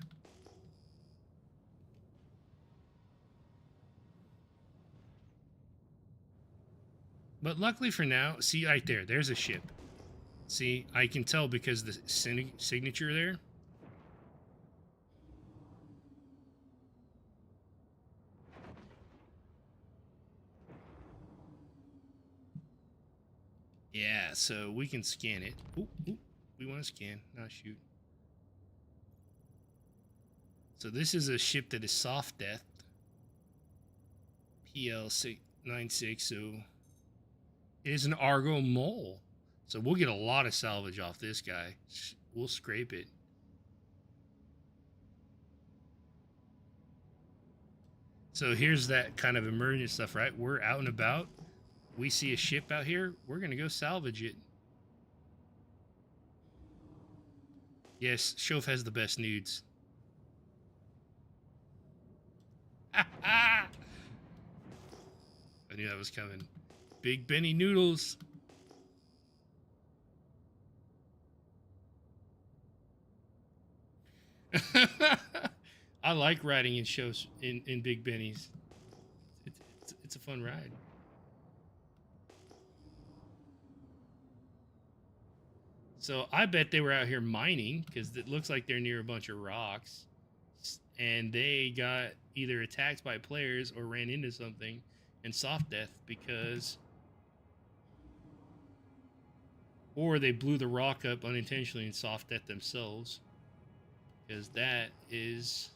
But luckily for now, see right there, there's a ship. See, I can tell because the signature there. Yeah, so we can scan it. Ooh, we want to scan, not shoot. So this is a ship that is soft death. PL-96, so it is an Argo Mole. So we'll get a lot of salvage off this guy. We'll scrape it. So here's that kind of emergent stuff, right? We're out and about. We see a ship out here. We're going to go salvage it. Yes, Shof has the best nudes. I knew that was coming. Big Benny Noodles. I like riding in shows in Big Benny's. It's a fun ride. So I bet they were out here mining because it looks like they're near a bunch of rocks. And they got either attacked by players or ran into something and soft death because... Or they blew the rock up unintentionally and soft death themselves. Because that is...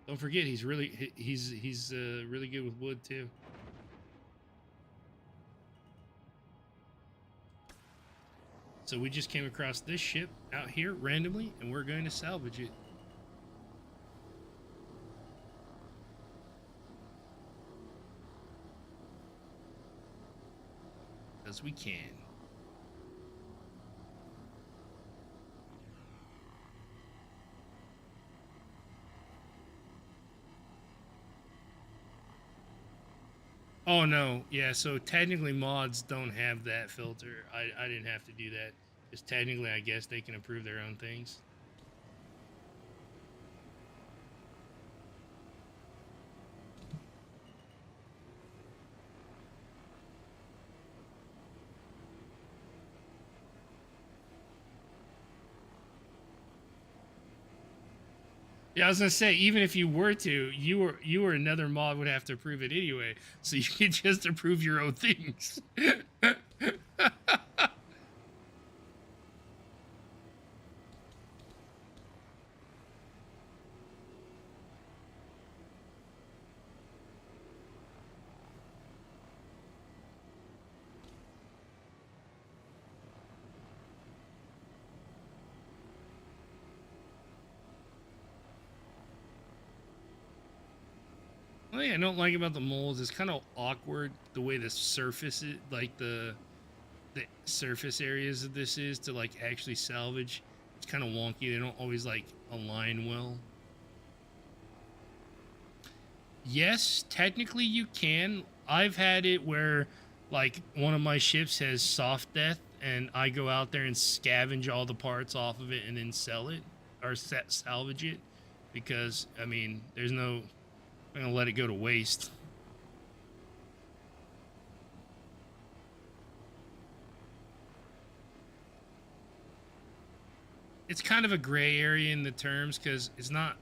Don't forget, he's really good with wood too. So we just came across this ship out here randomly, and we're going to salvage it. Because we can. Oh no, yeah. So technically, mods don't have that filter. I didn't have to do that. Just technically, I guess they can approve their own things. Yeah, I was gonna say, even if you were to, you or another mod would have to approve it anyway. So you can just approve your own things. One thing I don't like about the moles is kind of awkward the way the surface is, like the surface areas of this is to like actually salvage. It's kind of wonky. They don't always like align well. Yes, technically you can. I've had it where like one of my ships has soft death and I go out there and scavenge all the parts off of it and then sell it or salvage it because I mean, there's no I'm going to let it go to waste. It's kind of a gray area in the terms because it's not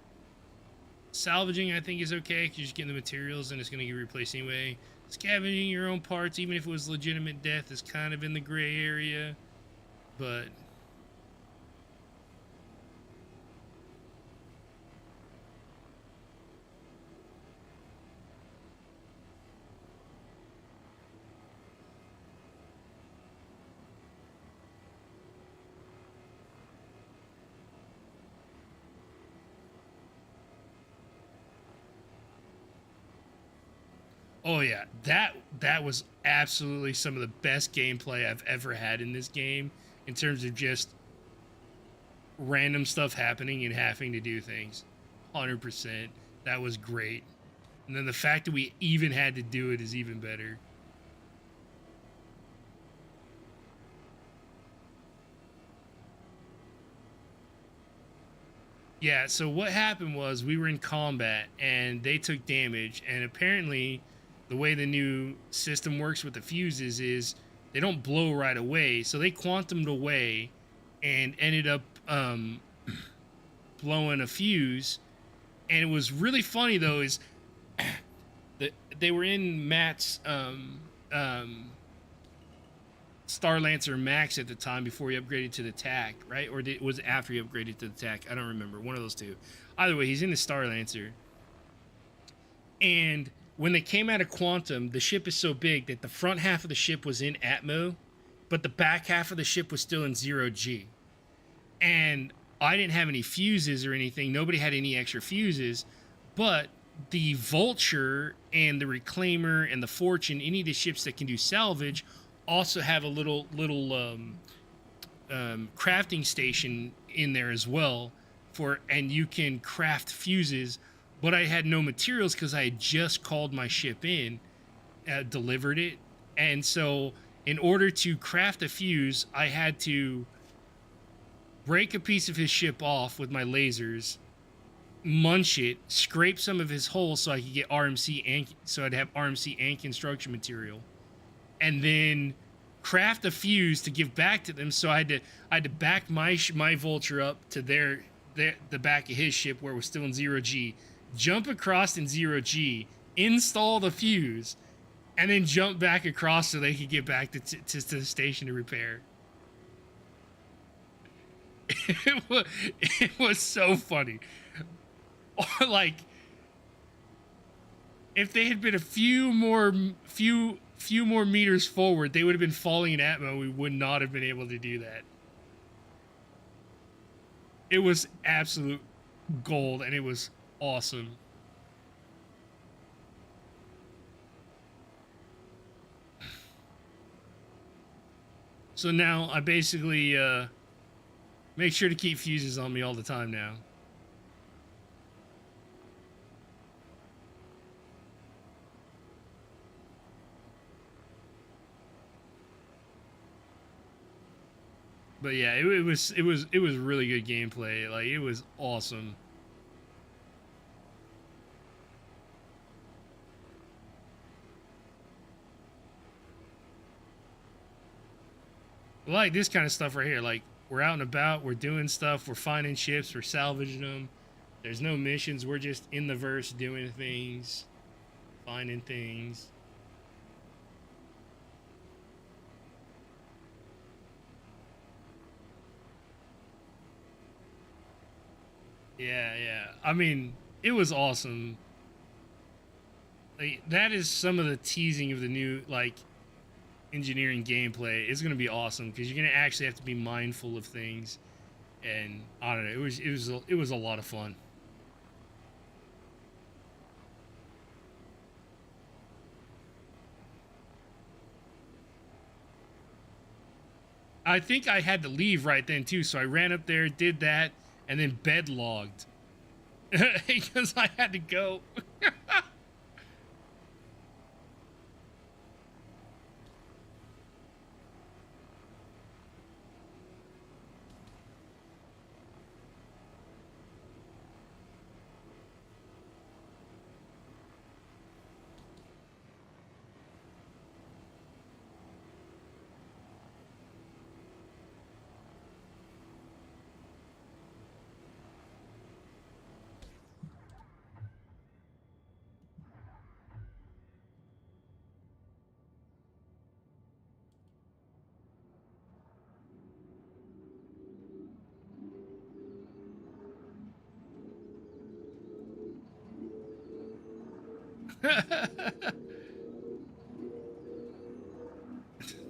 salvaging. I think is okay because you're just getting the materials and it's going to get replaced anyway. Scavenging your own parts, even if it was legitimate death, is kind of in the gray area. But oh yeah, that was absolutely some of the best gameplay I've ever had in this game in terms of just random stuff happening and having to do things. 100%. That was great. And then the fact that we even had to do it is even better. Yeah, so what happened was we were in combat and they took damage, and apparently the way the new system works with the fuses is they don't blow right away, so they quantumed away and ended up blowing a fuse. And it was really funny though is that they were in Matt's Star Lancer Max at the time before he upgraded to the TAC, right? Or was it after he upgraded to the TAC? I don't remember. One of those two. Either way, he's in the Star Lancer. And when they came out of Quantum, the ship is so big that the front half of the ship was in Atmo, but the back half of the ship was still in 0G. And I didn't have any fuses or anything. Nobody had any extra fuses, but the Vulture and the Reclaimer and the Fortune, any of the ships that can do salvage, also have a little crafting station in there as well and you can craft fuses. But I had no materials because I had just called my ship in, delivered it, and so in order to craft a fuse, I had to break a piece of his ship off with my lasers, munch it, scrape some of his holes so I could get RMC and so I'd have RMC and construction material, and then craft a fuse to give back to them. So I had to back my Vulture up to the back of his ship where it was still in 0G, jump across in 0G, install the fuse, and then jump back across so they could get back to the station to repair. It was so funny. Like, if they had been a few more meters forward, they would have been falling in Atmo. We would not have been able to do that. It was absolute gold, and it was awesome. So now I basically make sure to keep fuses on me all the time now. But yeah, it was really good gameplay. Like it was awesome. Like this kind of stuff right here. Like we're out and about, we're doing stuff, we're finding ships, we're salvaging them. There's no missions. We're just in the verse doing things, finding things. Yeah, yeah. I mean, it was awesome. Like, that is some of the teasing of the new like engineering gameplay. It's gonna be awesome because you're gonna actually have to be mindful of things, and I don't know. It was a lot of fun. I think I had to leave right then too, so I ran up there, did that, and then bed logged because I had to go.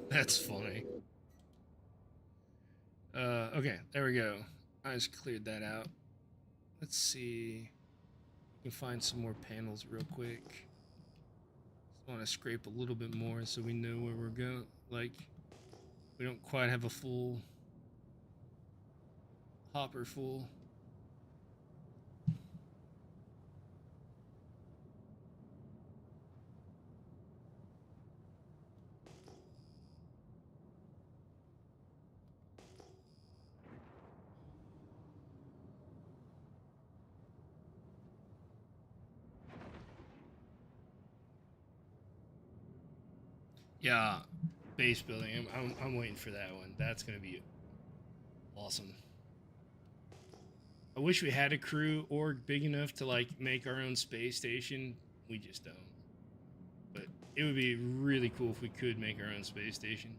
That's funny. Okay, there we go. I just cleared that out. Let's see. We can find some more panels real quick. Just want to scrape a little bit more so we know where we're going. Like, we don't quite have a full hopper full. Yeah, base building. I'm waiting for that one. That's gonna be awesome. I wish we had a crew org big enough to like make our own space station. We just don't. But it would be really cool if we could make our own space station.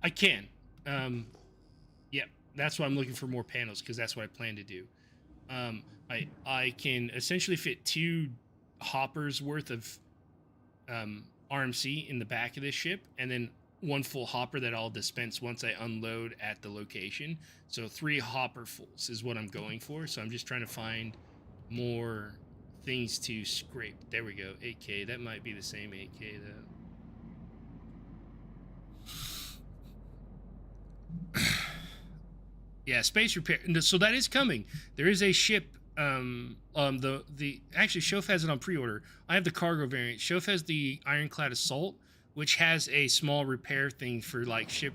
I can. Yeah, that's why I'm looking for more panels because that's what I plan to do. I can essentially fit 2 hoppers worth of RMC in the back of this ship, and then 1 full hopper that I'll dispense once I unload at the location. So 3 hopper fulls is what I'm going for. So I'm just trying to find more things to scrape. There we go. 8K. That might be the same 8K though. Yeah, space repair. So that is coming. There is a ship. The actually Shof has it on pre-order. I have the cargo variant. Shof has the Ironclad Assault, which has a small repair thing for like ship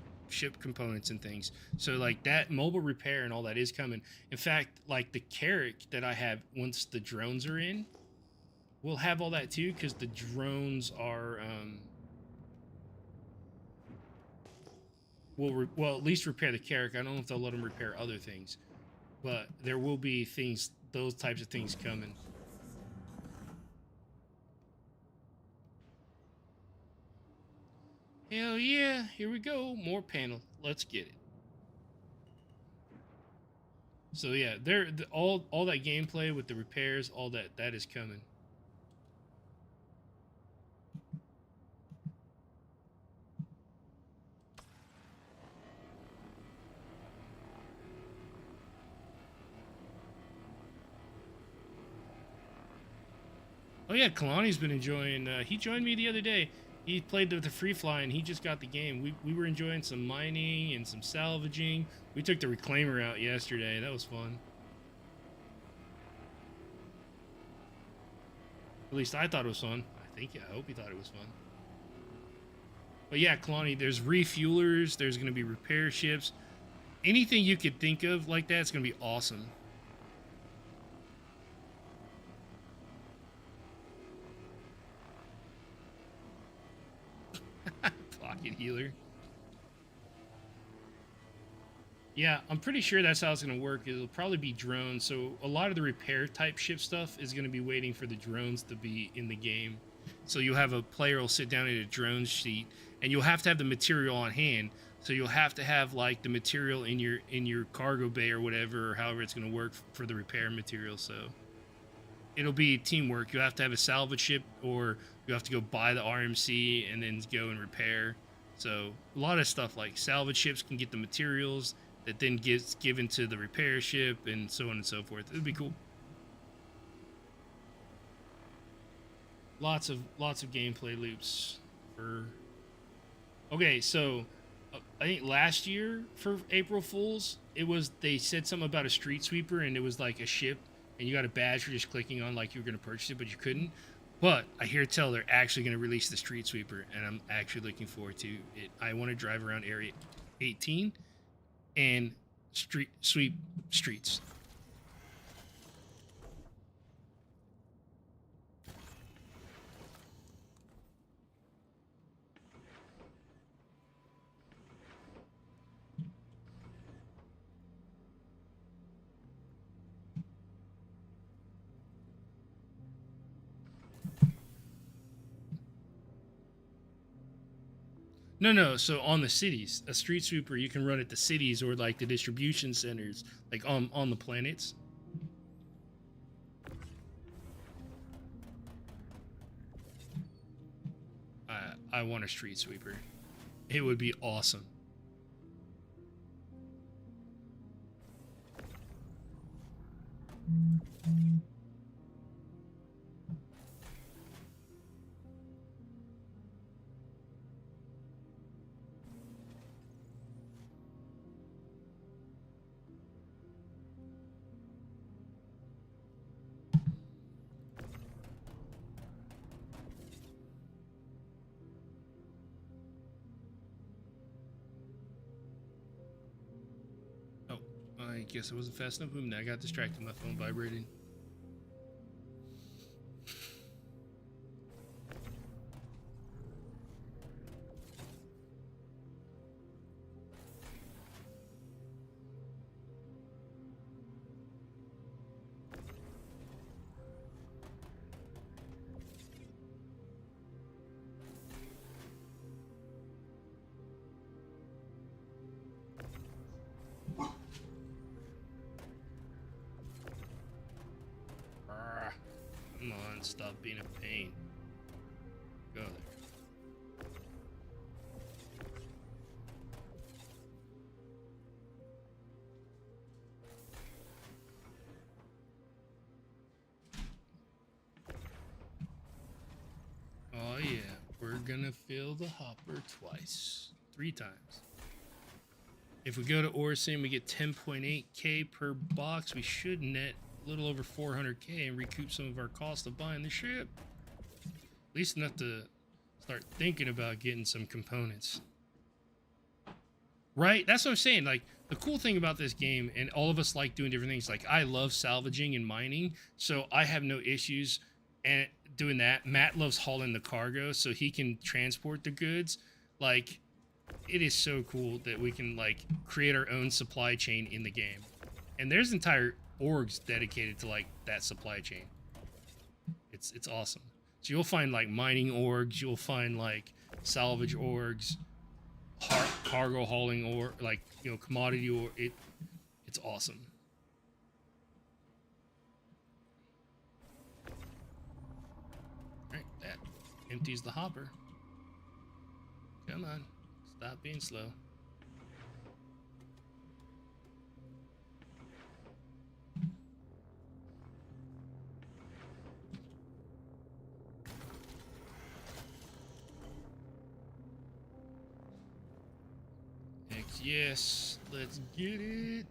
components and things. So like that mobile repair and all that is coming. In fact, like the Carrack that I have once the drones are in, we'll have all that too because the drones are will at least repair the Carrack. I don't know if they'll let them repair other things, but there will be things, those types of things coming. Hell yeah, here we go, more panel. Let's get it. So yeah, all that gameplay with the repairs, all that is coming. Oh yeah, Kalani's been enjoying. He joined me the other day. He played with the free fly and he just got the game. We were enjoying some mining and some salvaging. We took the reclaimer out yesterday. That was fun. At least I thought it was fun. I hope he thought it was fun. But yeah, Kalani, there's refuelers. There's going to be repair ships. Anything you could think of like that, it's going to be awesome. Pocket healer. Yeah, I'm pretty sure that's how it's going to work. It'll probably be drones. So a lot of the repair type ship stuff is going to be waiting for the drones to be in the game. So you'll have a player will sit down at a drone sheet, and you'll have to have the material on hand. So you'll have to have like the material in your cargo bay or whatever, or however it's going to work for the repair material. So it'll be teamwork. You'll have to have a salvage ship, or you have to go buy the RMC and then go and repair. So a lot of stuff like salvage ships can get the materials that then gets given to the repair ship, and so on and so forth. It'd be cool. Lots of gameplay loops for. Okay, so I think last year for April Fools, they said something about a street sweeper, and it was like a ship, and you got a badge for just clicking on like you were gonna purchase it, but you couldn't. But I hear tell they're actually gonna release the street sweeper, and I'm actually looking forward to it. I want to drive around Area 18 and sweep streets. No. So on the cities, a street sweeper you can run at the cities or like the distribution centers, like on the planets. I want a street sweeper. It would be awesome. I guess I wasn't fast enough moving. I got distracted. My phone vibrated. Come on, stop being a pain. Go there. Oh yeah, we're gonna fill the hopper twice. 3 times. If we go to Orison, we get 10.8k per box. We should net a little over 400k and recoup some of our cost of buying the ship. At least enough to start thinking about getting some components. Right? That's what I'm saying. Like, the cool thing about this game, and all of us like doing different things, like I love salvaging and mining, so I have no issues and doing that. Matt loves hauling the cargo, so he can transport the goods. Like, it is so cool that we can like create our own supply chain in the game. And there's entire orgs dedicated to like that supply chain. It's awesome. So you'll find like mining orgs, you'll find like salvage orgs, cargo hauling or like, you know, commodity or it's awesome. All right, that empties the hopper. Come on, stop being slow. Yes, let's get it.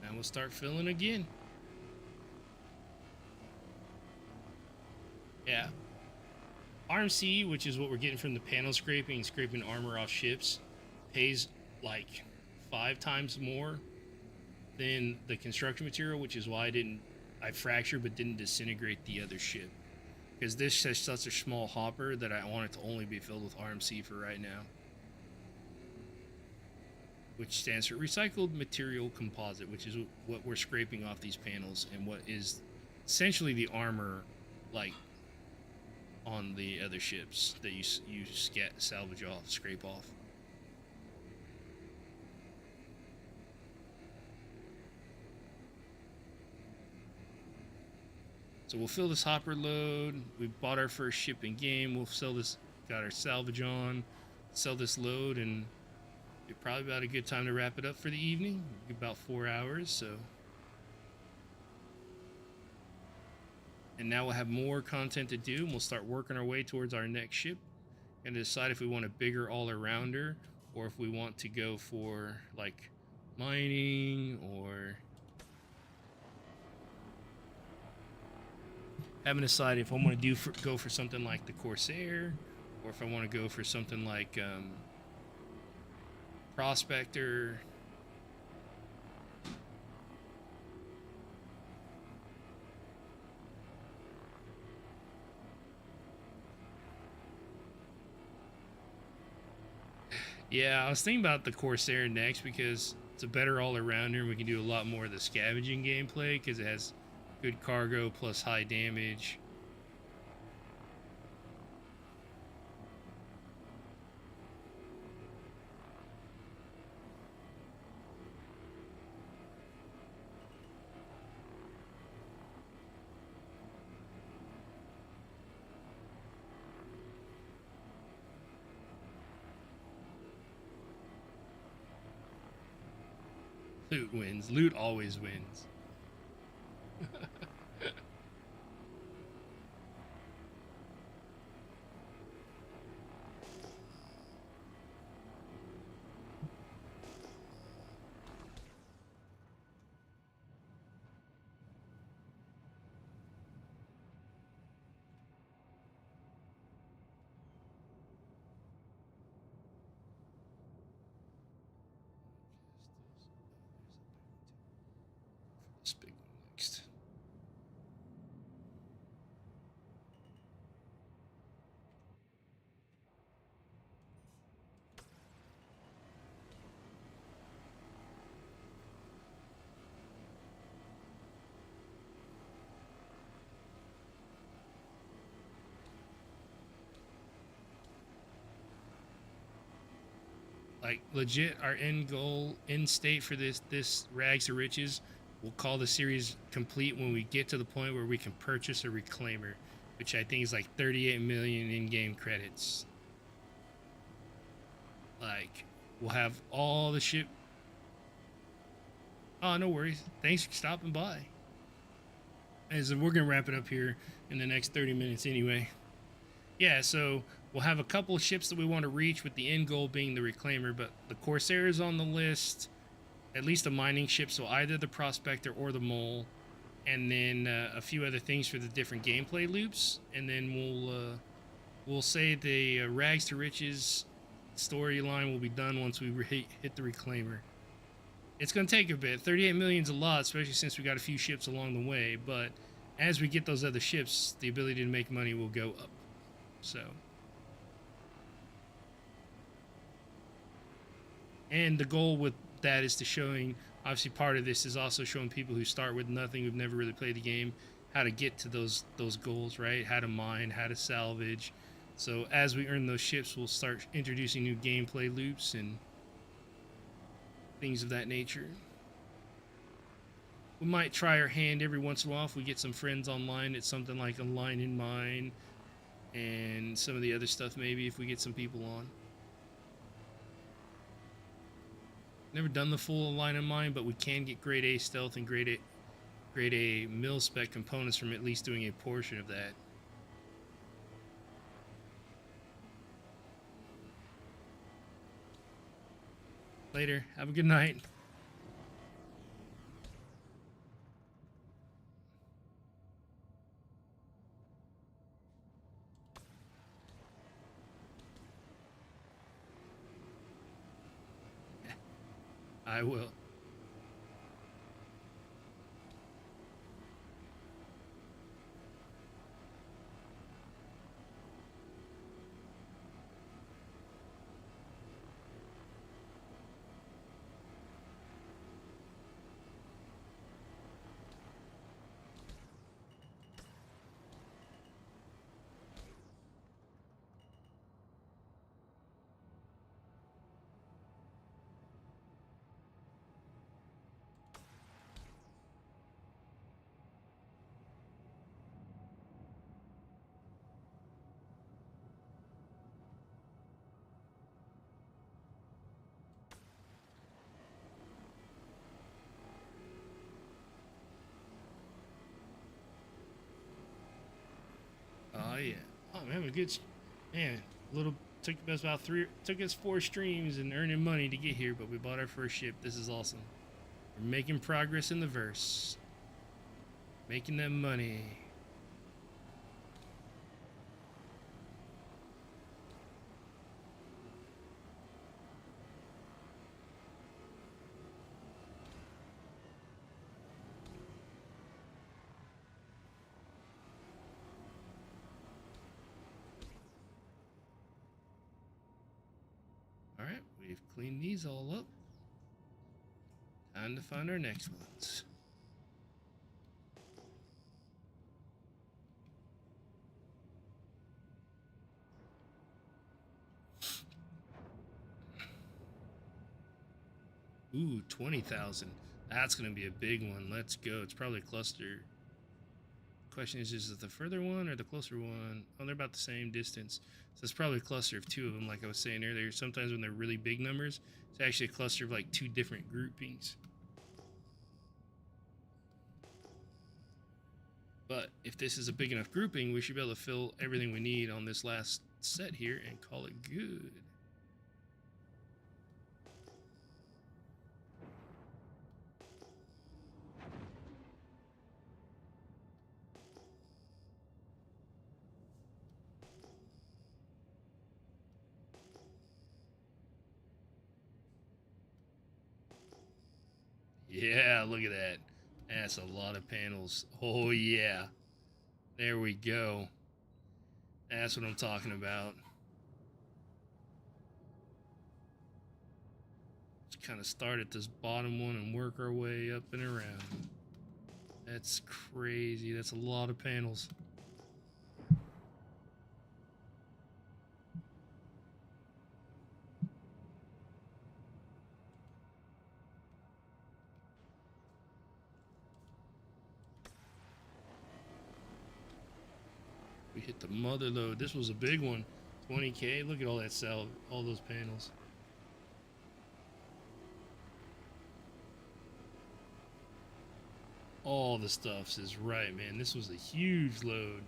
And we'll start filling again. Yeah. RMC, which is what we're getting from the panel scraping and scraping armor off ships, pays like 5 times more than the construction material, which is why I fractured but didn't disintegrate the other ship. Because this has such a small hopper that I want it to only be filled with RMC for right now. Which stands for Recycled Material Composite, which is what we're scraping off these panels and what is essentially the armor, like, on the other ships that you salvage off, scrape off. So we'll fill this hopper load. We bought our first ship in game. We'll sell this, got our salvage on, sell this load, and it's probably about a good time to wrap it up for the evening. About 4 hours, so. And now we'll have more content to do, and we'll start working our way towards our next ship and decide if we want a bigger all-arounder or if we want to go for, like, mining, or haven't decided if I want to go for something like the Corsair, or if I want to go for something like Prospector. Yeah, I was thinking about the Corsair next because it's a better all-arounder and we can do a lot more of the scavenging gameplay because it has good cargo plus high damage. Loot wins. Loot always wins. This big one next. Like, legit, our end goal, end state for this Rags to Riches, we'll call the series complete when we get to the point where we can purchase a reclaimer, which I think is like 38 million in-game credits. Like, we'll have all the ship. Oh, no worries. Thanks for stopping by. As we're gonna wrap it up here in the next 30 minutes anyway. Yeah, so we'll have a couple of ships that we want to reach, with the end goal being the reclaimer, but the Corsair is on the list, at least a mining ship, so either the Prospector or the Mole, and then a few other things for the different gameplay loops, and then we'll say the Rags to Riches storyline will be done once we hit the reclaimer. It's going to take a bit. 38 million's a lot, especially since we got a few ships along the way, but as we get those other ships, the ability to make money will go up. So, and the goal with that is to showing, obviously part of this is also showing people who start with nothing, who've never really played the game, how to get to those goals, right? How to mine, how to salvage. So as we earn those ships, we'll start introducing new gameplay loops and things of that nature. We might try our hand every once in a while if we get some friends online. It's something like a line in mine and some of the other stuff, maybe, if we get some people on. Never done the full line in mine, but we can get grade A stealth and grade A mil spec components from at least doing a portion of that. Later. Have a good night. I will. Oh yeah. Oh man, a good man. Little took us about took us 4 streams and earning money to get here, but we bought our first ship. This is awesome. We're making progress in the verse. Making that money. Alright, we've cleaned these all up. Time to find our next ones. Ooh, 20,000. That's going to be a big one. Let's go. It's probably a cluster. Question is it the further one or the closer one? Oh, they're about the same distance. So it's probably a cluster of 2 of them, like I was saying earlier. Sometimes when they're really big numbers, it's actually a cluster of like 2 different groupings. But if this is a big enough grouping, we should be able to fill everything we need on this last set here and call it good. Yeah, look at that. That's a lot of panels. Oh, yeah. There we go. That's what I'm talking about. Just kind of start at this bottom one and work our way up and around. That's crazy. That's a lot of panels. We hit the mother load. This was a big one. 20K. Look at all that cell, all those panels. All the stuffs is right, man. This was a huge load.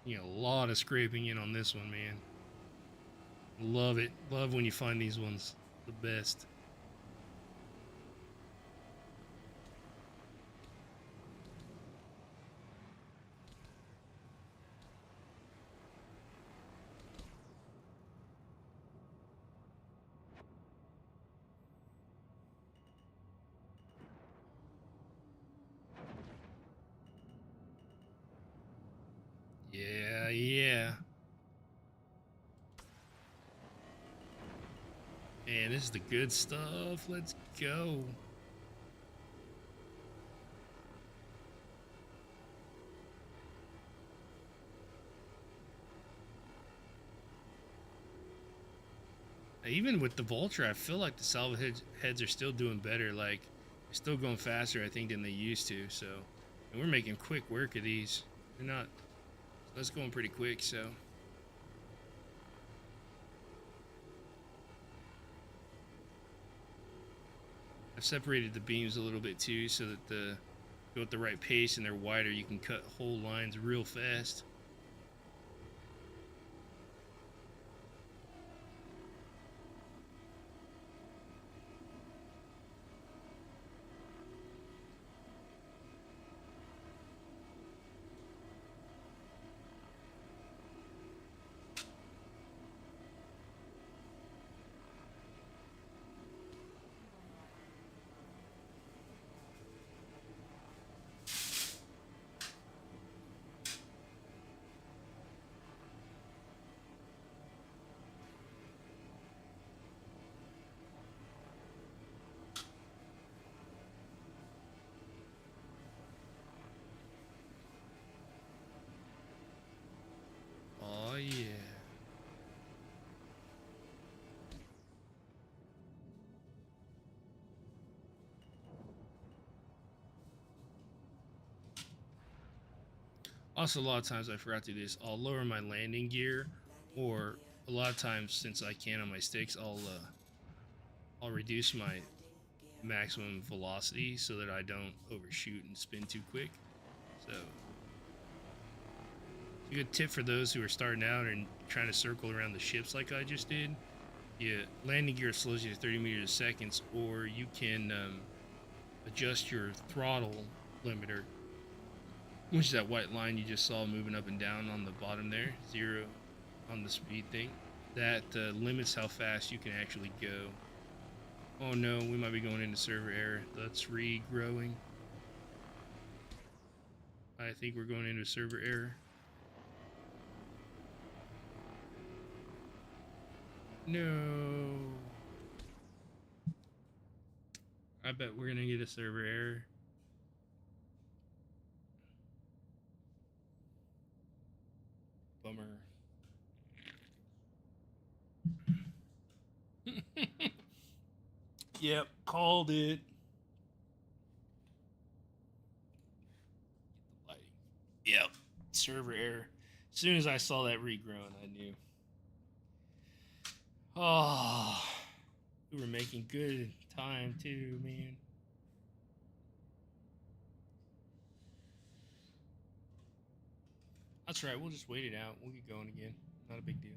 You know, a lot of scraping in on this one, man. Love it. Love when you find these ones. The best. Yeah, yeah. Man, this is the good stuff. Let's go. Even with the Vulture, I feel like the salvage heads are still doing better. Like, they're still going faster, I think, than they used to. So, and we're making quick work of these. They're not. That's going pretty quick. So. I've separated the beams a little bit too, so that the go at the right pace and they're wider. You can cut whole lines real fast. Also, a lot of times I forgot to do this. I'll lower my landing gear, or a lot of times since I can on my sticks, I'll reduce my maximum velocity so that I don't overshoot and spin too quick. So, a good tip for those who are starting out and trying to circle around the ships like I just did. Yeah, landing gear slows you to 30 meters a second, or you can adjust your throttle limiter, which is that white line you just saw moving up and down on the bottom there, 0 on the speed thing. That limits how fast you can actually go. Oh no, we might be going into server error. That's regrowing. I think we're going into server error. No. I bet we're gonna get a server error. Bummer. Yep, called it. Get the lighting. Yep, server error. As soon as I saw that regrowing, I knew. Oh, we were making good time too, man. That's right, we'll just wait it out. We'll get going again. Not a big deal.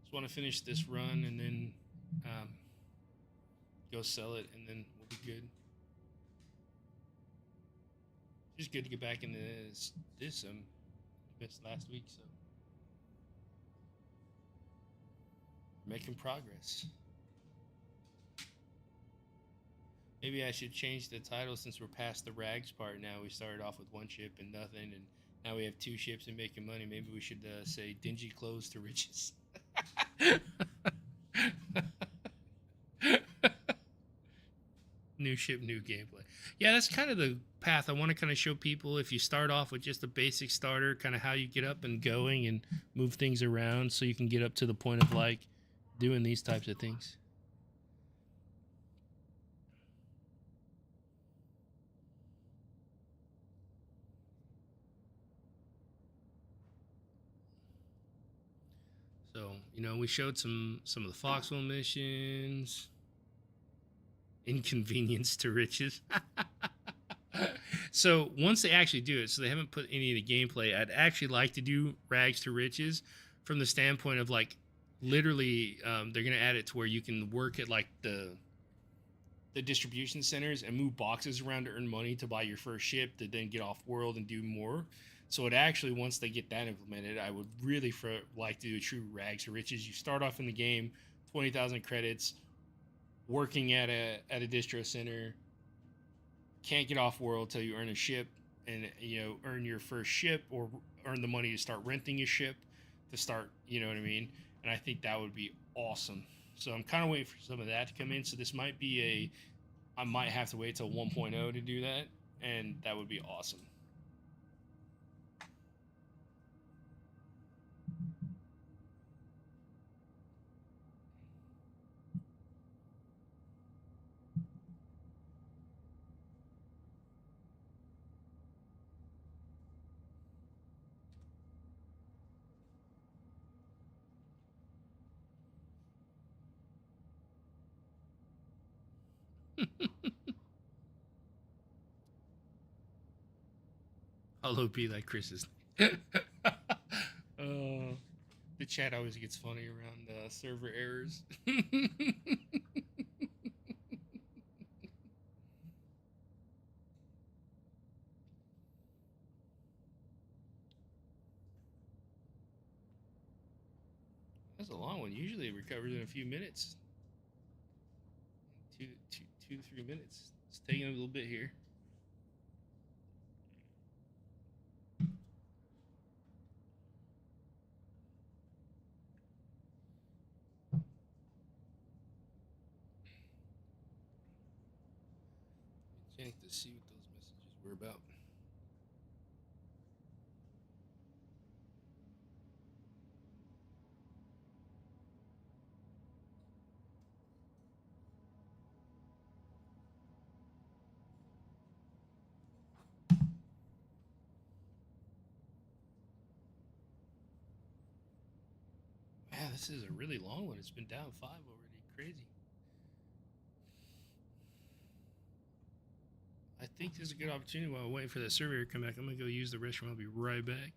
Just want to finish this run and then go sell it, and then we'll be good. Just good to get back into this missed last week, so making progress. Maybe I should change the title since we're past the rags part now. We started off with one ship and nothing, and now we have 2 ships and making money. Maybe we should say dingy clothes to riches. New ship, new gameplay. Yeah, that's kind of the path I want to kind of show people. If you start off with just a basic starter, kind of how you get up and going and move things around so you can get up to the point of like doing these types of things. So, we showed some of the Foxwell missions. Inconvenience to riches. So once they actually do it, so they haven't put any of the gameplay, I'd actually like to do rags to riches from the standpoint of like literally they're going to add it to where you can work at like the distribution centers and move boxes around to earn money to buy your first ship to then get off world and do more. So it actually, once they get that implemented, I would really like to do a true rags to riches. You start off in the game, 20,000 credits, working at a distro center, can't get off world till you earn a ship and earn your first ship or earn the money to start renting a ship to start, you know what I mean? And I think that would be awesome. So I'm kind of waiting for some of that to come in. So this might be I might have to wait till 1.0 to do that, and that would be awesome. Hello, be like Chris's. The chat always gets funny around server errors. That's a long one. Usually it recovers in a few minutes. 2 to 3 minutes. It's taking a little bit here. Check to see what those messages were about. Yeah, this is a really long one. It's been down 5 already. Crazy. I think this is a good opportunity while I'm waiting for that surveyor to come back. I'm gonna go use the restroom. I'll be right back.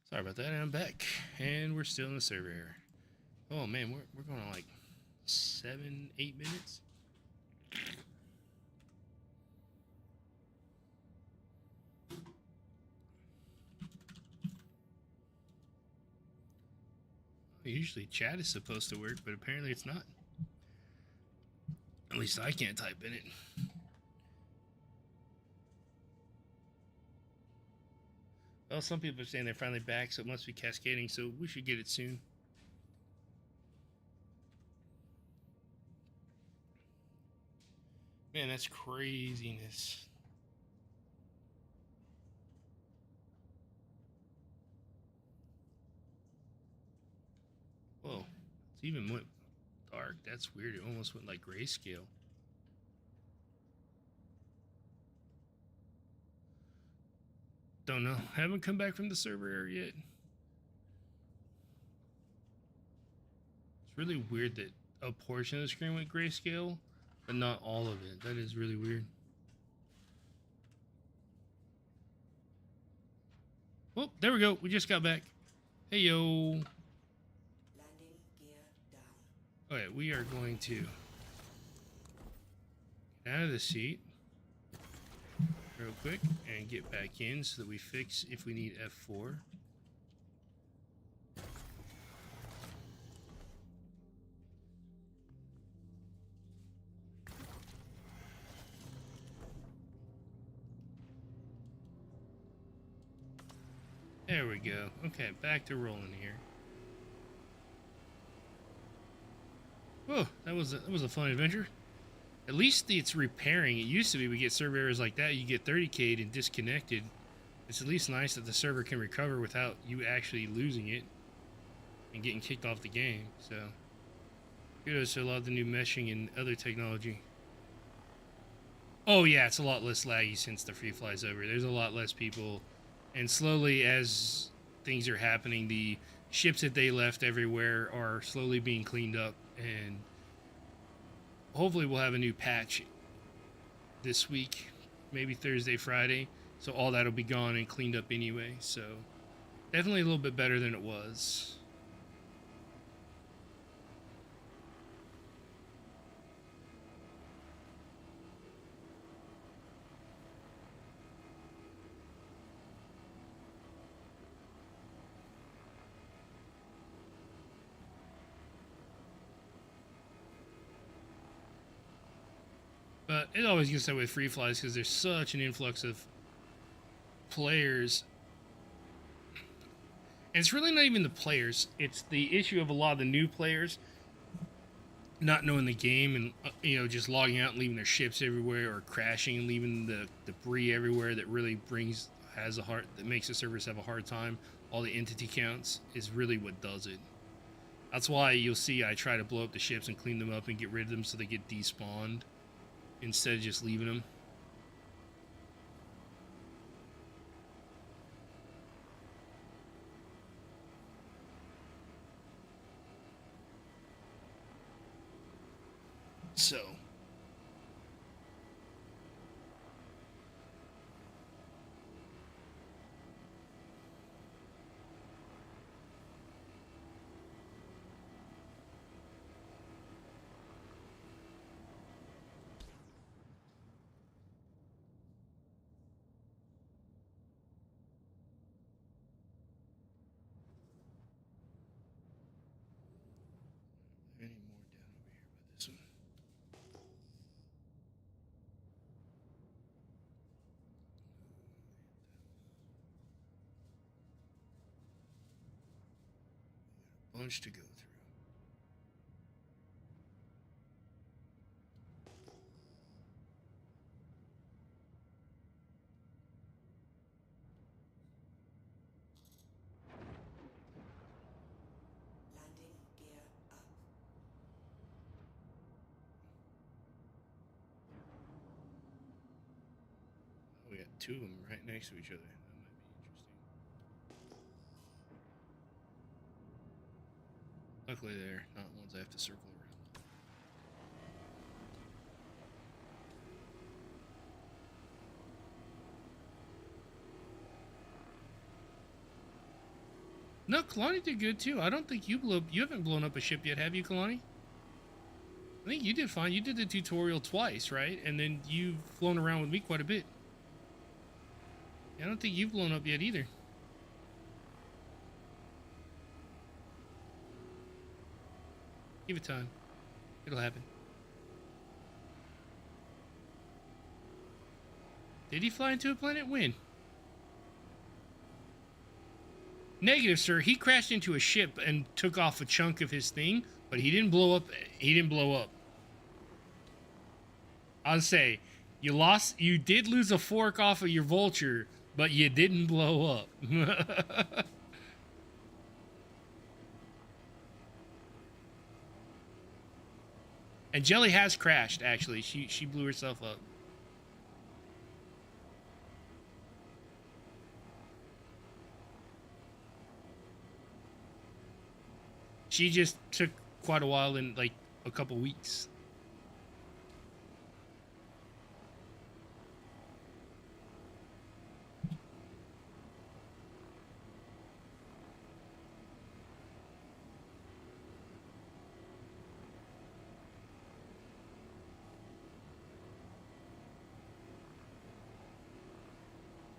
Sorry about that. I'm back, and we're still in the surveyor. Oh man, we're going on like 7, 8 minutes. Usually chat is supposed to work, but apparently it's not. At least I can't type in it. Well, some people are saying they're finally back, so it must be cascading, so we should get it soon. Man, that's craziness. Whoa, it's even went dark. That's weird. It almost went like grayscale. Don't know. Haven't come back from the server area yet. It's really weird that a portion of the screen went grayscale, but not all of it. That is really weird. Oh, there we go. We just got back. Hey, yo. Landing gear down. Okay, we are going to get out of the seat real quick and get back in so that we fix if we need F4. There we go. Okay, back to rolling here. Oh, that was a fun adventure. At least it's repairing. It used to be we get server errors like that, you get 30k'd and disconnected. It's at least nice that the server can recover without you actually losing it and getting kicked off the game. So kudos to a lot of the new meshing and other technology. Oh yeah, it's a lot less laggy since the free fly's over. There's a lot less people, and slowly as things are happening, the ships that they left everywhere are slowly being cleaned up, and hopefully we'll have a new patch this week, maybe Thursday, Friday, so all that'll be gone and cleaned up anyway. So definitely a little bit better than it was. But it always gets that way with free flies because there's such an influx of players. And it's really not even the players. It's the issue of a lot of the new players not knowing the game and, just logging out and leaving their ships everywhere or crashing and leaving the debris everywhere that really that makes the servers have a hard time. All the entity counts is really what does it. That's why you'll see I try to blow up the ships and clean them up and get rid of them so they get despawned instead of just leaving them. So any more down over here by this one. Bunch to go through. Landing gear up. Oh, we got two of them right next to each other. That might be interesting. Luckily, they're not ones I have to circle around. No, Kalani did good too. I don't think you haven't blown up a ship yet, have you, Kalani? I think you did fine. You did the tutorial twice, right? And then you've flown around with me quite a bit. I don't think you've blown up yet either. Give it time. It'll happen. Did he fly into a planet? When? Negative, sir. He crashed into a ship and took off a chunk of his thing, but he didn't blow up. He didn't blow up. I'll say, you did lose a fork off of your vulture, but you didn't blow up. And Jelly has crashed, actually. She blew herself up. She just took quite a while, in like a couple weeks.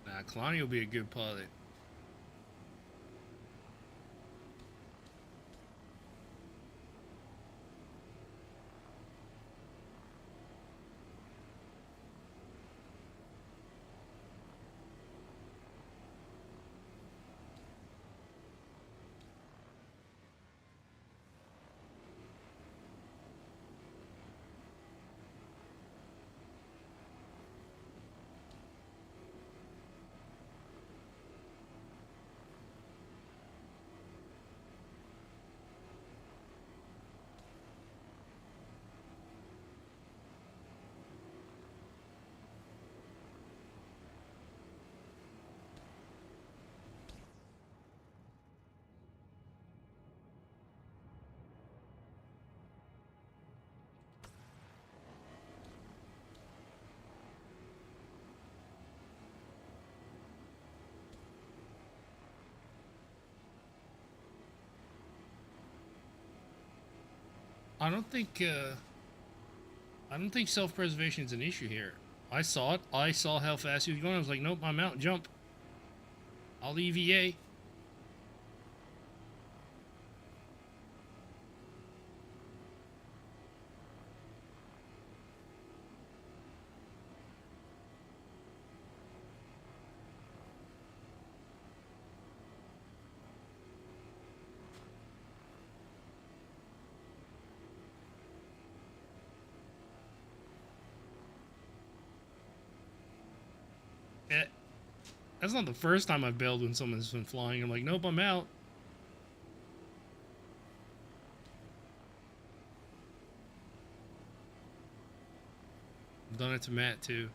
Nah, Kalani will be a good pilot. I don't think self-preservation is an issue here. I saw it. I saw how fast he was going. I was like, nope, I'm out. Jump. I'll EVA. That's not the first time I've bailed when someone's been flying. I'm like, nope, I'm out. I've done it to Matt too.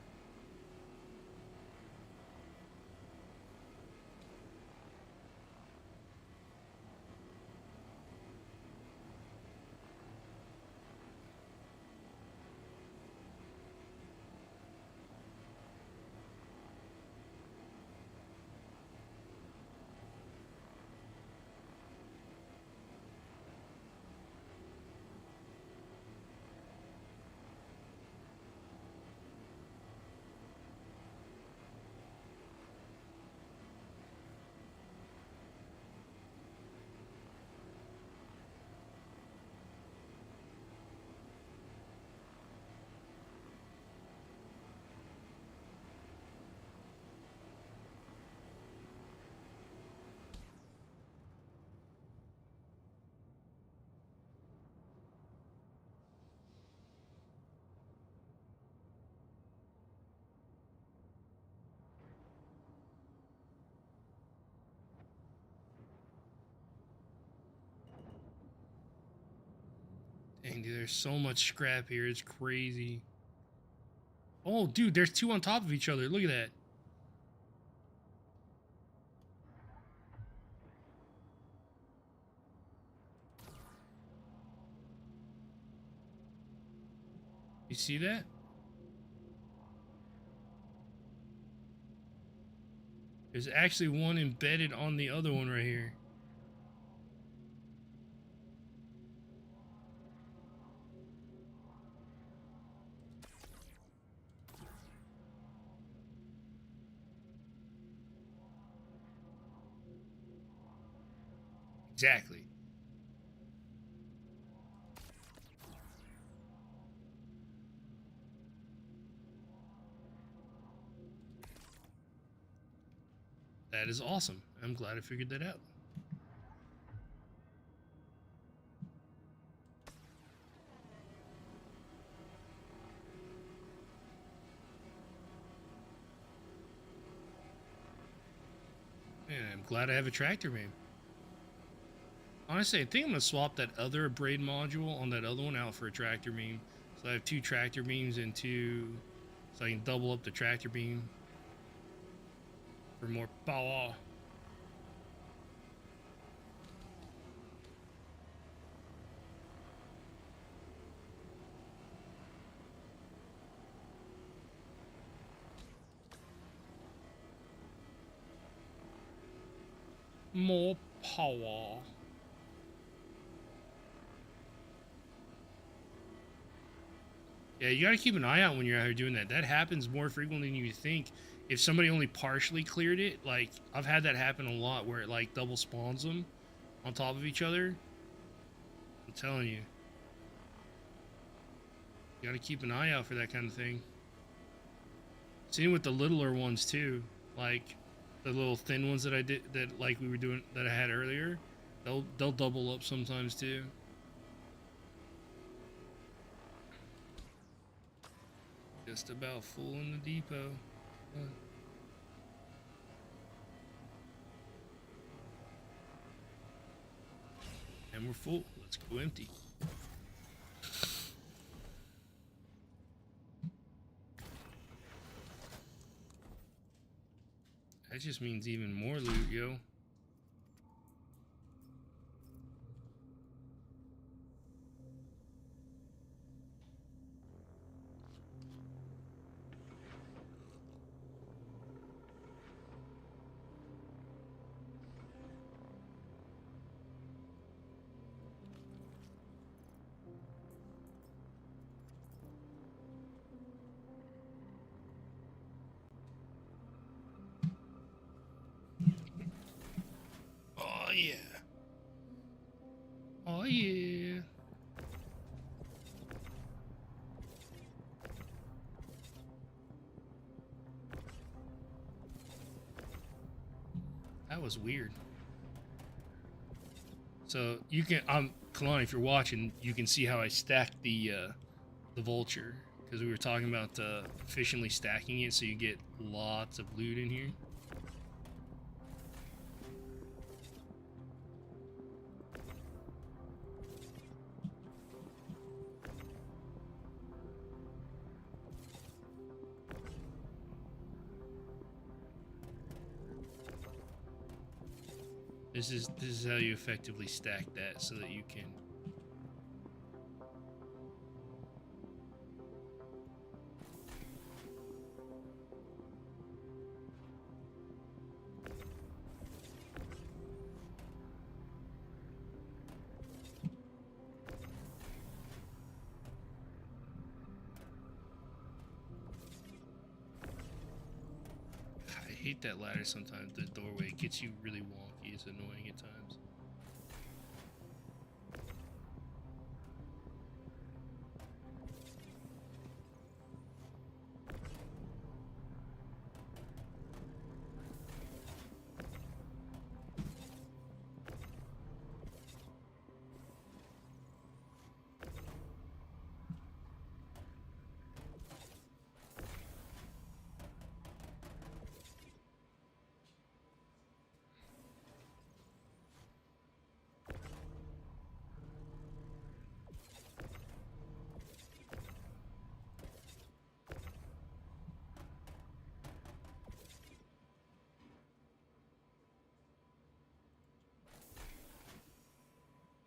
Dang, dude, there's so much scrap here. It's crazy. Oh, dude, there's two on top of each other. Look at that. You see that? There's actually one embedded on the other one right here. Exactly. That is awesome. I'm glad I figured that out. Man, I'm glad I have a tractor beam. Honestly, I think I'm gonna swap that other braid module on that other one out for a tractor beam. So I have two tractor beams and two, so I can double up the tractor beam for more power. More power. Yeah, you gotta keep an eye out when you're out here doing that. That happens more frequently than you think. If somebody only partially cleared it, like, I've had that happen a lot where it, like, double spawns them on top of each other. I'm telling you. You gotta keep an eye out for that kind of thing. Same with the littler ones, too. Like, the little thin ones that I did, that, like, we were doing, that I had earlier. They'll double up sometimes, too. Just about full in the depot. And we're full. Let's go empty. That just means even more loot, yo. Oh yeah. Oh yeah. That was weird. So you can, Kalani, if you're watching, you can see how I stacked the vulture, because we were talking about efficiently stacking it so you get lots of loot in here. This is how you effectively stack that so that you can. I hate that ladder sometimes. The doorway gets you really wonky. It's annoying at times.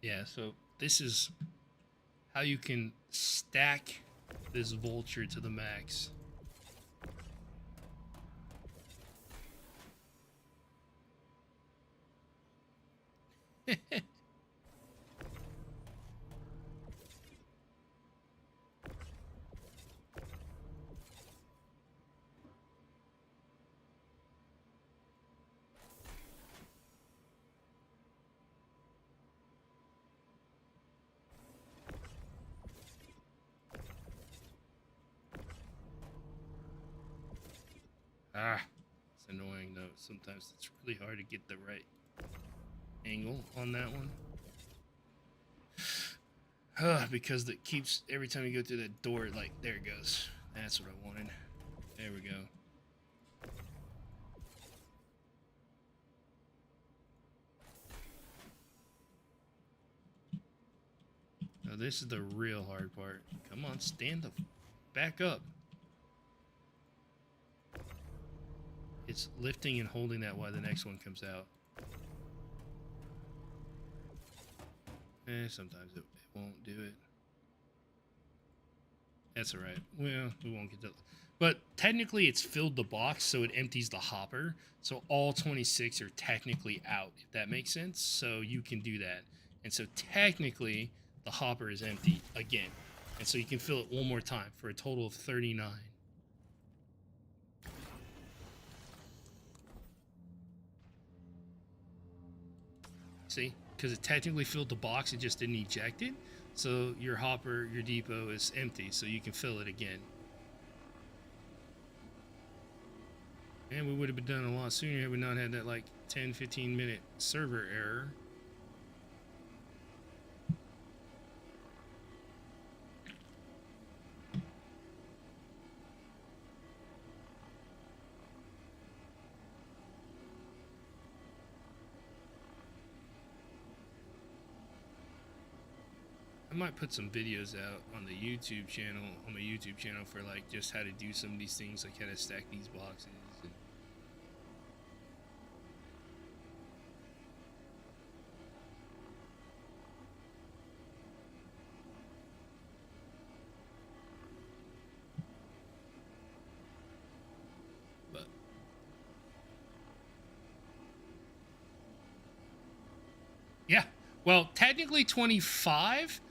Yeah, so this is how you can stack this vulture to the max. It's annoying though. Sometimes it's really hard to get the right angle on that one. Because it keeps, every time you go through that door, like, there it goes. That's what I wanted. There we go. Now this is the real hard part. Come on, stand the back up. It's lifting and holding that while the next one comes out. Sometimes it won't do it. That's alright. Well, we won't get to... But technically it's filled the box, so it empties the hopper. So all 26 are technically out, if that makes sense. So you can do that. And so technically, the hopper is empty again. And so you can fill it one more time for a total of 39. See? Because it technically filled the box, it just didn't eject it. So your hopper, your depot is empty, so you can fill it again. And we would have been done a lot sooner had we not had that like 10-15 minute server error. I might put some videos out on the YouTube channel, on my YouTube channel, for like just how to do some of these things, like how to stack these boxes. And but yeah, well, technically 25.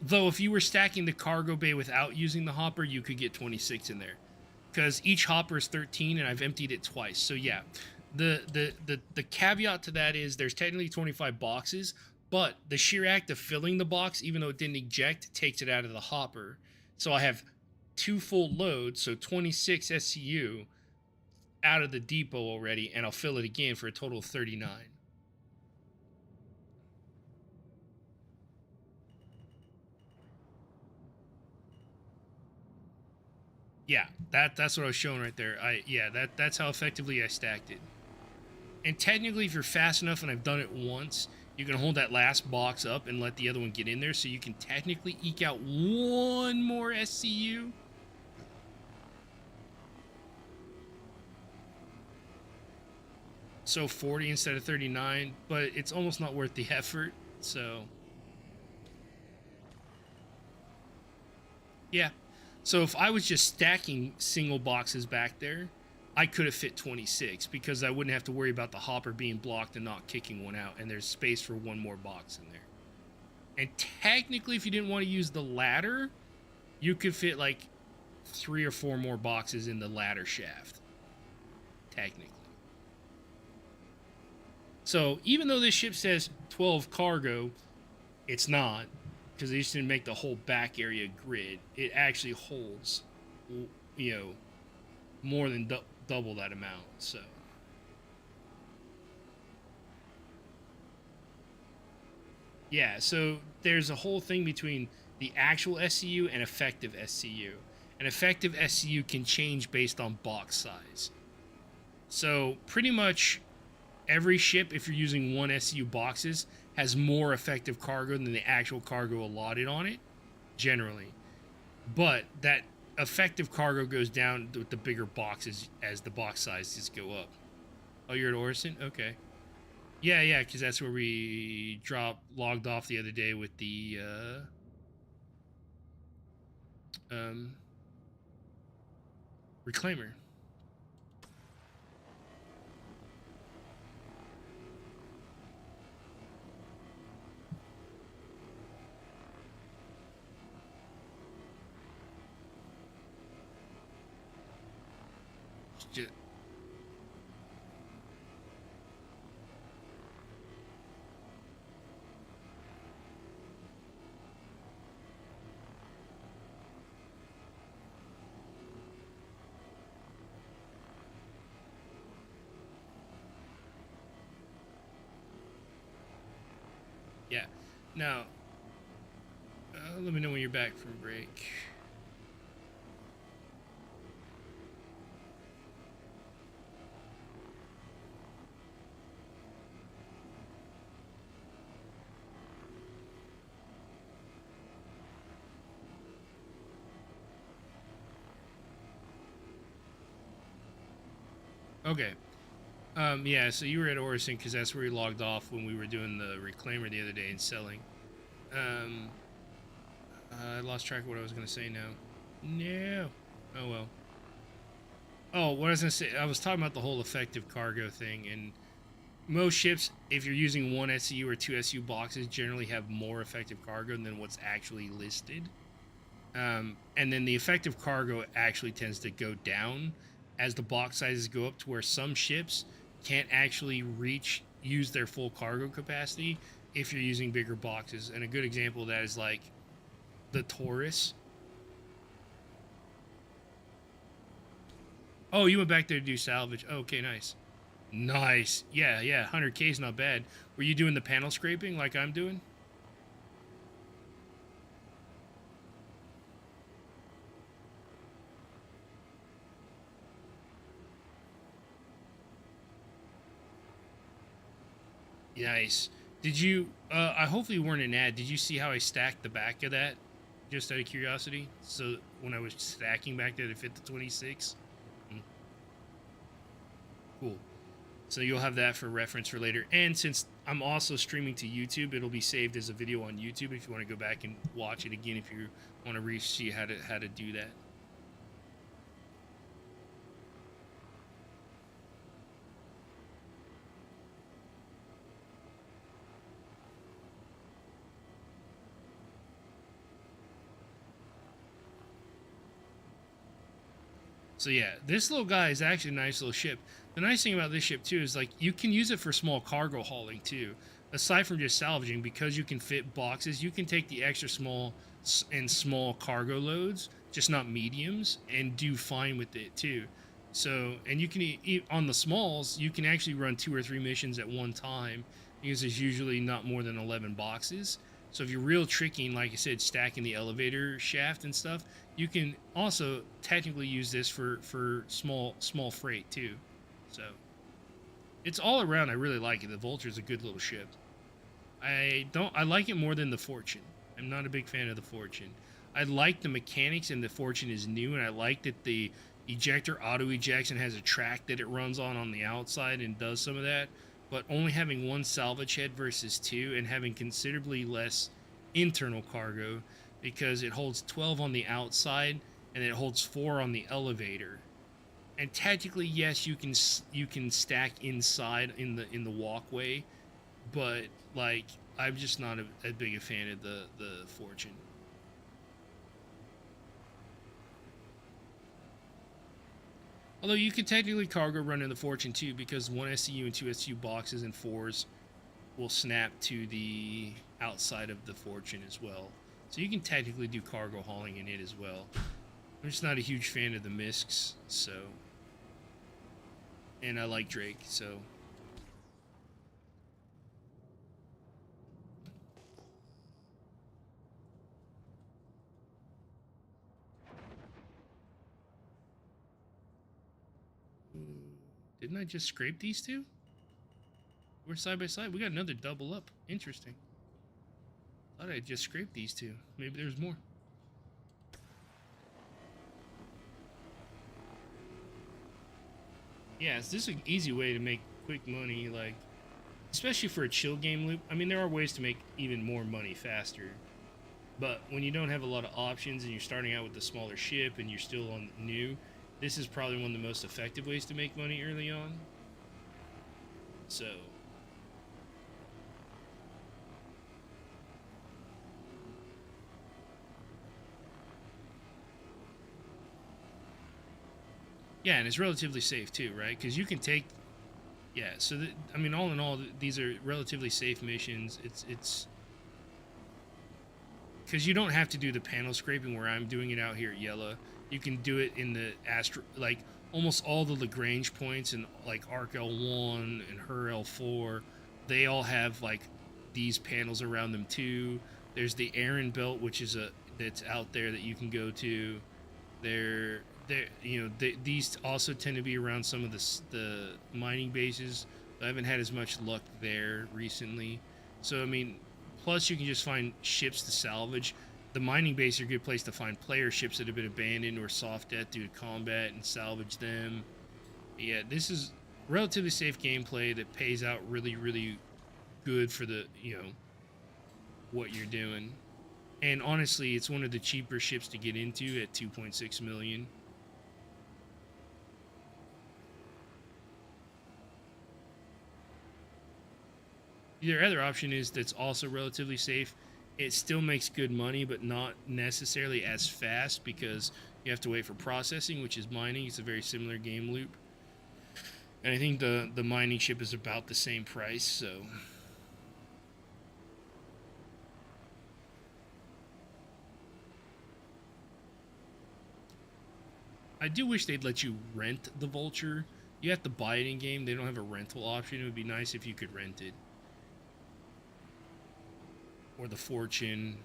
Though if you were stacking the cargo bay without using the hopper, you could get 26 in there. Because each hopper is 13 and I've emptied it twice. So yeah, the caveat to that is there's technically 25 boxes, but the sheer act of filling the box, even though it didn't eject, takes it out of the hopper. So I have 2 full loads, so 26 SCU out of the depot already, and I'll fill it again for a total of 39. Yeah, that's what I was showing right there. That's how effectively I stacked it. And technically, if you're fast enough, and I've done it once, you can hold that last box up and let the other one get in there, so you can technically eke out one more SCU. so 40 instead of 39, but it's almost not worth the effort. So yeah. So if I was just stacking single boxes back there, I could have fit 26 because I wouldn't have to worry about the hopper being blocked and not kicking one out, and there's space for one more box in there. And technically, if you didn't want to use the ladder, you could fit like 3 or 4 more boxes in the ladder shaft. Technically. So even though this ship says 12 cargo, it's not, because they just didn't make the whole back area grid. It actually holds, you know, more than double that amount. So yeah, so there's a whole thing between the actual SCU and effective SCU. And effective SCU can change based on box size. So pretty much every ship, if you're using one SCU boxes, has more effective cargo than the actual cargo allotted on it, generally. But that effective cargo goes down with the bigger boxes as the box sizes go up. Oh, you're at Orison? Okay. Yeah, because that's where we logged off the other day with the Reclaimer. Just, yeah. Now, let me know when you're back from break. Okay. Yeah, so you were at Orison because that's where we logged off when we were doing the Reclaimer the other day and selling. I lost track of what I was going to say now. No. Oh, well. Oh, what I was going to say, I was talking about the whole effective cargo thing, and most ships, if you're using one SCU or 2 SCU boxes, generally have more effective cargo than what's actually listed. And then the effective cargo actually tends to go down as the box sizes go up, to where some ships can't actually use their full cargo capacity if you're using bigger boxes. And a good example of that is like the Taurus. Oh, you went back there to do salvage. Oh, okay, nice. Nice. Yeah, 100K is not bad. Were you doing the panel scraping like I'm doing? Nice. Did you, I hopefully you weren't an ad. Did you see how I stacked the back of that? Just out of curiosity. So when I was stacking back there to fit the 26. Cool. So you'll have that for reference for later. And since I'm also streaming to YouTube, it'll be saved as a video on YouTube if you want to go back and watch it again, if you want to see how to do that. So yeah, this little guy is actually a nice little ship. The nice thing about this ship too is like you can use it for small cargo hauling too. Aside from just salvaging, because you can fit boxes, you can take the extra small cargo loads, just not mediums, and do fine with it too. So, and you can on the smalls, you can actually run 2 or 3 missions at one time because there's usually not more than 11 boxes. So if you're real tricky, and like I said, stacking the elevator shaft and stuff, you can also technically use this for small freight too. So it's all around. I really like it. The Vulture's a good little ship. I like it more than the Fortune. I'm not a big fan of the Fortune. I like the mechanics, and the Fortune is new, and I like that ejector auto ejects and has a track that it runs on the outside and does some of that. But only having one salvage head versus two, and having considerably less internal cargo, because it holds 12 on the outside and it holds 4 on the elevator. And technically, yes, you can stack inside in the walkway, but like I'm just not a big a fan of the Fortune. Although you could technically cargo run in the Fortune too, because 1 SCU and 2 SCU boxes and 4s will snap to the outside of the Fortune as well. So you can technically do cargo hauling in it as well. I'm just not a huge fan of the MISCs, so. And I like Drake, so. Didn't I just scrape these two? We're side by side. We got another double up. Interesting. Thought I just scraped these two. Maybe there's more. Yeah, this is an easy way to make quick money, like, especially for a chill game loop. I mean, there are ways to make even more money faster. But when you don't have a lot of options and you're starting out with a smaller ship and you're still on new, this is probably one of the most effective ways to make money early on. So. Yeah, and it's relatively safe too, right? Because you can take, yeah. So I mean, all in all, these are relatively safe missions. It's because you don't have to do the panel scraping where I'm doing it out here at Yella. You can do it in the like almost all the Lagrange points and like Arc L1 and Her L4. They all have like these panels around them too. There's the Aaron Belt, which is that's out there that you can go to. These also tend to be around some of the mining bases. I haven't had as much luck there recently. So I mean, plus you can just find ships to salvage. The mining base are a good place to find player ships that have been abandoned or soft death due to combat and salvage them. Yeah, this is relatively safe gameplay that pays out really, really good for the, what you're doing. And honestly, it's one of the cheaper ships to get into at 2.6 million. Their other option is that's also relatively safe. It still makes good money, but not necessarily as fast because you have to wait for processing, which is mining. It's a very similar game loop. And I think the mining ship is about the same price, so. I do wish they'd let you rent the Vulture. You have to buy it in game. They don't have a rental option. It would be nice if you could rent it. Or the Fortune.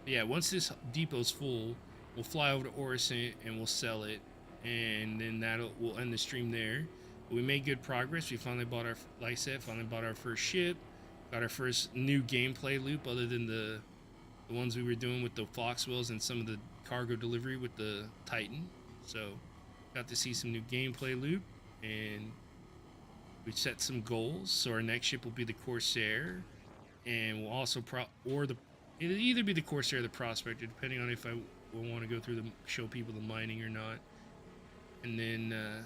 Yeah, once this depot's full, we'll fly over to Orison and we'll sell it, and then we'll end the stream there. But we made good progress. We finally bought our, like I said, finally bought our first ship. Got our first new gameplay loop other than the ones we were doing with the Foxwells and some of the cargo delivery with the Titan. So got to see some new gameplay loop, and we set some goals. So our next ship will be the Corsair, and we'll also it'll either be the Corsair or the Prospector, depending on if I will want to go through show people the mining or not. And then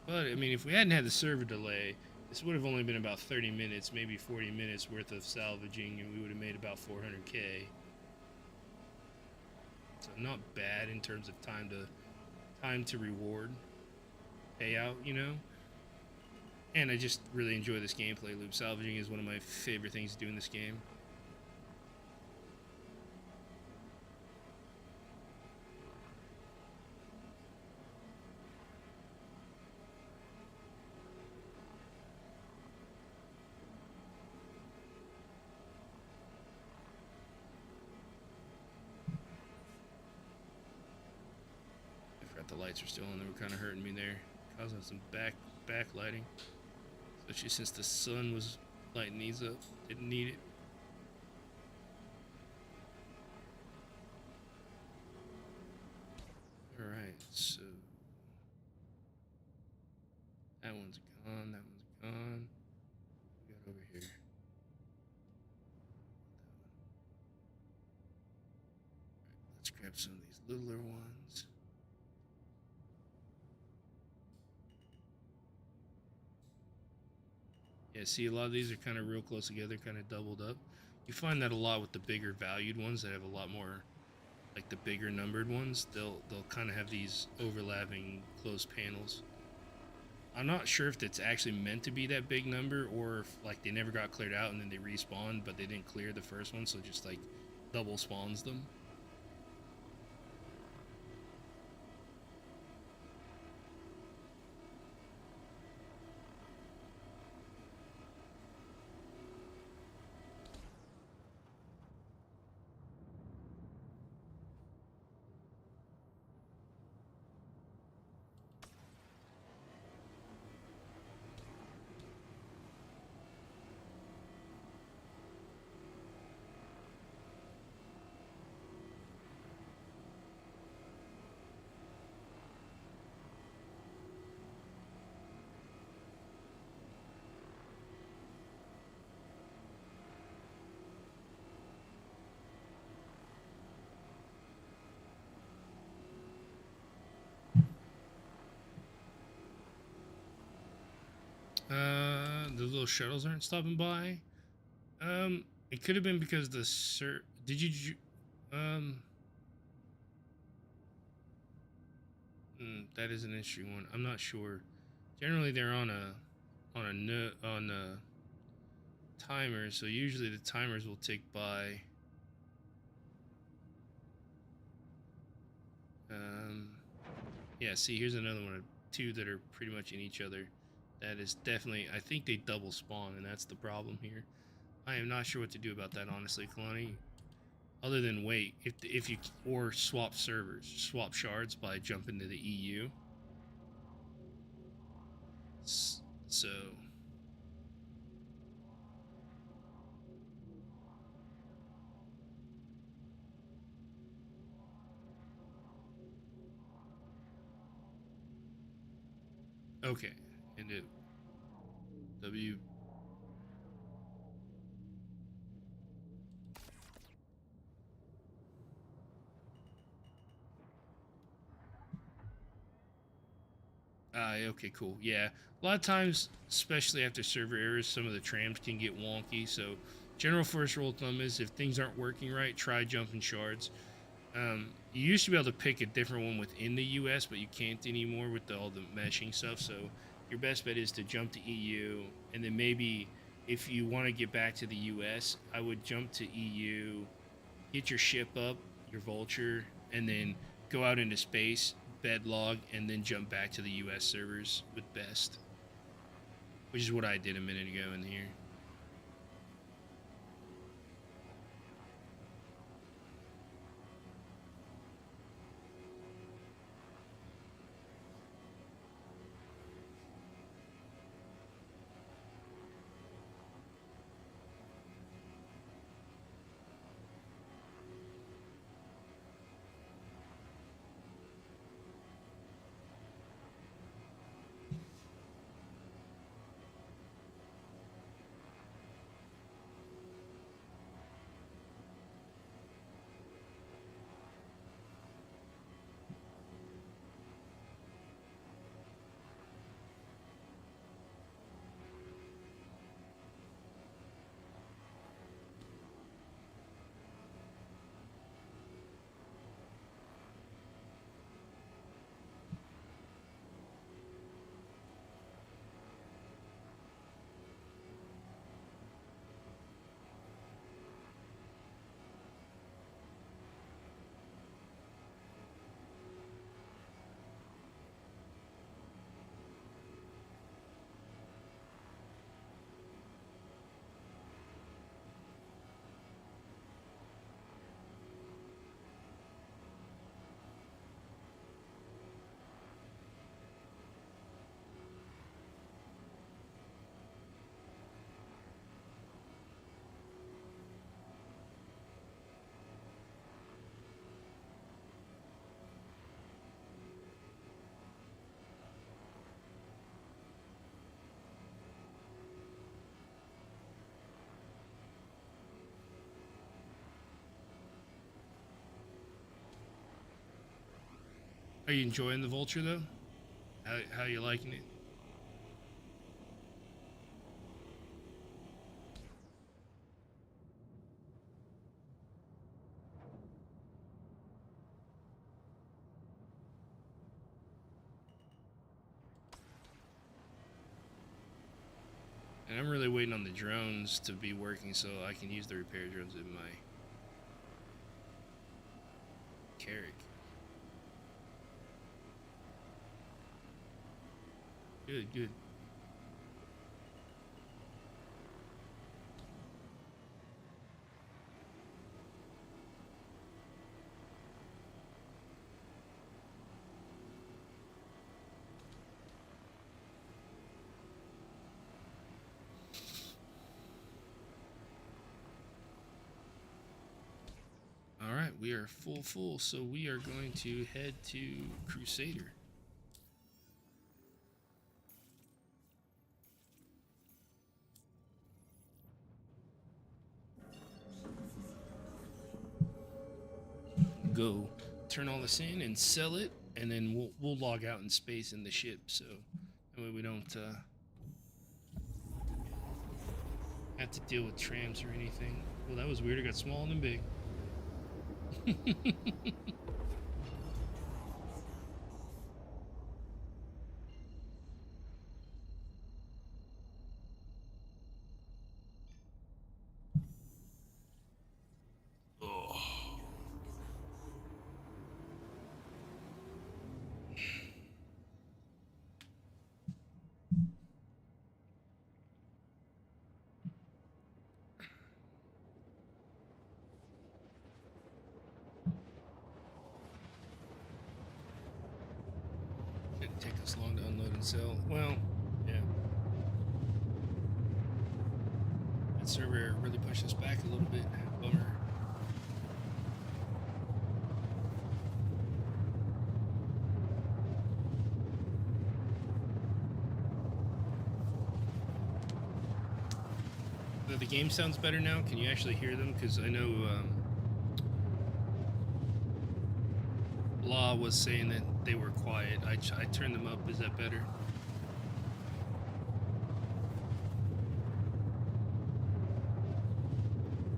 but, I mean, if we hadn't had the server delay, this would have only been about 30 minutes, maybe 40 minutes worth of salvaging, and we would have made about 400K. So not bad in terms of time to reward payout, And I just really enjoy this gameplay loop. Salvaging is one of my favorite things to do in this game. I forgot the lights are still on. They were kind of hurting me there, causing some backlighting. Especially since the sun was lighting these up. Didn't need it. Alright, so that one's gone, that one's gone. We got over here. Let's grab some of these littler ones. Yeah, see, a lot of these are kind of real close together, kind of doubled up. You find that a lot with the bigger valued ones that have a lot more, like the bigger numbered ones. They'll kind of have these overlapping closed panels. I'm not sure if it's actually meant to be that big number or if like they never got cleared out and then they respawned, but they didn't clear the first one, so it just like double spawns them. The little shuttles aren't stopping by. It could have been because the did you that is an interesting one. I'm not sure. Generally, they're on a timer, so usually the timers will tick by. Yeah. See, here's another one of two that are pretty much in each other. That is definitely. I think they double spawn, and that's the problem here. I am not sure what to do about that, honestly, Kalani. Other than wait, if you or swap servers, swap shards by jumping to the EU. So okay, and it W. Okay, cool. Yeah, a lot of times, especially after server errors, some of the trams can get wonky. So, general first rule of thumb is if things aren't working right, try jumping shards. You used to be able to pick a different one within the US, but you can't anymore with all the meshing stuff. So, your best bet is to jump to EU, and then maybe if you want to get back to the US, I would jump to EU, get your ship up, your vulture, and then go out into space, bed log, and then jump back to the US servers with best. Which is what I did a minute ago in here. Are you enjoying the Vulture though? How you liking it? And I'm really waiting on the drones to be working so I can use the repair drones in my Carrick. Good, good. All right, we are full, so we are going to head to Crusader. Go turn all this in and sell it, and then we'll log out in space in the ship, so that way we don't have to deal with trams or anything. Well, that was weird. It got small and then big. Didn't take us long to unload and sell. Well, yeah. That server really pushed us back a little bit. Bummer. The game sounds better now. Can you actually hear them? Because I know Law was saying that they were quiet. I turned them up. Is that better?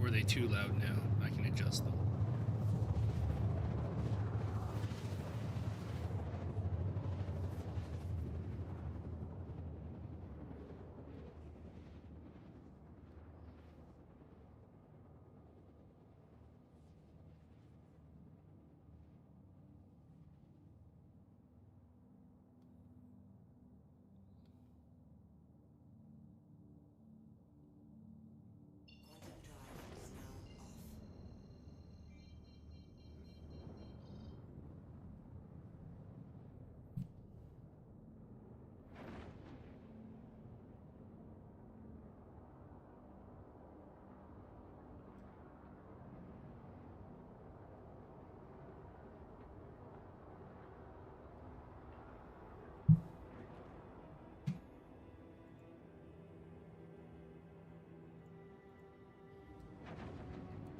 Or are they too loud now? I can adjust them. Quantum drive is now off.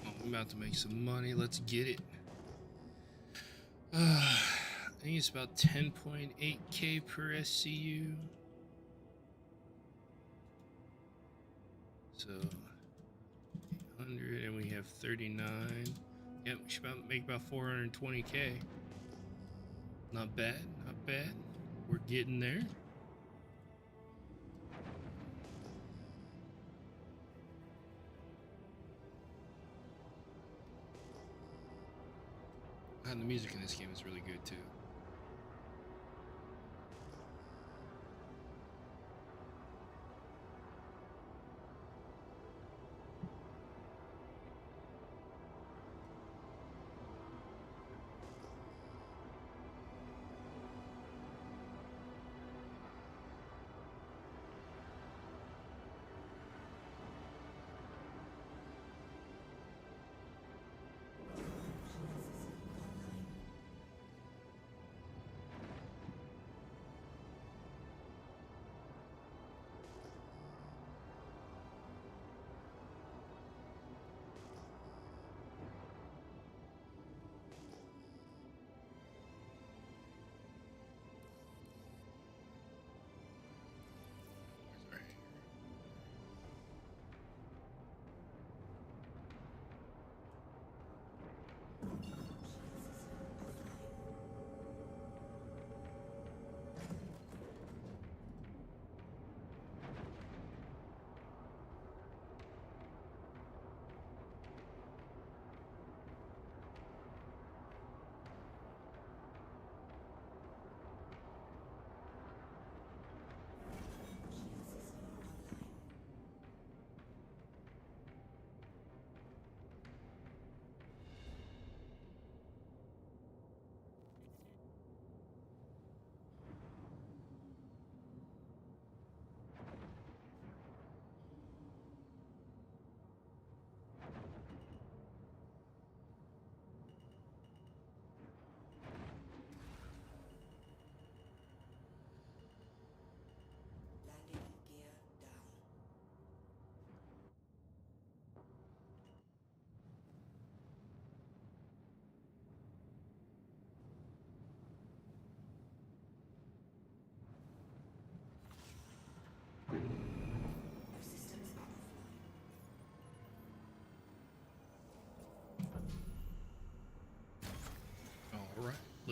Oh, I'm about to make some money. Let's get it. I think it's about 10.8k per SCU. So 800, and we have 39. Yep, we should make about 420k. Not bad, not bad. We're getting there. And the music in this game is really good too.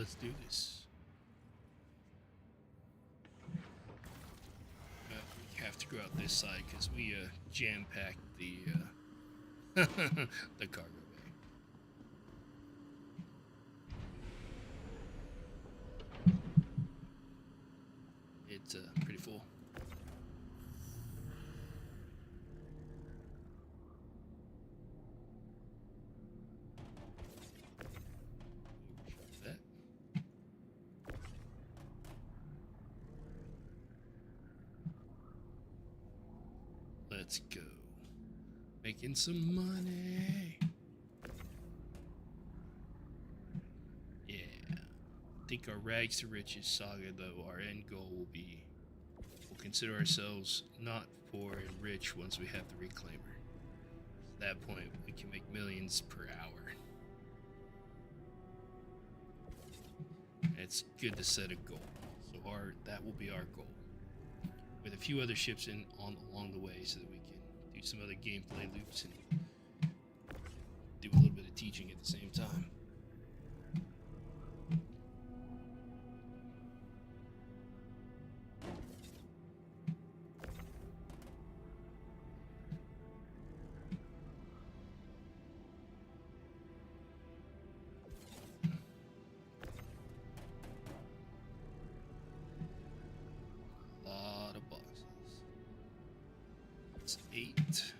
let's do this. We have to go out this side because we jam-packed the the cargo bay. It's pretty full. That. Let's go. Making some money. Yeah. I think our rags to riches saga, though, our end goal will be, we'll consider ourselves not poor and rich once we have the reclaimer. At that point, we can make millions per hour. It's good to set a goal. So that will be our goal. With a few other ships along the way so that we can do some other gameplay loops and do a little bit of teaching at the same time. A lot of boxes. It's 8.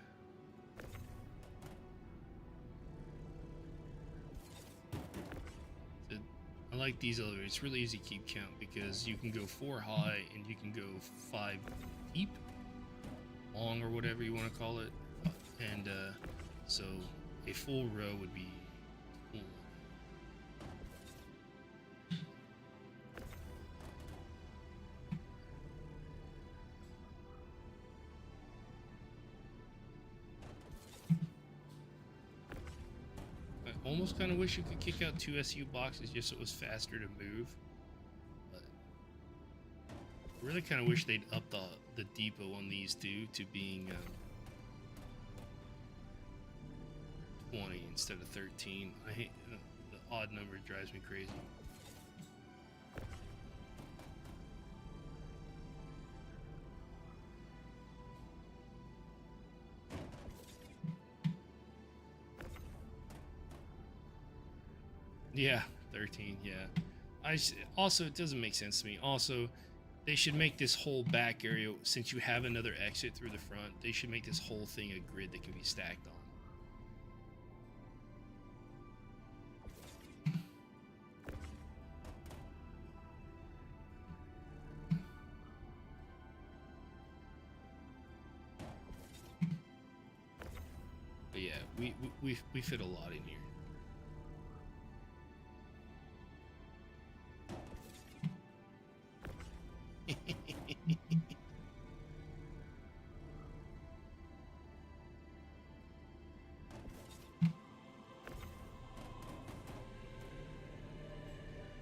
I like these elevators. It's really easy to keep count because you can go 4 high and you can go 5 deep, long, or whatever you want to call it. And so a full row would be full. I almost kind of wish you could kick out 2 SU boxes just so it was faster to move. But I really kind of wish they'd up the depot on these two to being 20 instead of 13. I hate the odd number drives me crazy. Yeah, 13, yeah. Also, it doesn't make sense to me. Also, they should make this whole back area, since you have another exit through the front, they should make this whole thing a grid that can be stacked on. But yeah, we fit a lot in here.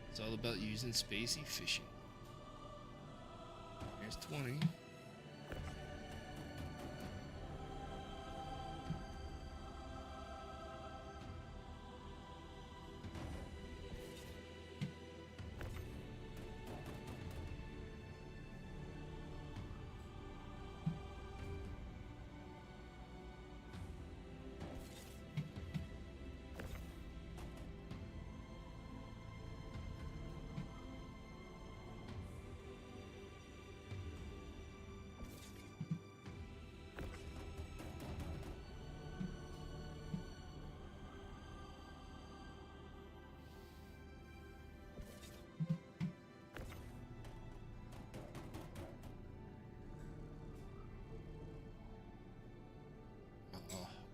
It's all about using space efficient. There's 20.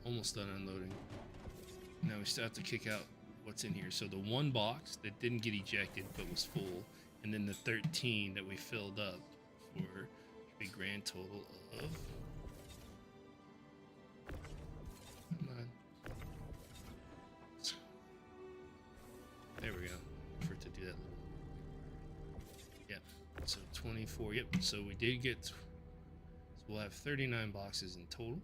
Almost done unloading. Now we still have to kick out what's in here. So the 1 box that didn't get ejected but was full, and then the 13 that we filled up for a grand total of... Come on. There we go. For it to do that. Yep. So 24. Yep. So we did get... So we'll have 39 boxes in total.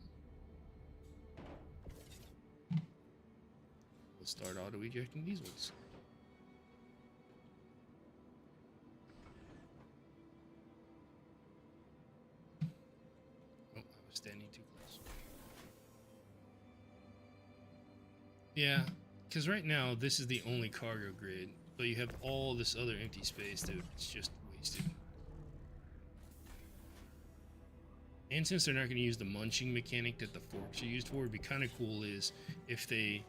We'll start auto ejecting these ones. be too close. Yeah, because right now this is the only cargo grid, but you have all this other empty space that's just wasted. And since they're not going to use the munching mechanic that the forks are used for, it'd be kind of cool is if they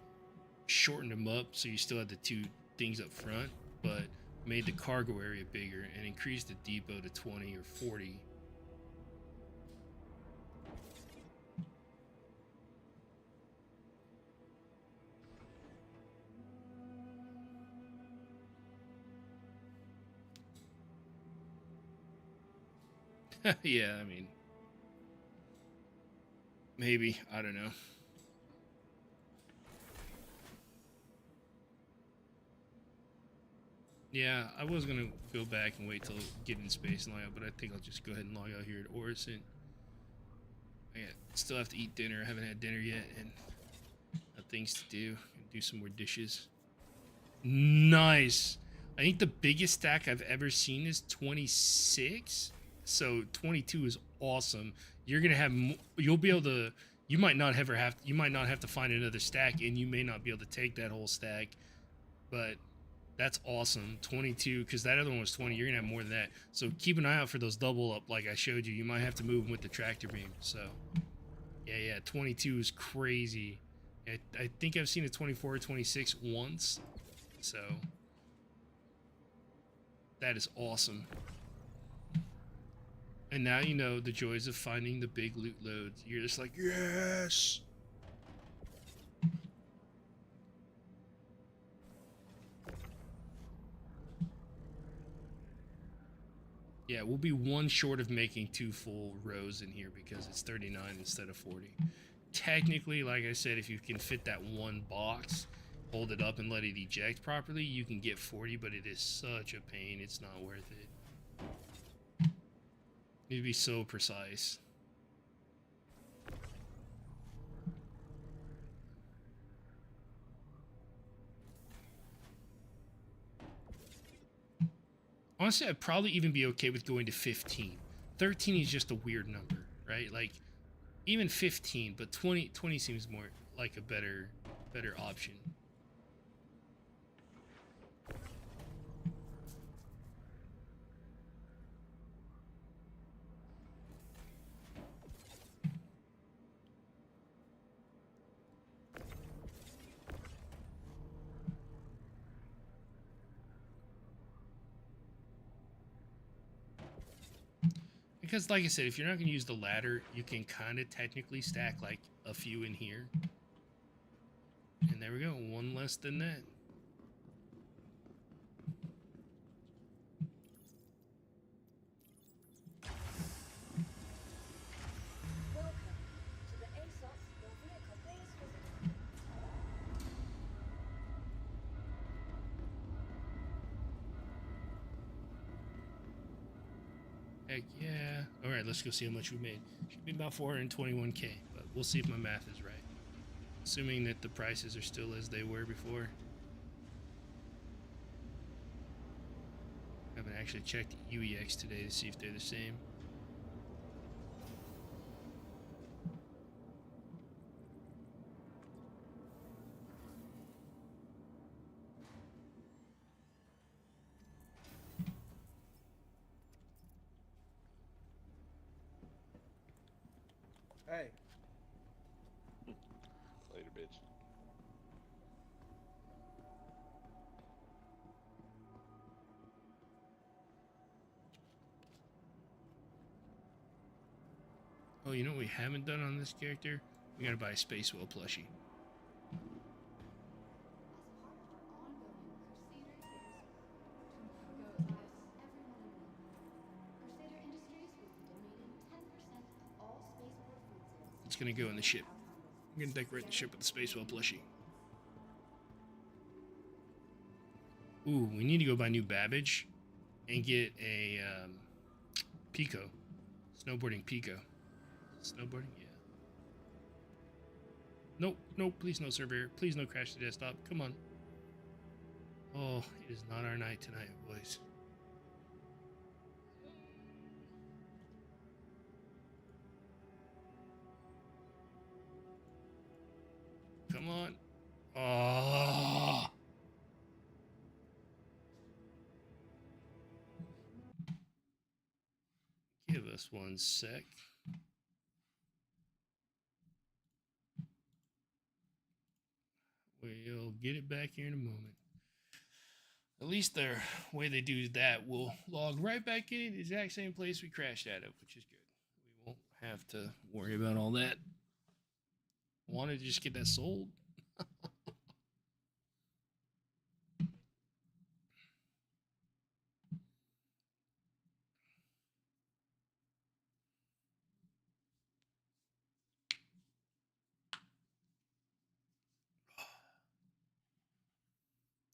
shortened them up so you still had the two things up front, but made the cargo area bigger and increased the depot to 20 or 40. Yeah, I mean, maybe, I don't know. Yeah, I was gonna go back and wait till get in space and log out, but I think I'll just go ahead and log out here at Orison. Still have to eat dinner. I haven't had dinner yet, and got things to do. Do some more dishes. Nice. I think the biggest stack I've ever seen is 26. So 22 is awesome. You're gonna have. You'll be able to. You might not ever have. You might not have to find another stack, and you may not be able to take that whole stack, but. That's awesome. 22, because that other one was 20. You're going to have more than that. So keep an eye out for those double up like I showed you. You might have to move them with the tractor beam. So, yeah, 22 is crazy. I think I've seen a 24 or 26 once. So, that is awesome. And now you know the joys of finding the big loot loads. You're just like, yes! Yeah, we'll be one short of making 2 full rows in here because it's 39 instead of 40. Technically, like I said, if you can fit that one box, hold it up and let it eject properly, you can get 40, but it is such a pain, it's not worth it. It'd be so precise. Honestly, I'd probably even be okay with going to 15. 13 is just a weird number, right? Like, even 15, but 20 seems more like a better option. Because, like I said, if you're not going to use the ladder, you can kind of technically stack, like, a few in here. And there we go, one less than that. Welcome to the ASOS Your Vehicle Please Visit. Heck yeah. Alright, let's go see how much we made. Should be about 421k, but we'll see if my math is right. Assuming that the prices are still as they were before. I haven't actually checked UEX today to see if they're the same. Hey, Later, bitch. Oh, you know what we haven't done on this character? We gotta buy a Space Whale plushie. It's gonna go in the ship. I'm gonna decorate the ship with the Space Whale plushie. Ooh, we need to go buy new Babbage and get a Pico. Snowboarding Pico. Snowboarding? Yeah. Nope, nope, please no surveyor. Please no crash the desktop. Come on. Oh, it is not our night tonight, boys. Come on. Oh. Give us 1 sec. We'll get it back here in a moment. At least the way they do that will log right back in the exact same place we crashed out of, which is good. We won't have to worry about all that. I wanted to just get that sold.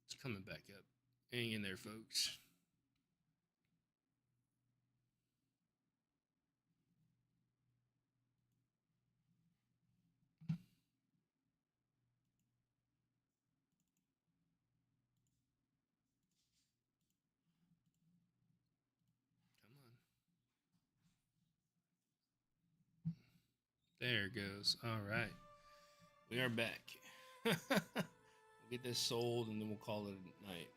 It's coming back up. Hang in there, folks. Come on. There it goes. All right. We are back. We'll get this sold and then we'll call it a night.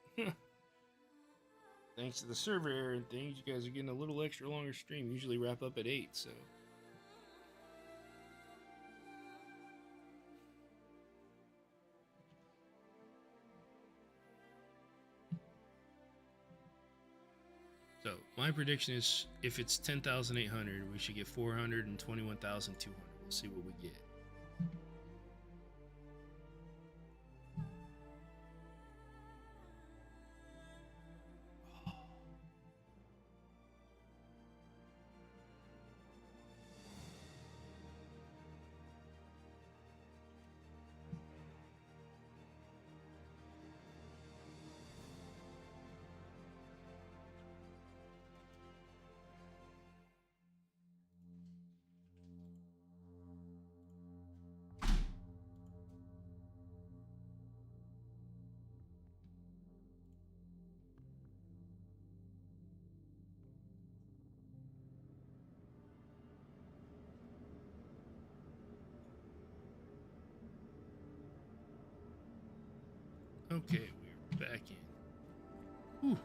Thanks to the server error and things, you guys are getting a little extra longer stream. Usually wrap up at 8, so. So my prediction is if it's 10,800, we should get 421,200. We'll see what we get. Okay, we're back in. Whew.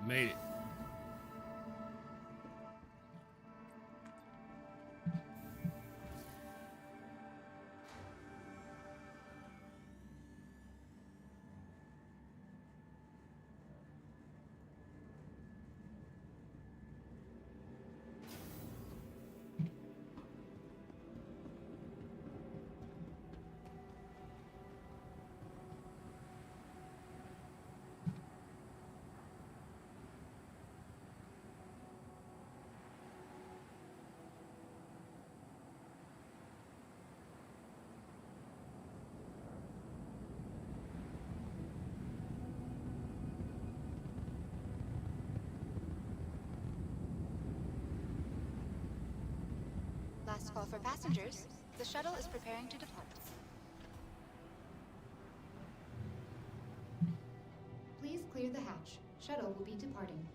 We made it. Last call for passengers. The shuttle is preparing to depart. Please clear the hatch. Shuttle will be departing.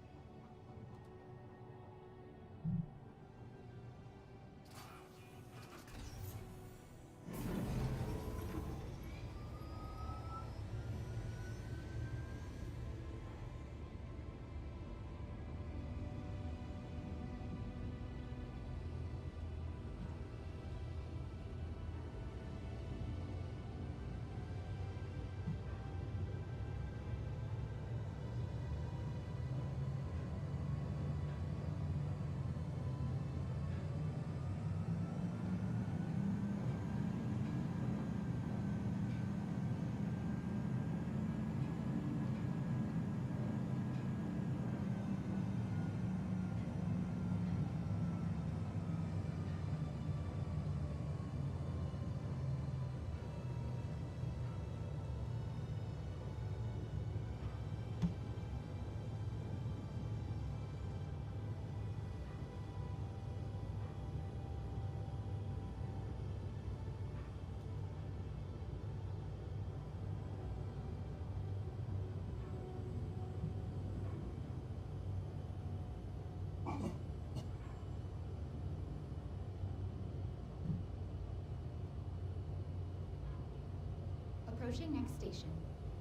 Approaching next station.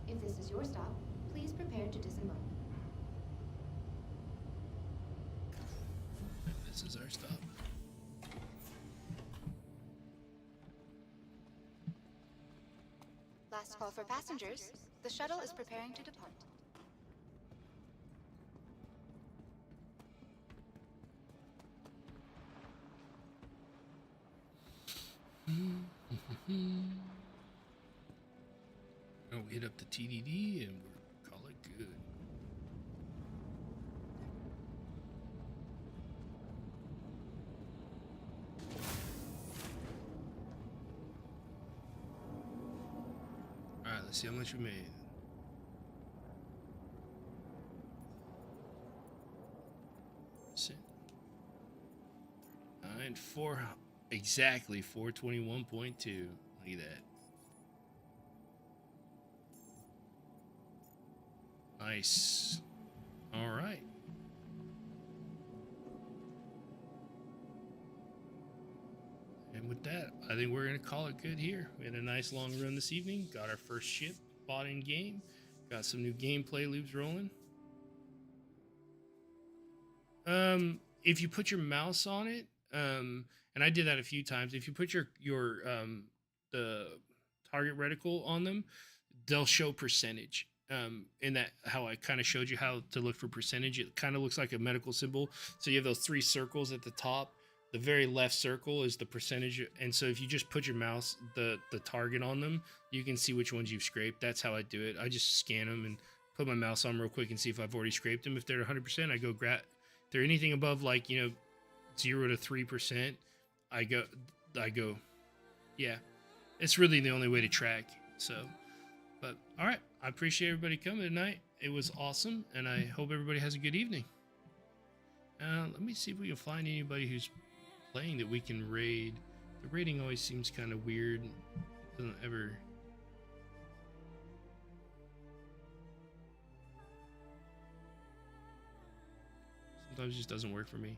If this is your stop, please prepare to disembark. This is our stop. Last call for passengers. The shuttle is preparing to depart. Oh, we hit up the TDD and we'll call it good. All right, let's see how much we made. That's it. 4 exactly 421.2. Look at that. Nice. All right. And with that, I think we're going to call it good here. We had a nice long run this evening. Got our first ship bought in game. Got some new gameplay loops rolling. If you put your mouse on it, and I did that a few times. If you put your the target reticle on them, they'll show percentage. In that how I kind of showed you how to look for percentage. It kind of looks like a medical symbol. So you have those 3 circles at the top. The very left circle is the percentage, and so if you just put your mouse the target on them, you can see which ones you've scraped. That's how I do it. I just scan them and put my mouse on real quick and see if I've already scraped them. If they're 100%, I go grab. If they're anything above 0 to 3%, I go. Yeah, it's really the only way to track. So, but all right, I appreciate everybody coming tonight. It was awesome, and I hope everybody has a good evening. Let me see if we can find anybody who's playing that we can raid. The raiding always seems kind of weird. Doesn't ever. Sometimes it just doesn't work for me.